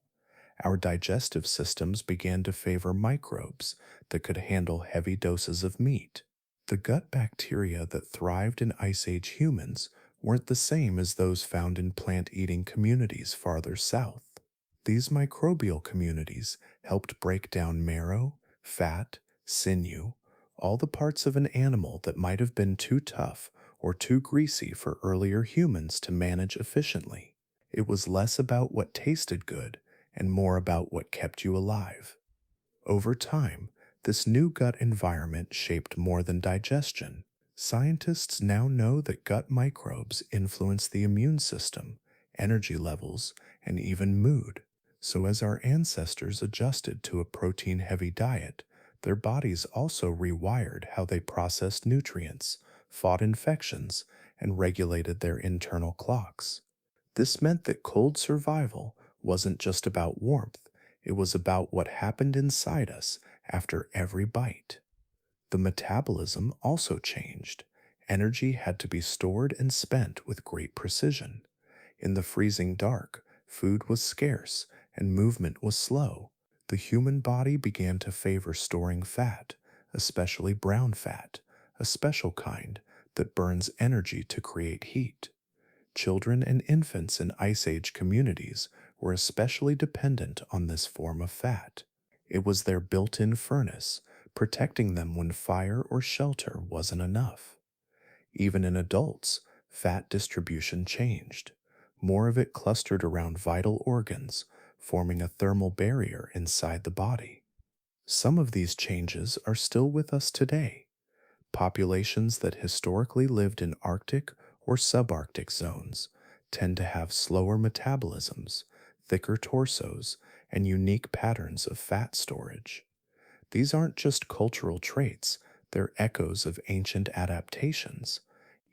Our digestive systems began to favor microbes that could handle heavy doses of meat. The gut bacteria that thrived in Ice Age humans weren't the same as those found in plant eating communities farther south. These microbial communities helped break down marrow, fat, sinew, all the parts of an animal that might have been too tough or too greasy for earlier humans to manage efficiently. It was less about what tasted good and more about what kept you alive. Over time, this new gut environment shaped more than digestion. Scientists now know that gut microbes influence the immune system, energy levels, and even mood. So, as our ancestors adjusted to a protein heavy diet, their bodies also rewired how they processed nutrients, fought infections, and regulated their internal clocks. This meant that cold survival wasn't just about warmth, it was about what happened inside us after every bite. The metabolism also changed. Energy had to be stored and spent with great precision. In the freezing dark, food was scarce and movement was slow. The human body began to favor storing fat, especially brown fat, a special kind that burns energy to create heat. Children and infants in Ice Age communities were especially dependent on this form of fat. It was their built in furnace, protecting them when fire or shelter wasn't enough. Even in adults, fat distribution changed. More of it clustered around vital organs, forming a thermal barrier inside the body. Some of these changes are still with us today. Populations that historically lived in Arctic or subarctic zones tend to have slower metabolisms, thicker torsos, and unique patterns of fat storage. These aren't just cultural traits, they're echoes of ancient adaptations.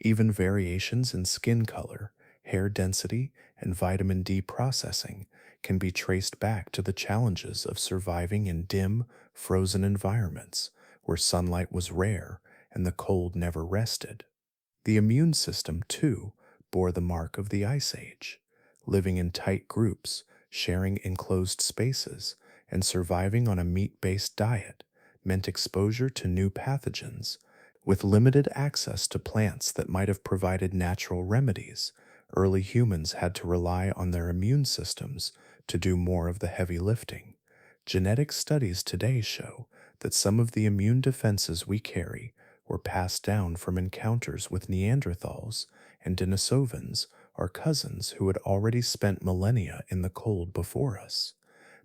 Even variations in skin color, hair density, and vitamin D processing can be traced back to the challenges of surviving in dim, frozen environments where sunlight was rare and the cold never rested. The immune system, too, bore the mark of the Ice Age. living in tight groups, sharing enclosed spaces, and surviving on a meat-based diet meant exposure to new pathogens. With limited access to plants that might have provided natural remedies, early humans had to rely on their immune systems to do more of the heavy lifting. Genetic studies today show that some of the immune defenses we carry were passed down from encounters with Neanderthals and Denisovans, our cousins who had already spent millennia in the cold before us.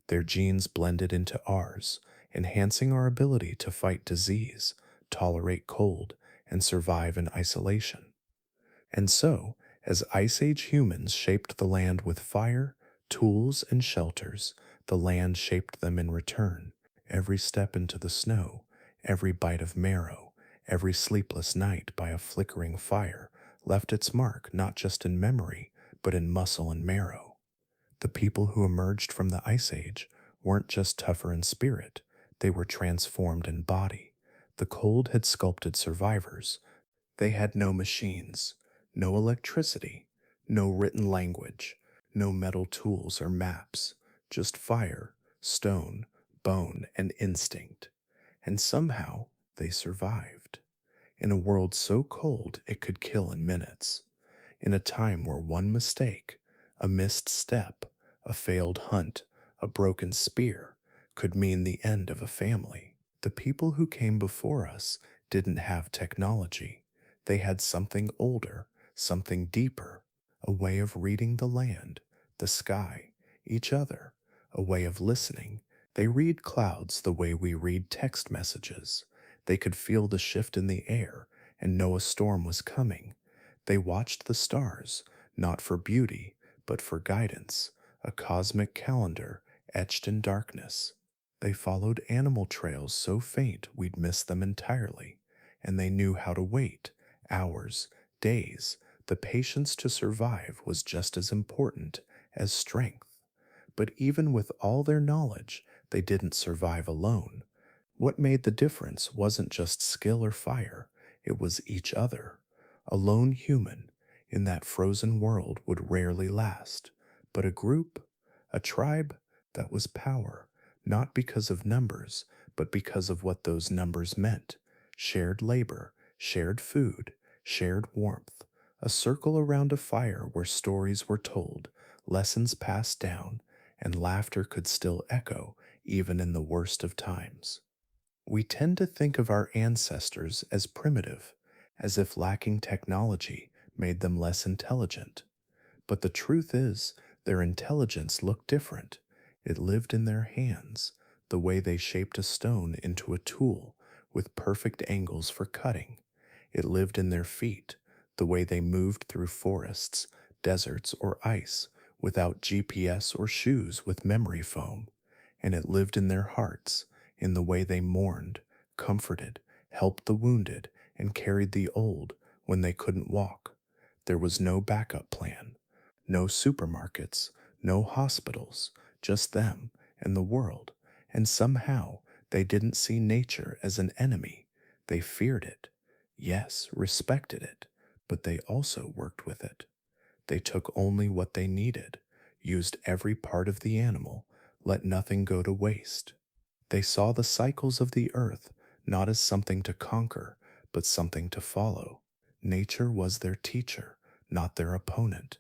Their genes blended into ours, enhancing our ability to fight disease, tolerate cold, and survive in isolation. And so, as Ice Age humans shaped the land with fire, tools, and shelters, the land shaped them in return. Every step into the snow, every bite of marrow, every sleepless night by a flickering fire left its mark not just in memory, but in muscle and marrow. The people who emerged from the Ice Age weren't just tougher in spirit, they were transformed in body. The cold had sculpted survivors. They had no machines, no electricity, no written language, no metal tools or maps, just fire, stone, bone, and instinct. And somehow they survived. In a world so cold it could kill in minutes. In a time where one mistake, a missed step, a failed hunt, a broken spear, could mean the end of a family. The people who came before us didn't have technology. They had something older, something deeper, a way of reading the land, the sky, each other, a way of listening. They read clouds the way we read text messages. They could feel the shift in the air and know a storm was coming. They watched the stars, not for beauty, but for guidance, a cosmic calendar etched in darkness. They followed animal trails so faint we'd miss them entirely, and they knew how to wait, hours, days. The patience to survive was just as important as strength. But even with all their knowledge, they didn't survive alone. What made the difference wasn't just skill or fire, it was each other. A lone human in that frozen world would rarely last, but a group, a tribe, that was power, not because of numbers, but because of what those numbers meant. Shared labor, shared food, shared warmth, a circle around a fire where stories were told, lessons passed down, and laughter could still echo even in the worst of times. We tend to think of our ancestors as primitive, as if lacking technology made them less intelligent. But the truth is, their intelligence looked different. It lived in their hands, the way they shaped a stone into a tool with perfect angles for cutting. It lived in their feet, the way they moved through forests, deserts, or ice without GPS or shoes with memory foam. And it lived in their hearts, in the way they mourned, comforted, helped the wounded, and carried the old when they couldn't walk. There was no backup plan, no supermarkets, no hospitals, just them and the world. And somehow they didn't see nature as an enemy. They feared it. Yes, respected it, but they also worked with it. They took only what they needed, used every part of the animal, let nothing go to waste. They saw the cycles of the earth not as something to conquer, but something to follow. Nature was their teacher, not their opponent.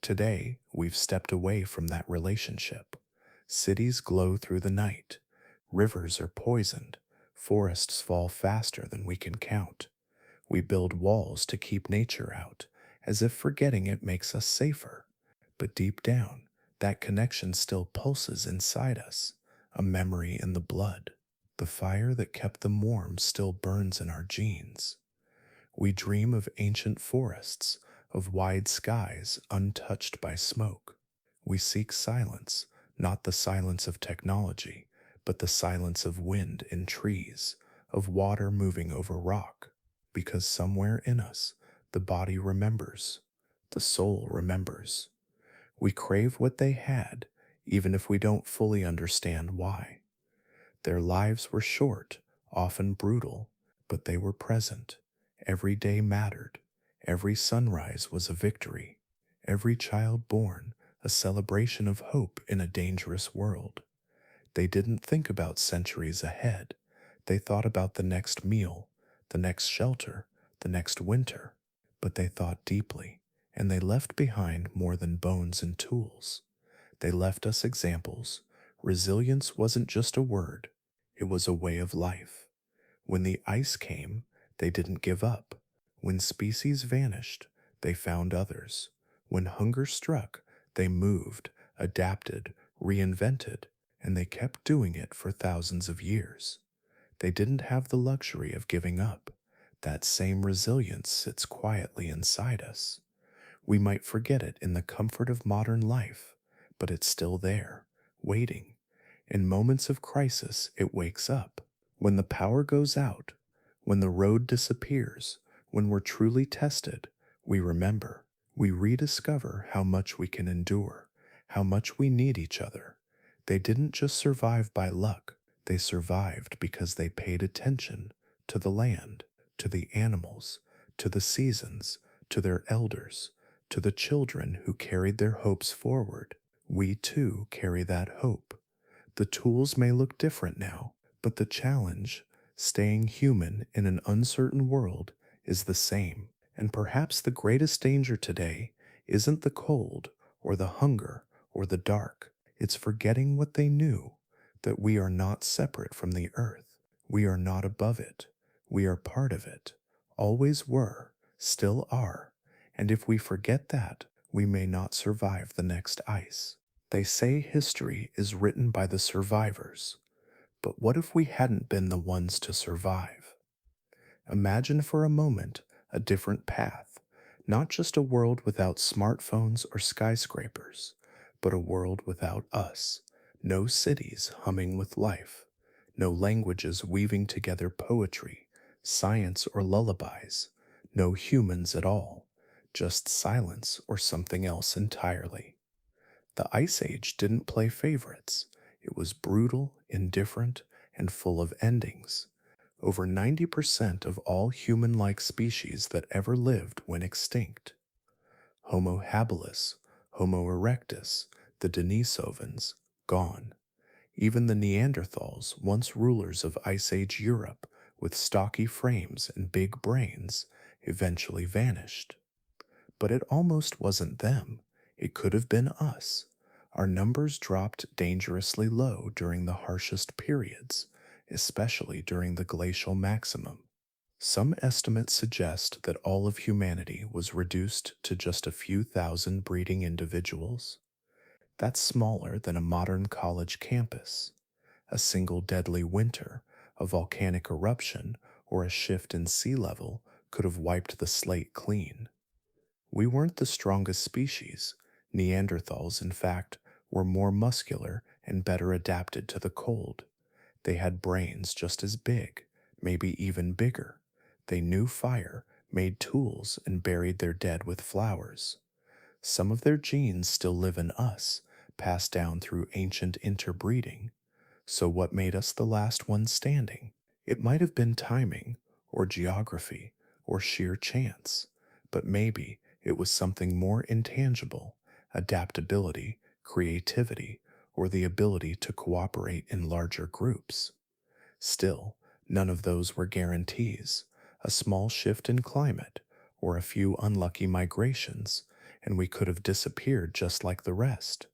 Today, we've stepped away from that relationship. Cities glow through the night. Rivers are poisoned. Forests fall faster than we can count. We build walls to keep nature out, as if forgetting it makes us safer. But deep down, that connection still pulses inside us, a memory in the blood. The fire that kept them warm still burns in our genes. We dream of ancient forests, of wide skies untouched by smoke. We seek silence, not the silence of technology, but the silence of wind in trees, of water moving over rock, because somewhere in us, the body remembers, the soul remembers. We crave what they had, even if we don't fully understand why. Their lives were short, often brutal, but they were present. Every day mattered. Every sunrise was a victory. Every child born a celebration of hope in a dangerous world. They didn't think about centuries ahead. They thought about the next meal, the next shelter, the next winter. But they thought deeply, and they left behind more than bones and tools. They left us examples. Resilience wasn't just a word, it was a way of life. When the ice came, they didn't give up. When species vanished, they found others. When hunger struck, they moved, adapted, reinvented, and they kept doing it for thousands of years. They didn't have the luxury of giving up. That same resilience sits quietly inside us. We might forget it in the comfort of modern life, but it's still there, waiting. In moments of crisis, it wakes up. When the power goes out, when the road disappears, when we're truly tested, we remember. We rediscover how much we can endure, how much we need each other. They didn't just survive by luck, they survived because they paid attention to the land, to the animals, to the seasons, to their elders, to the children who carried their hopes forward. We too carry that hope. The tools may look different now, but the challenge, staying human in an uncertain world, is the same. And perhaps the greatest danger today isn't the cold or the hunger or the dark. It's forgetting what they knew, that we are not separate from the earth. We are not above it. We are part of it. Always were, still are. And if we forget that, we may not survive the next ice. They say history is written by the survivors. But what if we hadn't been the ones to survive? Imagine for a moment a different path, not just a world without smartphones or skyscrapers, but a world without us. No cities humming with life, no languages weaving together poetry, science, or lullabies, no humans at all, just silence or something else entirely. The Ice Age didn't play favorites. It was brutal, indifferent, and full of endings. Over 90% of all human-like species that ever lived went extinct. Homo habilis, Homo erectus, the Denisovans, gone. Even the Neanderthals, once rulers of Ice Age Europe, with stocky frames and big brains, eventually vanished. But it almost wasn't them. It could have been us. Our numbers dropped dangerously low during the harshest periods, especially during the glacial maximum. Some estimates suggest that all of humanity was reduced to just a few thousand breeding individuals. That's smaller than a modern college campus. A single deadly winter, a volcanic eruption, or a shift in sea level could have wiped the slate clean. We weren't the strongest species. Neanderthals, in fact, were more muscular and better adapted to the cold. They had brains just as big, maybe even bigger. They knew fire, made tools, and buried their dead with flowers. Some of their genes still live in us, passed down through ancient interbreeding. So what made us the last one standing? It might have been timing, or geography, or sheer chance, but maybe it was something more intangible: adaptability, creativity, or the ability to cooperate in larger groups. Still, none of those were guarantees. A small shift in climate, or a few unlucky migrations, and we could have disappeared just like the rest.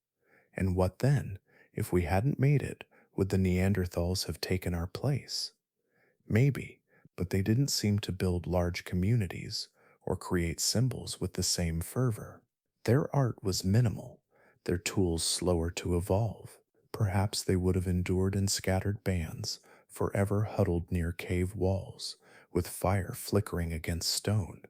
And what then? If we hadn't made it, would the Neanderthals have taken our place? Maybe, but they didn't seem to build large communities or create symbols with the same fervor. Their art was minimal, their tools slower to evolve. Perhaps they would have endured in scattered bands, forever huddled near cave walls, with fire flickering against stone.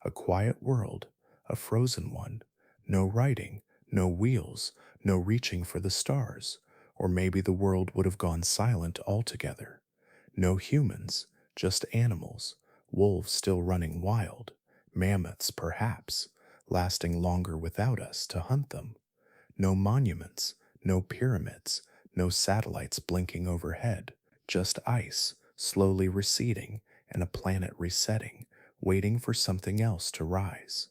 A quiet world, a frozen one, no writing, no wheels, no reaching for the stars, or maybe the world would have gone silent altogether. No humans, just animals, wolves still running wild, mammoths perhaps, lasting longer without us to hunt them. No monuments, no pyramids, no satellites blinking overhead, just ice, slowly receding, and a planet resetting, waiting for something else to rise.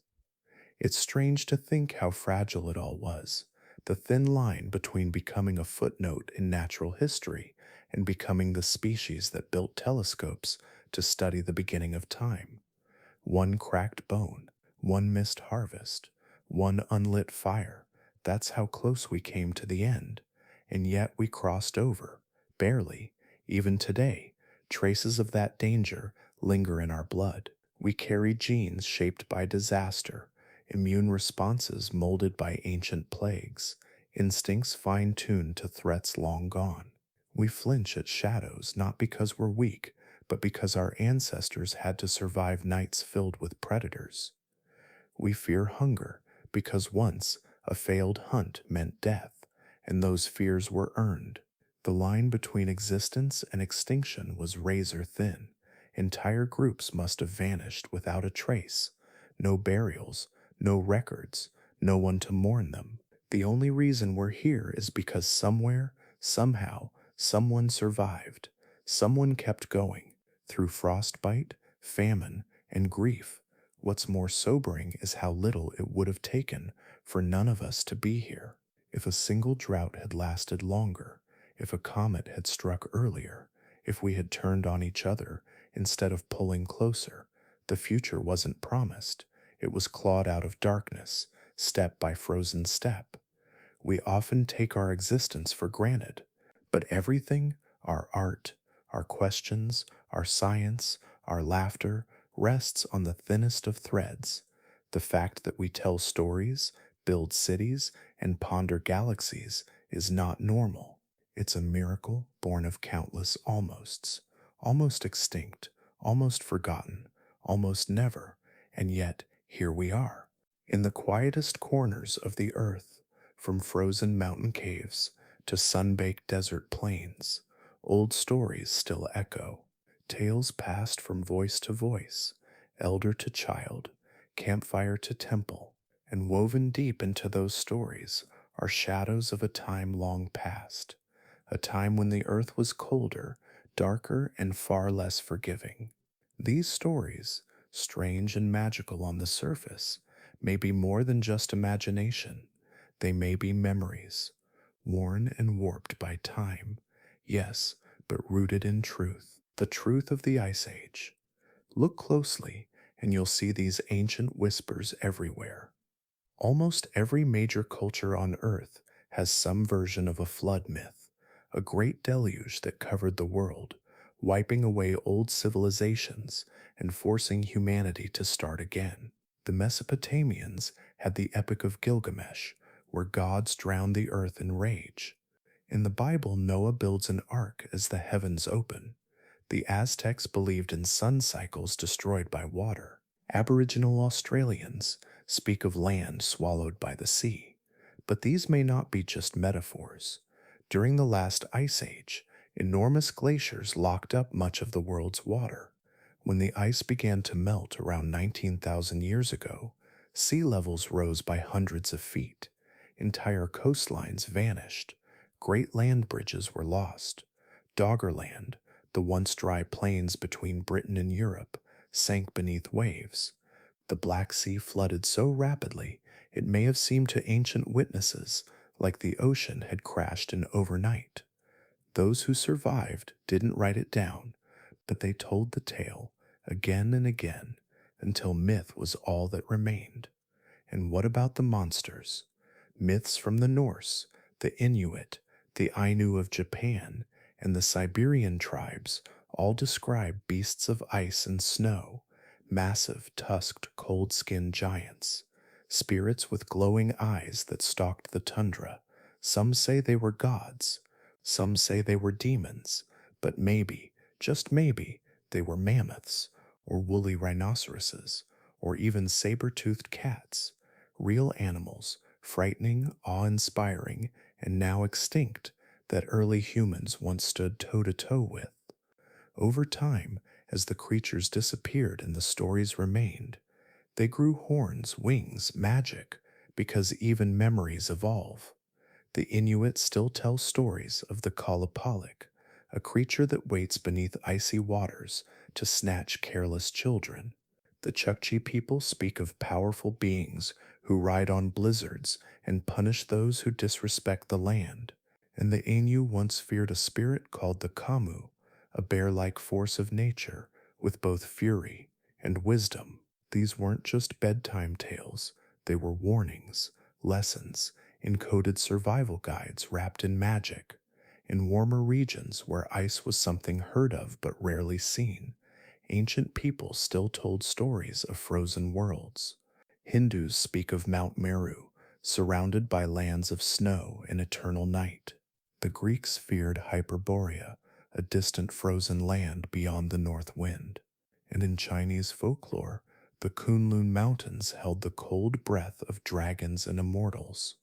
It's strange to think how fragile it all was, the thin line between becoming a footnote in natural history and becoming the species that built telescopes to study the beginning of time. One cracked bone, one missed harvest, one unlit fire. That's how close we came to the end. And yet we crossed over, barely. Even today, traces of that danger linger in our blood. We carry genes shaped by disaster, immune responses molded by ancient plagues, instincts fine tuned to threats long gone. We flinch at shadows not because we're weak, but because our ancestors had to survive nights filled with predators. We fear hunger because once a failed hunt meant death, and those fears were earned. The line between existence and extinction was razor thin. Entire groups must have vanished without a trace. No burials, no records, no one to mourn them. The only reason we're here is because somewhere, somehow, someone survived. Someone kept going through frostbite, famine, and grief. What's more sobering is how little it would have taken for none of us to be here. If a single drought had lasted longer, if a comet had struck earlier, if we had turned on each other instead of pulling closer, the future wasn't promised. It was clawed out of darkness, step by frozen step. We often take our existence for granted, but everything, our art, our questions, our science, our laughter, rests on the thinnest of threads. The fact that we tell stories, build cities, and ponder galaxies is not normal. It's a miracle born of countless almosts, almost extinct, almost forgotten, almost never, and yet here we are, in the quietest corners of the earth, from frozen mountain caves to sun-baked desert plains. Old stories still echo, tales passed from voice to voice, elder to child, campfire to temple, and woven deep into those stories are shadows of a time long past, a time when the earth was colder, darker, and far less forgiving. These stories, strange and magical on the surface, may be more than just imagination. They may be memories, worn and warped by time, yes, but rooted in truth, the truth of the Ice Age. Look closely, and you'll see these ancient whispers everywhere. Almost every major culture on Earth has some version of a flood myth, a great deluge that covered the world, wiping away old civilizations and forcing humanity to start again. The Mesopotamians had the Epic of Gilgamesh, where gods drowned the earth in rage. In the Bible, Noah builds an ark as the heavens open. The Aztecs believed in sun cycles destroyed by water. Aboriginal Australians speak of land swallowed by the sea. But these may not be just metaphors. During the last ice age, enormous glaciers locked up much of the world's water. When the ice began to melt around 19,000 years ago, sea levels rose by hundreds of feet. Entire coastlines vanished. Great land bridges were lost. Doggerland, the once dry plains between Britain and Europe, sank beneath waves. The Black Sea flooded so rapidly it may have seemed to ancient witnesses like the ocean had crashed in overnight. Those who survived didn't write it down, but they told the tale again and again until myth was all that remained. And what about the monsters? Myths from the Norse, the Inuit, the Ainu of Japan, and the Siberian tribes all describe beasts of ice and snow, massive, tusked, cold-skinned giants, spirits with glowing eyes that stalked the tundra. Some say they were gods, some say they were demons, but maybe, just maybe, they were mammoths, or woolly rhinoceroses, or even saber-toothed cats, real animals, frightening, awe-inspiring, and now extinct, that early humans once stood toe-to-toe with. Over time, as the creatures disappeared and the stories remained, they grew horns, wings, magic, because even memories evolve. The Inuit still tell stories of the Symbolic, a creature that waits beneath icy waters to snatch careless children. The Chukchi people speak of powerful beings who ride on blizzards and punish those who disrespect the land. And the Ainu once feared a spirit called the Kamu, a bear like force of nature with both fury and wisdom. These weren't just bedtime tales, they were warnings, lessons, encoded survival guides wrapped in magic. In warmer regions where ice was something heard of but rarely seen, ancient people still told stories of frozen worlds. Hindus speak of Mount Meru, surrounded by lands of snow and eternal night. The Greeks feared Hyperborea, a distant frozen land beyond the north wind. And in Chinese folklore, the Kunlun Mountains held the cold breath of dragons and immortals.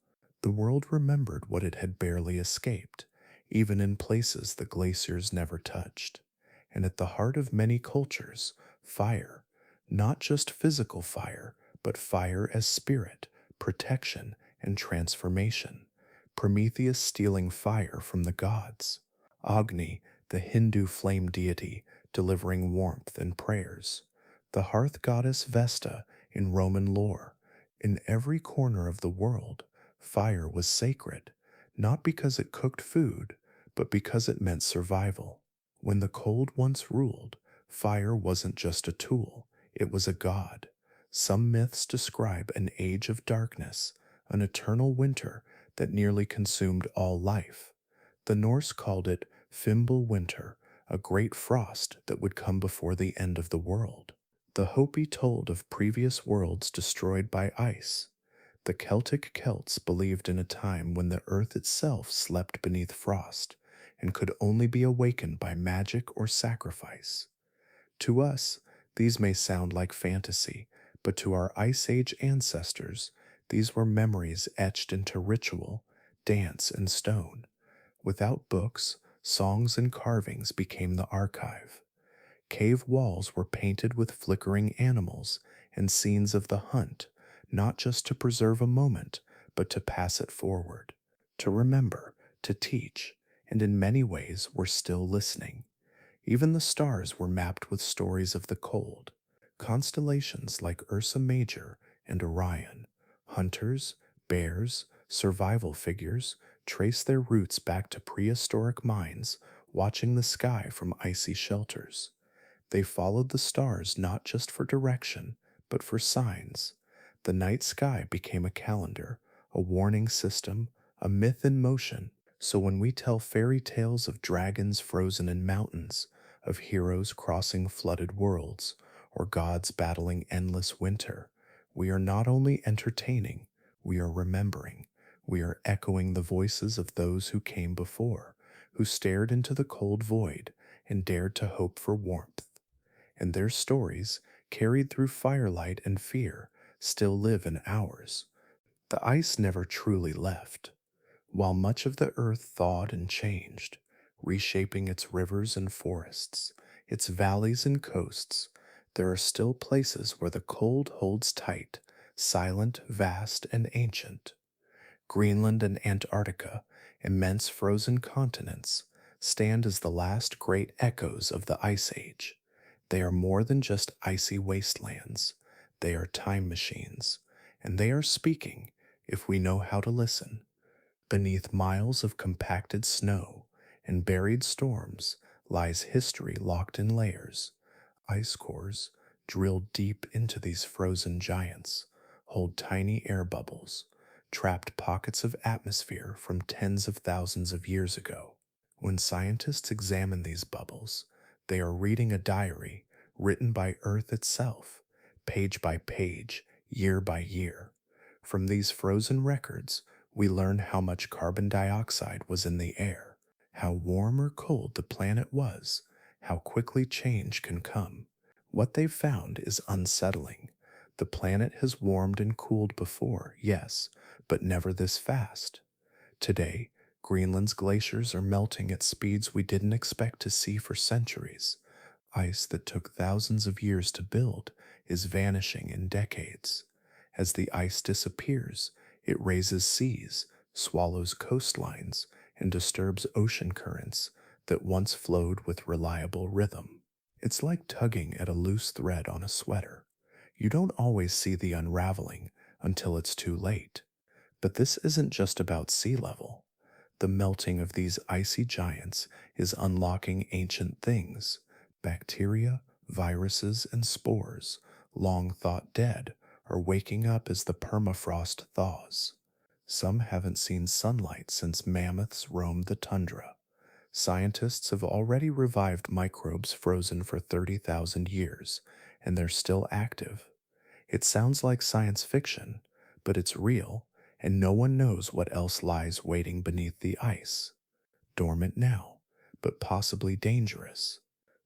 The world remembered what it had barely escaped, even in places the glaciers never touched. And at the heart of many cultures, fire, not just physical fire, but fire as spirit, protection, and transformation. Prometheus stealing fire from the gods. Agni, the Hindu flame deity, delivering warmth and prayers. The hearth goddess Vesta in Roman lore. In every corner of the world, fire was sacred, not because it cooked food, but because it meant survival. When the cold once ruled, fire wasn't just a tool, it was a god. Some myths describe an age of darkness, an eternal winter that nearly consumed all life. The Norse called it Fimbul winter, a great frost that would come before the end of the world. The Hopi told of previous worlds destroyed by ice. The Celtic Celts believed in a time when the earth itself slept beneath frost and could only be awakened by magic or sacrifice. To us, these may sound like fantasy, but to our Ice Age ancestors, these were memories etched into ritual, dance, and stone. Without books, songs and carvings became the archive. Cave walls were painted with flickering animals and scenes of the hunt, not just to preserve a moment, but to pass it forward, to remember, to teach, and in many ways we're still listening. Even the stars were mapped with stories of the cold. Constellations like Ursa Major and Orion, hunters, bears, survival figures, trace their roots back to prehistoric minds watching the sky from icy shelters. They followed the stars not just for direction, but for signs. The night sky became a calendar, a warning system, a myth in motion. So when we tell fairy tales of dragons frozen in mountains, of heroes crossing flooded worlds, or gods battling endless winter, we are not only entertaining, we are remembering. We are echoing the voices of those who came before, who stared into the cold void and dared to hope for warmth. And their stories, carried through firelight and fear, still live in ours. The ice never truly left. While much of the earth thawed and changed, reshaping its rivers and forests, its valleys and coasts, there are still places where the cold holds tight, silent, vast, and ancient. Greenland and Antarctica, immense frozen continents, stand as the last great echoes of the Ice Age. They are more than just icy wastelands. They are time machines, and they are speaking, if we know how to listen. Beneath miles of compacted snow and buried storms lies history locked in layers. Ice cores, drilled deep into these frozen giants, hold tiny air bubbles, trapped pockets of atmosphere from tens of thousands of years ago. When scientists examine these bubbles, they are reading a diary written by Earth itself, page by page, year by year. From these frozen records, we learn how much carbon dioxide was in the air, how warm or cold the planet was, how quickly change can come. What they've found is unsettling. The planet has warmed and cooled before, yes, but never this fast. Today, Greenland's glaciers are melting at speeds we didn't expect to see for centuries. Ice that took thousands of years to build is vanishing in decades. As the ice disappears, it raises seas, swallows coastlines, and disturbs ocean currents that once flowed with reliable rhythm. It's like tugging at a loose thread on a sweater. You don't always see the unraveling until it's too late. But this isn't just about sea level. The melting of these icy giants is unlocking ancient things. Bacteria, viruses, and spores, long thought dead, are waking up as the permafrost thaws. Some haven't seen sunlight since mammoths roamed the tundra. Scientists have already revived microbes frozen for 30,000 years, and they're still active. It sounds like science fiction, but it's real, and no one knows what else lies waiting beneath the ice. Dormant now, but possibly dangerous.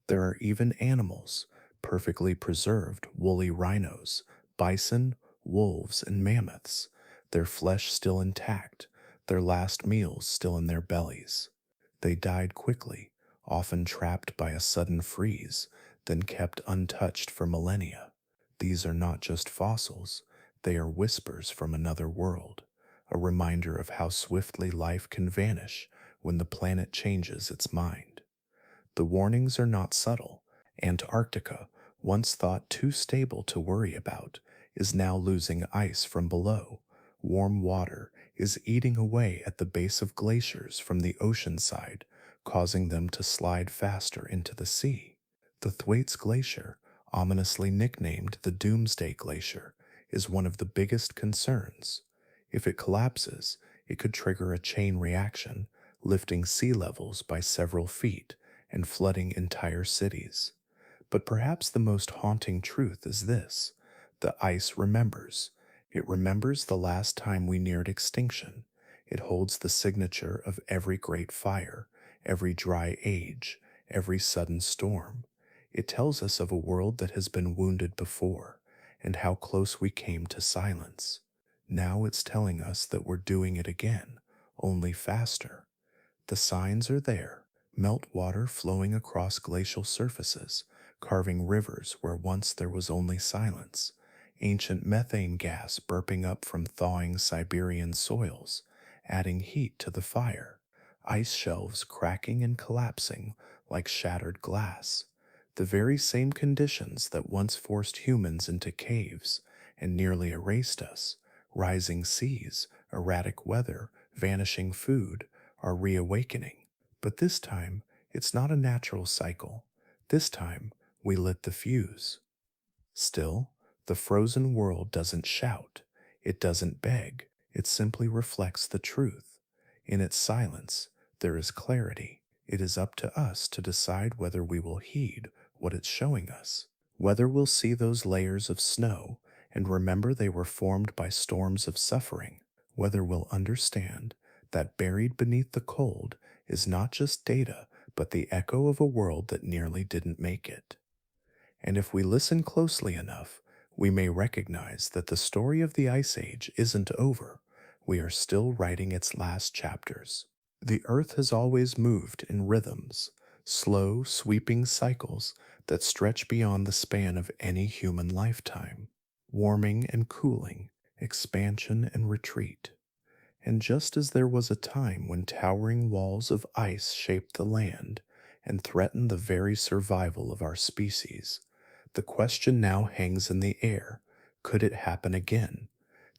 There are even animals, perfectly preserved woolly rhinos, bison, wolves, and mammoths, their flesh still intact, their last meals still in their bellies. They died quickly, often trapped by a sudden freeze, then kept untouched for millennia. These are not just fossils, they are whispers from another world, a reminder of how swiftly life can vanish when the planet changes its mind. The warnings are not subtle. Antarctica, once thought too stable to worry about, is now losing ice from below. Warm water is eating away at the base of glaciers from the ocean side, causing them to slide faster into the sea. The Thwaites Glacier, ominously nicknamed the Doomsday Glacier, is one of the biggest concerns. If it collapses, it could trigger a chain reaction, lifting sea levels by several feet and flooding entire cities. But perhaps the most haunting truth is this: the ice remembers. It remembers the last time we neared extinction. It holds the signature of every great fire, every dry age, every sudden storm. It tells us of a world that has been wounded before, and how close we came to silence. Now it's telling us that we're doing it again, only faster. The signs are there: meltwater flowing across glacial surfaces, carving rivers where once there was only silence, ancient methane gas burping up from thawing Siberian soils, adding heat to the fire, ice shelves cracking and collapsing like shattered glass. The very same conditions that once forced humans into caves and nearly erased us, rising seas, erratic weather, vanishing food, are reawakening. But this time, it's not a natural cycle. This time, we lit the fuse. Still, the frozen world doesn't shout. It doesn't beg. It simply reflects the truth. In its silence, there is clarity. It is up to us to decide whether we will heed what it's showing us, whether we'll see those layers of snow and remember they were formed by storms of suffering, whether we'll understand that buried beneath the cold is not just data, but the echo of a world that nearly didn't make it. And if we listen closely enough, we may recognize that the story of the Ice Age isn't over. We are still writing its last chapters. The Earth has always moved in rhythms, slow, sweeping cycles that stretch beyond the span of any human lifetime, warming and cooling, expansion and retreat. And just as there was a time when towering walls of ice shaped the land and threatened the very survival of our species, the question now hangs in the air: could it happen again?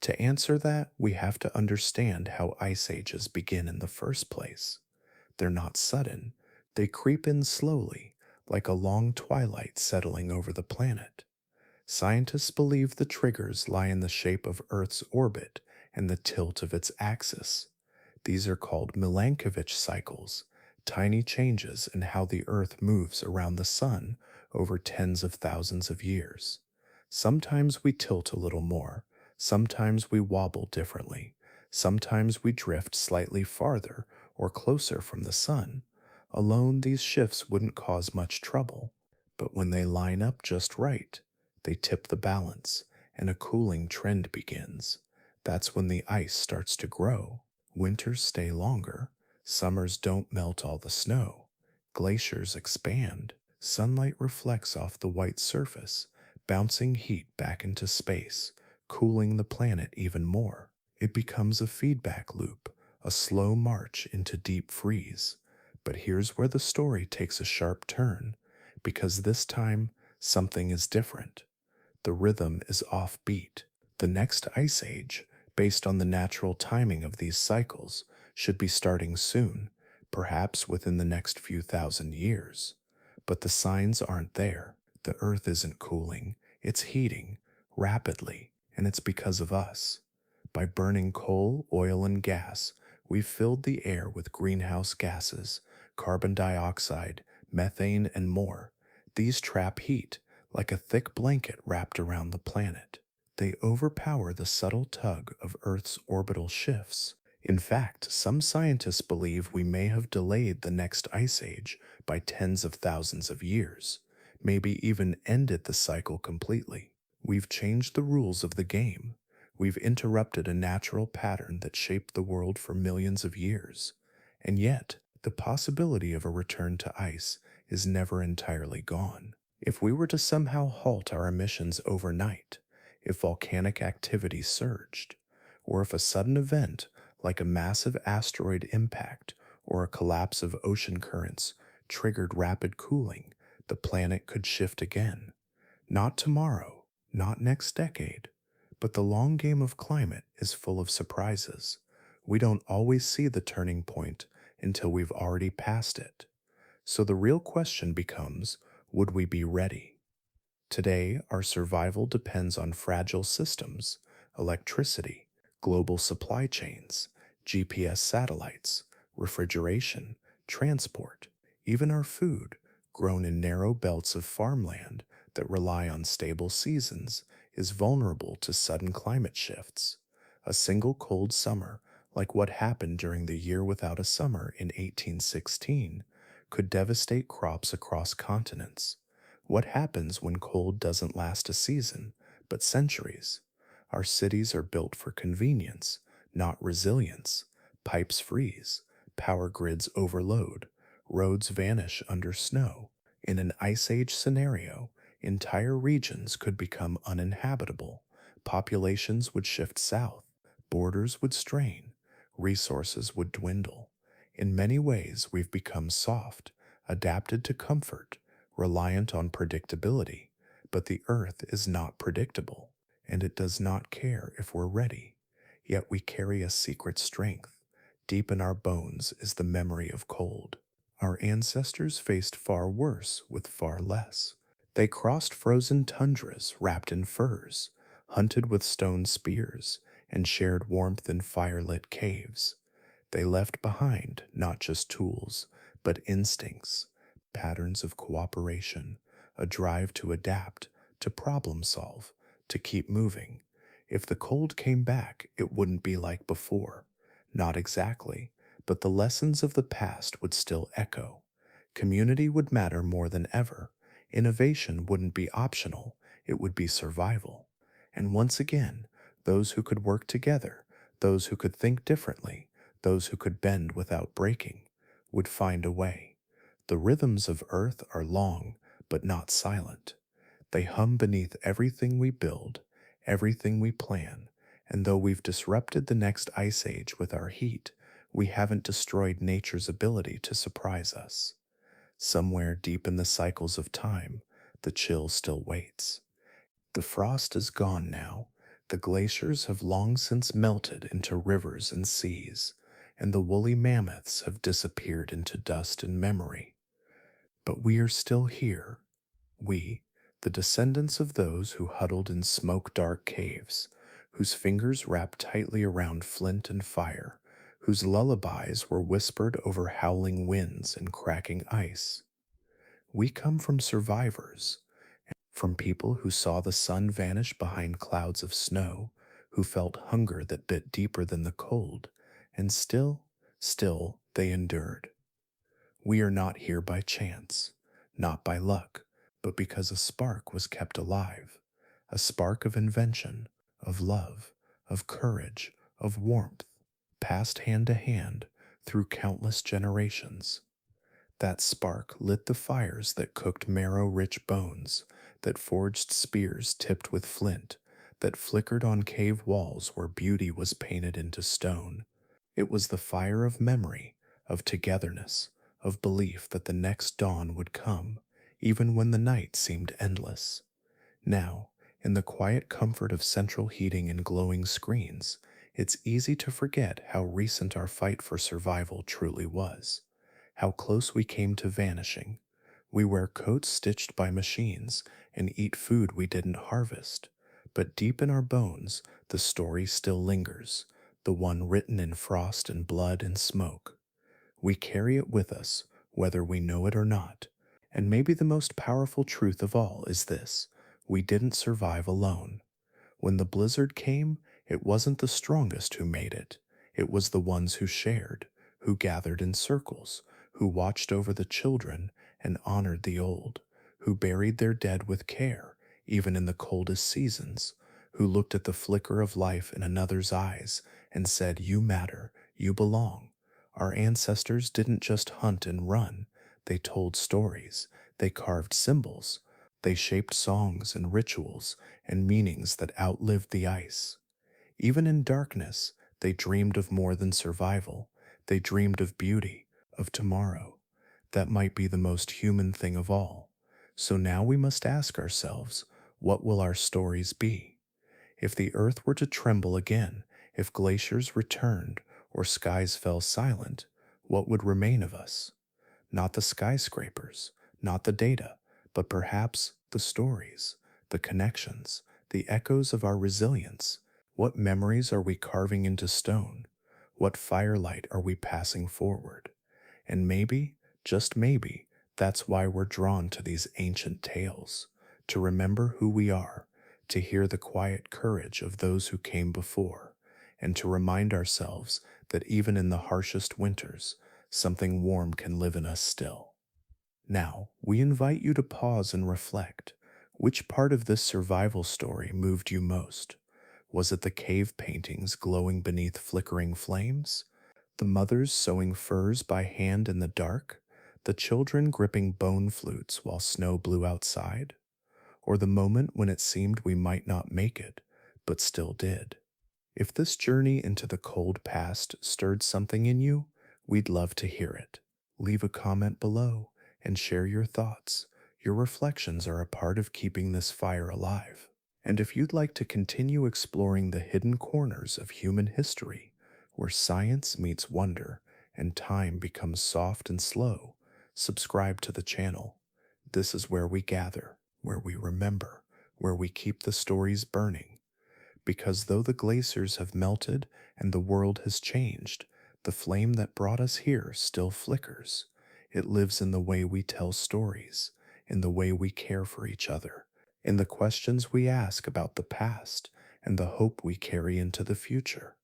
To answer that, we have to understand how ice ages begin in the first place. They're not sudden, they creep in slowly, like a long twilight settling over the planet. Scientists believe the triggers lie in the shape of Earth's orbit and the tilt of its axis. These are called Milankovitch cycles, tiny changes in how the Earth moves around the Sun over tens of thousands of years. Sometimes we tilt a little more, sometimes we wobble differently, sometimes we drift slightly farther or closer from the Sun. Alone, these shifts wouldn't cause much trouble, but when they line up just right, they tip the balance, and a cooling trend begins. That's when the ice starts to grow. Winters stay longer. Summers don't melt all the snow. Glaciers expand. Sunlight reflects off the white surface, bouncing heat back into space, cooling the planet even more. It becomes a feedback loop, a slow march into deep freeze. But here's where the story takes a sharp turn, because this time something is different. The rhythm is offbeat. The next ice age, based on the natural timing of these cycles, should be starting soon, perhaps within the next few thousand years. But the signs aren't there. The Earth isn't cooling, it's heating rapidly, and it's because of us. By burning coal, oil, and gas, we've filled the air with greenhouse gases, carbon dioxide, methane, and more. These trap heat like a thick blanket wrapped around the planet. They overpower the subtle tug of Earth's orbital shifts. In fact, some scientists believe we may have delayed the next ice age by tens of thousands of years, maybe even ended the cycle completely. We've changed the rules of the game. We've interrupted a natural pattern that shaped the world for millions of years. And yet, the possibility of a return to ice is never entirely gone. If we were to somehow halt our emissions overnight, if volcanic activity surged, or if a sudden event like a massive asteroid impact or a collapse of ocean currents triggered rapid cooling, the planet could shift again. Not tomorrow, not next decade, but the long game of climate is full of surprises. We don't always see the turning point until we've already passed it. So the real question becomes, would we be ready? Today, our survival depends on fragile systems, electricity, global supply chains, GPS satellites, refrigeration, transport, even our food, grown in narrow belts of farmland that rely on stable seasons, is vulnerable to sudden climate shifts. A single cold summer, like what happened during the Year Without a Summer in 1816, could devastate crops across continents. What happens when cold doesn't last a season, but centuries? Our cities are built for convenience, not resilience. Pipes freeze, power grids overload, roads vanish under snow. In an ice age scenario, entire regions could become uninhabitable. Populations would shift south, borders would strain, resources would dwindle. In many ways, we've become soft, adapted to comfort, reliant on predictability. But the Earth is not predictable, and it does not care if we're ready. Yet we carry a secret strength. Deep in our bones is the memory of cold. Our ancestors faced far worse with far less. They crossed frozen tundras wrapped in furs, hunted with stone spears, and shared warmth in firelit caves. They left behind not just tools, but instincts, patterns of cooperation, a drive to adapt, to problem solve, to keep moving. If the cold came back, it wouldn't be like before. Not exactly, but the lessons of the past would still echo. Community would matter more than ever. Innovation wouldn't be optional, it would be survival. And once again, those who could work together, those who could think differently, those who could bend without breaking, would find a way. The rhythms of Earth are long, but not silent. They hum beneath everything we build, everything we plan, and though we've disrupted the next ice age with our heat, we haven't destroyed nature's ability to surprise us. Somewhere deep in the cycles of time, the chill still waits. The frost is gone now. The glaciers have long since melted into rivers and seas, and the woolly mammoths have disappeared into dust and memory. But we are still here. We, the descendants of those who huddled in smoke-dark caves, whose fingers wrapped tightly around flint and fire, whose lullabies were whispered over howling winds and cracking ice. We come from survivors, from people who saw the sun vanish behind clouds of snow, who felt hunger that bit deeper than the cold, and still they endured. We are not here by chance, not by luck, but because a spark was kept alive, a spark of invention, of love, of courage, of warmth, passed hand to hand through countless generations. That spark lit the fires that cooked marrow-rich bones, that forged spears tipped with flint, that flickered on cave walls where beauty was painted into stone. It was the fire of memory, of togetherness, of belief that the next dawn would come, even when the night seemed endless. Now, In the quiet comfort of central heating and glowing screens, it's easy to forget how recent our fight for survival truly was, how close we came to vanishing. We wear coats stitched by machines and eat food we didn't harvest, but deep in our bones, the story still lingers, the one written in frost and blood and smoke. We carry it with us, whether we know it or not. And maybe the most powerful truth of all is this: we didn't survive alone. When the blizzard came, it wasn't the strongest who made it. It was the ones who shared, who gathered in circles, who watched over the children and honored the old, who buried their dead with care, even in the coldest seasons, who looked at the flicker of life in another's eyes and said, "You matter, you belong." Our ancestors didn't just hunt and run, they told stories, they carved symbols, they shaped songs and rituals and meanings that outlived the ice. Even in darkness, they dreamed of more than survival. They dreamed of beauty, of tomorrow. That might be the most human thing of all. So now we must ask ourselves, what will our stories be? If the earth were to tremble again, if glaciers returned, or skies fell silent, what would remain of us? Not the skyscrapers, not the data, but perhaps the stories, the connections, the echoes of our resilience. What memories are we carving into stone? What firelight are we passing forward? And maybe, just maybe, that's why we're drawn to these ancient tales, to remember who we are, to hear the quiet courage of those who came before, and to remind ourselves that even in the harshest winters, something warm can live in us still. Now, we invite you to pause and reflect. Which part of this survival story moved you most? Was it the cave paintings glowing beneath flickering flames? The mothers sewing furs by hand in the dark? The children gripping bone flutes while snow blew outside? Or the moment when it seemed we might not make it, but still did? If this journey into the cold past stirred something in you, we'd love to hear it. Leave a comment below and share your thoughts. Your reflections are a part of keeping this fire alive. And if you'd like to continue exploring the hidden corners of human history, where science meets wonder and time becomes soft and slow, subscribe to the channel. This is where we gather, where we remember, where we keep the stories burning. Because though the glaciers have melted and the world has changed, the flame that brought us here still flickers. It lives in the way we tell stories, in the way we care for each other, in the questions we ask about the past, and the hope we carry into the future.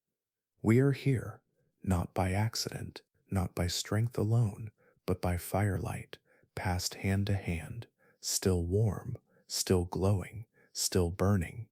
We are here, not by accident, not by strength alone, but by firelight, passed hand to hand, still warm, still glowing, still burning,